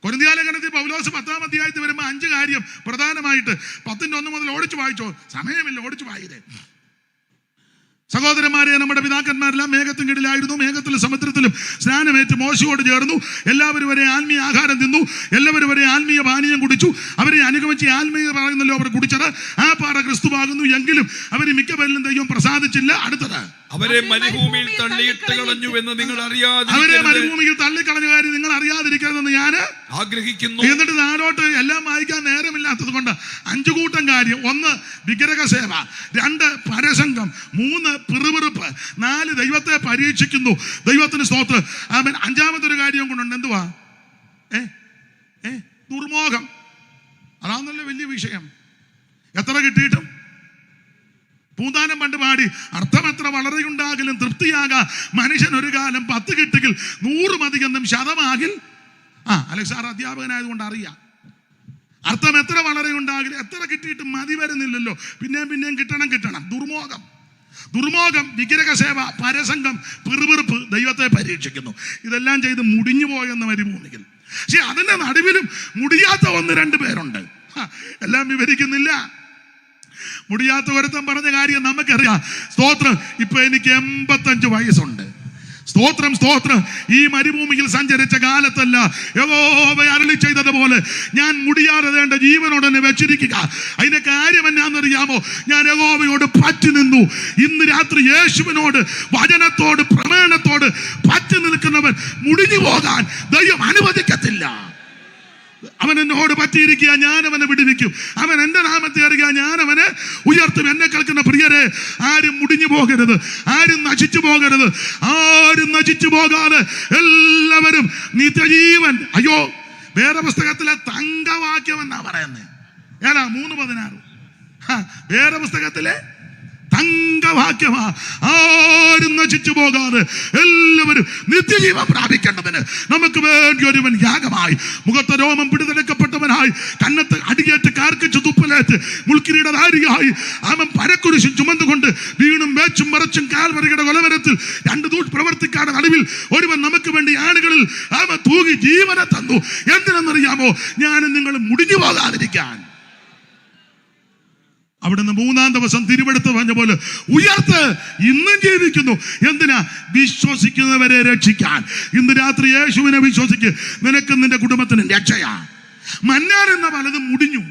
കൊരിന്ത്യലേഖനത്തിൽ പൗലോസ് 10-ാം അധ്യായത്തിൽ വരുമ്പോൾ 5 കാര്യം പ്രധാനമായിട്ട് 10-1 മുതൽ ഓടിച്ചു വായിച്ചോ. സമയമില്ല, ഓടിച്ചു വായിരേ. സഹോദരന്മാരെ, നമ്മുടെ പിതാക്കന്മാരെല്ലാം മേഘത്തിൻ കീഴിലായിരുന്നു. മേഘത്തിലും സമുദ്രത്തിലും സ്നാനമേറ്റ് മോശയോട് ചേർന്നു. എല്ലാവരും വരെ ആത്മീയ ആഹാരം തിന്നു, എല്ലാവരും വരെ ആത്മീയ പാനീയം കുടിച്ചു. അവരെ അനുഗമിച്ച് ആത്മീയ പറയുന്നല്ലോ അവർ കുടിച്ചത്. ആ പാറ ക്രിസ്തുവാകുന്നു. എങ്കിലും അവർ മിക്ക പേരിലും ദൈവം പ്രസാദിച്ചില്ല. അടുത്തത് അവരെ മരുഭൂമിയിൽ തള്ളിയിട്ട് കളഞ്ഞു എന്ന് നിങ്ങൾ അവരെ മരുഭൂമിയിൽ തള്ളിക്കളഞ്ഞ കാര്യം നിങ്ങൾ അറിയാതിരിക്കരുതെന്ന് ഞാൻ ആഗ്രഹിക്കുന്നു. എന്നിട്ട് നാടോട്ട് എല്ലാം വായിക്കാൻ നേരമില്ലാത്തത് കൊണ്ട് 5 കൂട്ടം കാര്യം: 1 വിഗ്രഹ സേവ, 2 പരസംഗം, 3 പിറുപിറുപ്പ്, 4 ദൈവത്തെ പരീക്ഷിക്കുന്നു. ദൈവത്തിന് സ്തോത്രം. ആമേൻ. 5-മത്തെ ഒരു കാര്യം കൊണ്ടുണ്ട്. എന്തുവാ? ദുർമോഹം. അതാണല്ലോ വലിയ വിഷയം. എത്ര കിട്ടിയിട്ടും പൂന്താനം പണ്ട് പാടി, അർത്ഥം എത്ര വളരെയുണ്ടാകിലും തൃപ്തിയാകാ മനുഷ്യൻ ഒരു കാലം 10 കിട്ടുകിൽ 100 മതിയെന്നും ശതമാകിൽ. അലക്സാർ അധ്യാപകനായതുകൊണ്ട് അറിയാം. അർത്ഥം എത്ര വളരെയുണ്ടാകിലും എത്ര കിട്ടിയിട്ടും മതി വരുന്നില്ലല്ലോ, പിന്നെയും കിട്ടണം. ദുർമോഹം, വിഗ്രഹ സേവ, പരസംഗം, പിറുപിറുപ്പ്, ദൈവത്തെ പരീക്ഷിക്കുന്നു. ഇതെല്ലാം ചെയ്ത് മുടിഞ്ഞു പോയെന്ന് മരുഭൂമിയിൽ. പക്ഷെ അതിന്റെ നടുവിലും മുടിയാത്ത 1-2 പേരുണ്ട്. എല്ലാം വിവരിക്കുന്നില്ല. മുടിയാത്ത ഒരുത്തൻ പറഞ്ഞ കാര്യം നമുക്കറിയാം. സ്തോത്രം. ഇപ്പൊ എനിക്ക് 85 വയസ്സുണ്ട്. സ്തോത്രം. ഈ മരുഭൂമിയിൽ സഞ്ചരിച്ച കാലത്തല്ല യഹോവ അരുളി ചെയ്തതുപോലെ ഞാൻ മുടിയാതെ ജീവനോടനെ വെച്ചിരിക്കുക. അതിന്റെ കാര്യം എന്നാന്നറിയാമോ? ഞാൻ യഹോവയോട് പറ്റി നിന്നു. ഇന്ന് രാത്രി യേശുവിനോട്, വചനത്തോട്, പ്രമാണത്തോട് പറ്റി നിൽക്കുന്നവൻ മുടിഞ്ഞു പോകാൻ ദൈവം അനുവദിക്കത്തില്ല. അവൻ എന്നോട് പറ്റിയിരിക്കുക, ഞാൻ അവനെ വിടുവിക്കും. അവൻ എൻ്റെ നാമത്തെ അറിയുക, ഞാൻ അവനെ ഉയർത്തും. എന്നെ കേൾക്കുന്ന പ്രിയരെ, ആരും മുടിഞ്ഞു പോകരുത്, ആരും നശിച്ചു പോകരുത്. ആരും നശിച്ചു പോകാതെ എല്ലാവരും നിത്യജീവൻ. അയ്യോ, വേറെ പുസ്തകത്തിലെ തങ്കവാക്യം എന്നാ പറയുന്നത്. 3:16. വേറെ പുസ്തകത്തിലെ തങ്കവാക്യമാ. ആരും നശിച്ചു പോകാതെ എല്ലാവരും നിത്യജീവൻ പ്രാപിക്കേണ്ടതിന് നമുക്ക് വേണ്ടി ഒരുവൻ യാഗമായി, മുഖത്തെ രോമം പിടിതെടുക്കപ്പെട്ടവനായി, കന്നത്ത് അടിയേറ്റ് കാർക്കിച്ച് തുപ്പലേറ്റ് മുൾക്കിരീടധാരിയായി, അവൻ പരക്കുരിശും ചുമന്നുകൊണ്ട് വീണും വേച്ചും മറച്ചും കാൽവരിയുടെ കൊലവരത്തിൽ 2 പ്രവർത്തിക്കാരുടെ നടുവിൽ ഒരുവൻ നമുക്ക് വേണ്ടി ആളുകളിൽ അവൻ തൂകി ജീവനെ തന്നു. എന്തിനെന്നറിയാമോ? ഞാനും നിങ്ങൾ മുടിഞ്ഞു പോകാതിരിക്കാൻ. അവിടുന്ന് 3-ാം ദിവസം തിരുവെടുത്ത് പറഞ്ഞ പോലെ ഉയർത്ത് ഇന്നും ജീവിക്കുന്നു. എന്തിനാ? വിശ്വസിക്കുന്നവരെ രക്ഷിക്കാൻ. ഇന്ന് രാത്രി യേശുവിനെ വിശ്വസിക്ക്, നിനക്ക് നിന്റെ കുടുംബത്തിന് രക്ഷയാ. മന്നാൻ എന്ന പലതും മുടിഞ്ഞു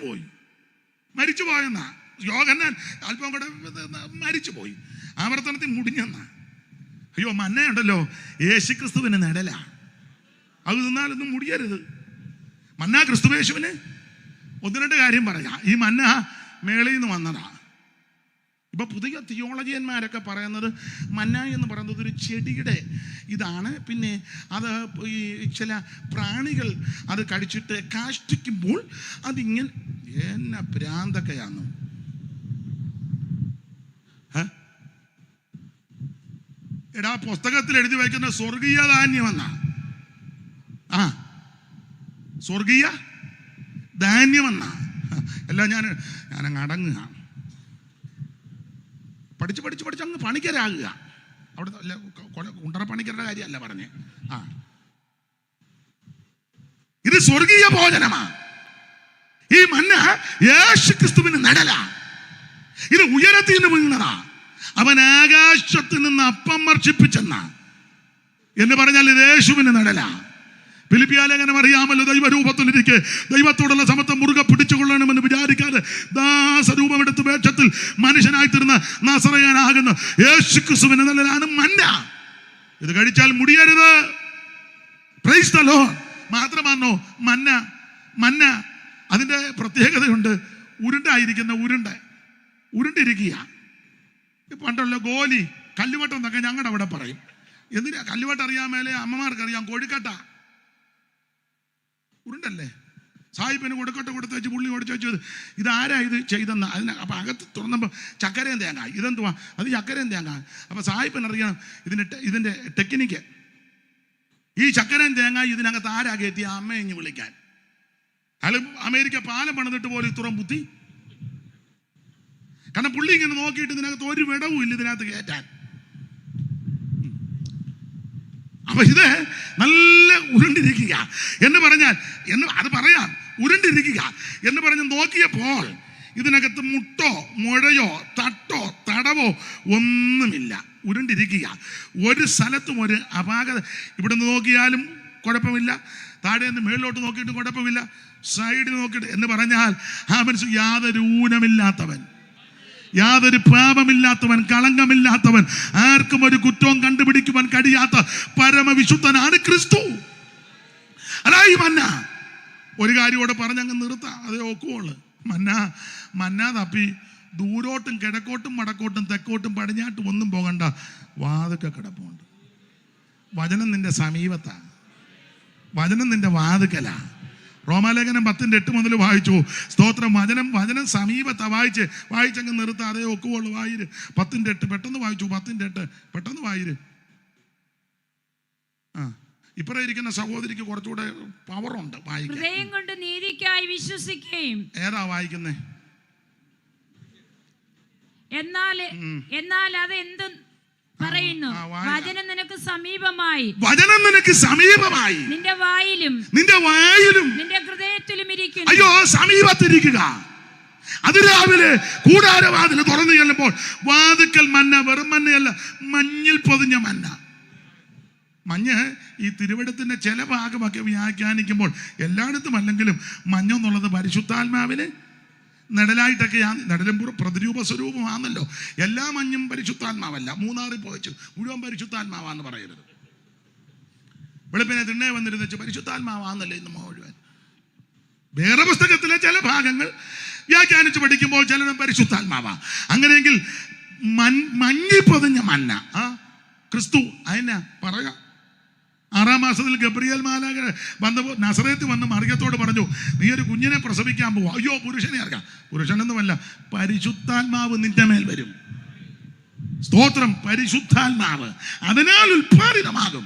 പോയി, മരിച്ചു പോയെന്നാ. യോഹന്നാൻ അല്പം കൂടെ മരിച്ചു പോയി. ആവർത്തനത്തിൽ മുടിഞ്ഞെന്നാ. അയ്യോ, മന്നയുണ്ടല്ലോ യേശുക്രിസ്തുവിന് നിഴല. അത് തിന്നാലൊന്നും മുടിയരുത്. മന്ന ക്രിസ്തുവേശുവിന് 1-2 കാര്യം പറയാം. ഈ മന്ന മേളയിൽ നിന്ന് വന്നതാ. ഇപ്പൊ പുതിയ തിയോളജിയന്മാരൊക്കെ പറയുന്നത് മന്ന എന്ന് പറയുന്നത് ഒരു ചെടിയുടെ ഇതാണ്. പിന്നെ അത് ഈ ചില പ്രാണികൾ അത് കടിച്ചിട്ട് കാഷ്ടിക്കുമ്പോൾ അതിങ്ങനെ എന്നെ ഭ്രാന്തൊക്കെയാന്നു. എടാ, പുസ്തകത്തിൽ എഴുതി വയ്ക്കുന്ന സ്വർഗീയ ധാന്യമെന്നാ. സ്വർഗീയ ധാന്യമെന്നാ. എല്ലാം ഞാനങ്ങ് അടങ്ങുക. പഠിച്ച് അങ്ങ് പണിക്കരാകുക. അവിടെ കുണ്ടറ പണിക്കരുടെ കാര്യമല്ല പറഞ്ഞേ. ഇത് സ്വർഗീയ ഭോജനമാ. ഈ മന്ന യേശുക്രിസ്തുവിന് നടല. ഇത് ഉയരത്തിൽ നിന്ന് വീണതാ. അവൻ ആകാശത്തിൽ നിന്ന് അപ്പം വർഷിപ്പിച്ചെന്ന എന്ന് പറഞ്ഞാൽ ഇത് യേശുവിന് നടല. ഫിലിപ്പിയാലേഖനം അറിയാമല്ലോ, ദൈവരൂപത്തിലിരിക്കെ ദൈവത്തോടുള്ള സമത്വം മുറുകെ പിടിച്ചുകൊള്ളണമെന്ന് വിചാരിക്കാതെ ദാസരൂപമെടുത്ത് വേഷത്തിൽ മനുഷ്യനായിത്തീർന്ന നസറയനാകുന്ന യേശുക്രിസ്തുവിന്റെ നിഴലാണ് മന്ന. ഇത് കഴിച്ചാൽ മുടിയരുത്. Praise the Lord. മാത്രമാണോ മന്ന അതിന്റെ പ്രത്യേകതയുണ്ട്. ഉരുണ്ടിരിക്കുക. പണ്ടുള്ള ഗോലി, കല്ലുവട്ടം എന്നൊക്കെ ഞങ്ങളുടെ അവിടെ പറയും. എന്തിനാ കല്ലുവട്ടം അറിയാൻ മേലെ അമ്മമാർക്കറിയാം. കോഴിക്കട്ട ഉരുണ്ടല്ലേ. സാഹിബിന് കൊടുത്തേച്ച് പുള്ളി കൊടുത്തേച്ചു ഇതാരാ ഇത് ചെയ്തെന്ന. അതിന് അപ്പം അകത്ത് തുറന്നപ്പോൾ ചക്കരയും തേങ്ങ. ഇതെന്തുവാ? അത് ചക്കരയും തേങ്ങ. അപ്പം സാഹിബിന് അറിയണം ഇതിൻ്റെ ടെക്നിക്ക്. ഈ ചക്കരയും തേങ്ങ ഇതിനകത്ത് ആരാ കയറ്റി? അമ്മയെ ഇഞ്ഞ് വിളിക്കാൻ. അയാൾ അമേരിക്ക പാലം പണിതിട്ട് പോലെ ഇത്രയും ബുദ്ധി. കാരണം പുള്ളി ഇങ്ങനെ നോക്കിയിട്ട് ഇതിനകത്ത് ഒരു വിടവും ഇല്ല ഇതിനകത്ത് കയറ്റാൻ. അപ്പൊ ഇത് നല്ല ഉരുണ്ടിരിക്കുക എന്ന് പറഞ്ഞാൽ അത് പറയാം. ഉരുണ്ടിരിക്കുക എന്ന് പറഞ്ഞ് നോക്കിയപ്പോൾ ഇതിനകത്ത് മുട്ടോ മുഴയോ തട്ടോ തടവോ ഒന്നുമില്ല. ഉരുണ്ടിരിക്കുക. ഒരു സ്ഥലത്തും ഒരു അപാകത. ഇവിടുന്ന് നോക്കിയാലും കുഴപ്പമില്ല, താഴെ നിന്ന് മേളിലോട്ട് നോക്കിയിട്ട് കുഴപ്പമില്ല, സൈഡിൽ നോക്കിയിട്ട് എന്ന് പറഞ്ഞാൽ ആ മനുഷ്യൻ യാതൊരു ഊനമില്ലാത്തവൻ, യാതൊരു പാപമില്ലാത്തവൻ, കളങ്കമില്ലാത്തവൻ, ആർക്കും ഒരു കുറ്റവും കണ്ടുപിടിക്കുവാൻ കഴിയാത്ത പരമവിശുദ്ധനാണ് ക്രിസ്തു. അതാ ഈ മന്ന. ഒരു കാര്യം കൂടെ പറഞ്ഞങ്ങ് നിർത്താം, അതേ ഒക്കുള്ളു. മന്ന തപ്പി ദൂരോട്ടും കിഴക്കോട്ടും വടക്കോട്ടും തെക്കോട്ടും പടിഞ്ഞാട്ടും ഒന്നും പോകണ്ട, വാതുക്കെ കിടപ്പുണ്ട്. വചനം നിന്റെ സമീപത്താ, വചനം നിന്റെ വാതുക്കലാ. റോമാലേഖനം 10:8 മുതൽ വായിച്ചു. സ്തോത്രം. വചനം സമീപത്താ. വായിച്ചങ്ങ് നിർത്താം, അതേ ഒക്കുള്ളു. വായിര് 10:8 പെട്ടെന്ന് വായിച്ചു. 10:8 പെട്ടെന്ന് വായിര്. ഇപ്പറ ഇരിക്കുന്ന സഹോദരിക്ക് കുറച്ചുകൂടെ പവറുണ്ട് വായിക്കാൻ. ഹൃദയം കൊണ്ട് നീതിക്കായി വിശ്വസിക്കുകയും. ഏതാ വായിക്കുന്നേ? എന്നാൽ അത് എന്ത് പറയുന്നു? വചനം നിനക്ക് സമീപമായി, വചനം നിനക്ക് സമീപമായി, നിന്റെ വായിലും നിന്റെ ഹൃദയത്തിലും ഇരിക്കുന്നു. അയ്യോ, സമീപത്തിരിക്കുക. അതിരാവിലെ കൂടാരവാതിൽ തുറന്നു ചെല്ലുമ്പോൾ വാതുക്കൽ മന്ന, വെറും മഞ്ഞയല്ല, മഞ്ഞിൽ പൊതിഞ്ഞ മന്ന. മഞ്ഞ് ഈ തിരുവെടുത്തിന്റെ ചില ഭാഗമൊക്കെ വ്യാഖ്യാനിക്കുമ്പോൾ, എല്ലായിടത്തും അല്ലെങ്കിലും മഞ്ഞെന്നുള്ളത് പരിശുദ്ധാത്മാവിന് നിഴലായിട്ടൊക്കെ, നിഴലും പ്രതിരൂപ സ്വരൂപമാണല്ലോ. എല്ലാ മഞ്ഞും പരിശുദ്ധാത്മാവല്ല. മൂന്നാറിൽ പോയിച്ചു മുഴുവൻ പരിശുദ്ധാത്മാവാന്ന് പറയരുത്. വെളുപ്പിനെ തിണ്ണേ വന്നിരുന്നു പരിശുദ്ധാത്മാവാന്നല്ലോ ഇന്ന് മുഴുവൻ. വേറെ പുസ്തകത്തിലെ ചില ഭാഗങ്ങൾ വ്യാഖ്യാനിച്ച് പഠിക്കുമ്പോൾ ചിലരും പരിശുദ്ധാത്മാവാ. അങ്ങനെയെങ്കിൽ മഞ്ഞി പൊതിഞ്ഞ മന്ന ക്രിസ്തു. അതിനാ പറയാ, 6-ാം മാസത്തിൽ ഗബ്രിയേൽ മാലാഖ വന്നപ്പോൾ നസറേത്ത് വന്ന് മറിയത്തോട് പറഞ്ഞു, നീ ഒരു കുഞ്ഞിനെ പ്രസവിക്കാൻ പോവാ. അയ്യോ, പുരുഷനെ അറിയാം. പുരുഷനൊന്നുമല്ല, പരിശുദ്ധാത്മാവ് നിന്റെ മേൽ വരും. സ്തോത്രം. പരിശുദ്ധാത്മാവ് അതിനാൽ ഉൽപ്പാദിതമാകും.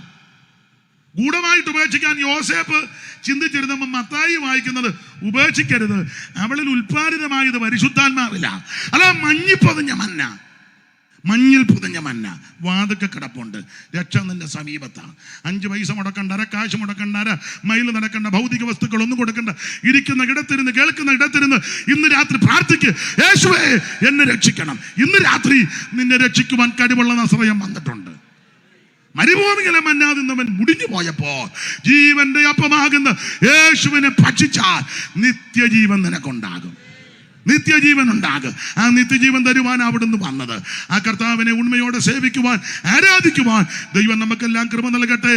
ഗൂഢമായിട്ട് ഉപേക്ഷിക്കാൻ യോസേപ്പ് ചിന്തിച്ചിരുന്നപ്പോൾ മത്തായി വായിക്കുന്നത്, ഉപേക്ഷിക്കരുത്, അവളിൽ ഉൽപ്പാദിതമായത് പരിശുദ്ധാത്മാവില്ല. അല്ല, മഞ്ഞിൽ പുതഞ്ഞ മന്ന വാതുക്കെ കിടപ്പുണ്ട്. രക്ഷ നിന്റെ സമീപത്താണ്. 5 പൈസ മുടക്കണ്ട, കാശ് മുടക്കണ്ട, മൈൽ നടക്കണ്ട, ഭൗതിക വസ്തുക്കൾ ഒന്നും കൊടുക്കണ്ട. ഇരിക്കുന്ന ഇടത്തിരുന്ന്, കേൾക്കുന്ന ഇടത്തിരുന്ന് ഇന്ന് രാത്രി പ്രാർത്ഥിക്ക്, യേശുവേ എന്നെ രക്ഷിക്കണം. ഇന്ന് രാത്രി നിന്നെ രക്ഷിക്കുവാൻ കഴിവുള്ള നസറയൻ വന്നിട്ടുണ്ട്. മരുഭൂമിയിലെ മന്ന തിന്നവൻ മുടിഞ്ഞു പോയപ്പോ ജീവന്റെ അപ്പമാകുന്ന യേശുവിനെ ഭക്ഷിച്ചാൽ നിത്യജീവൻ നിനക്കുണ്ടാകും. നിത്യജീവൻ ഉണ്ടാകും. ആ നിത്യജീവൻ തരുവാൻ അവിടുന്ന് വന്നത്. ആ കർത്താവിനെ ഉണ്മയോടെ സേവിക്കുവാൻ, ആരാധിക്കുവാൻ ദൈവം നമുക്കെല്ലാം കൃപ നൽകട്ടെ.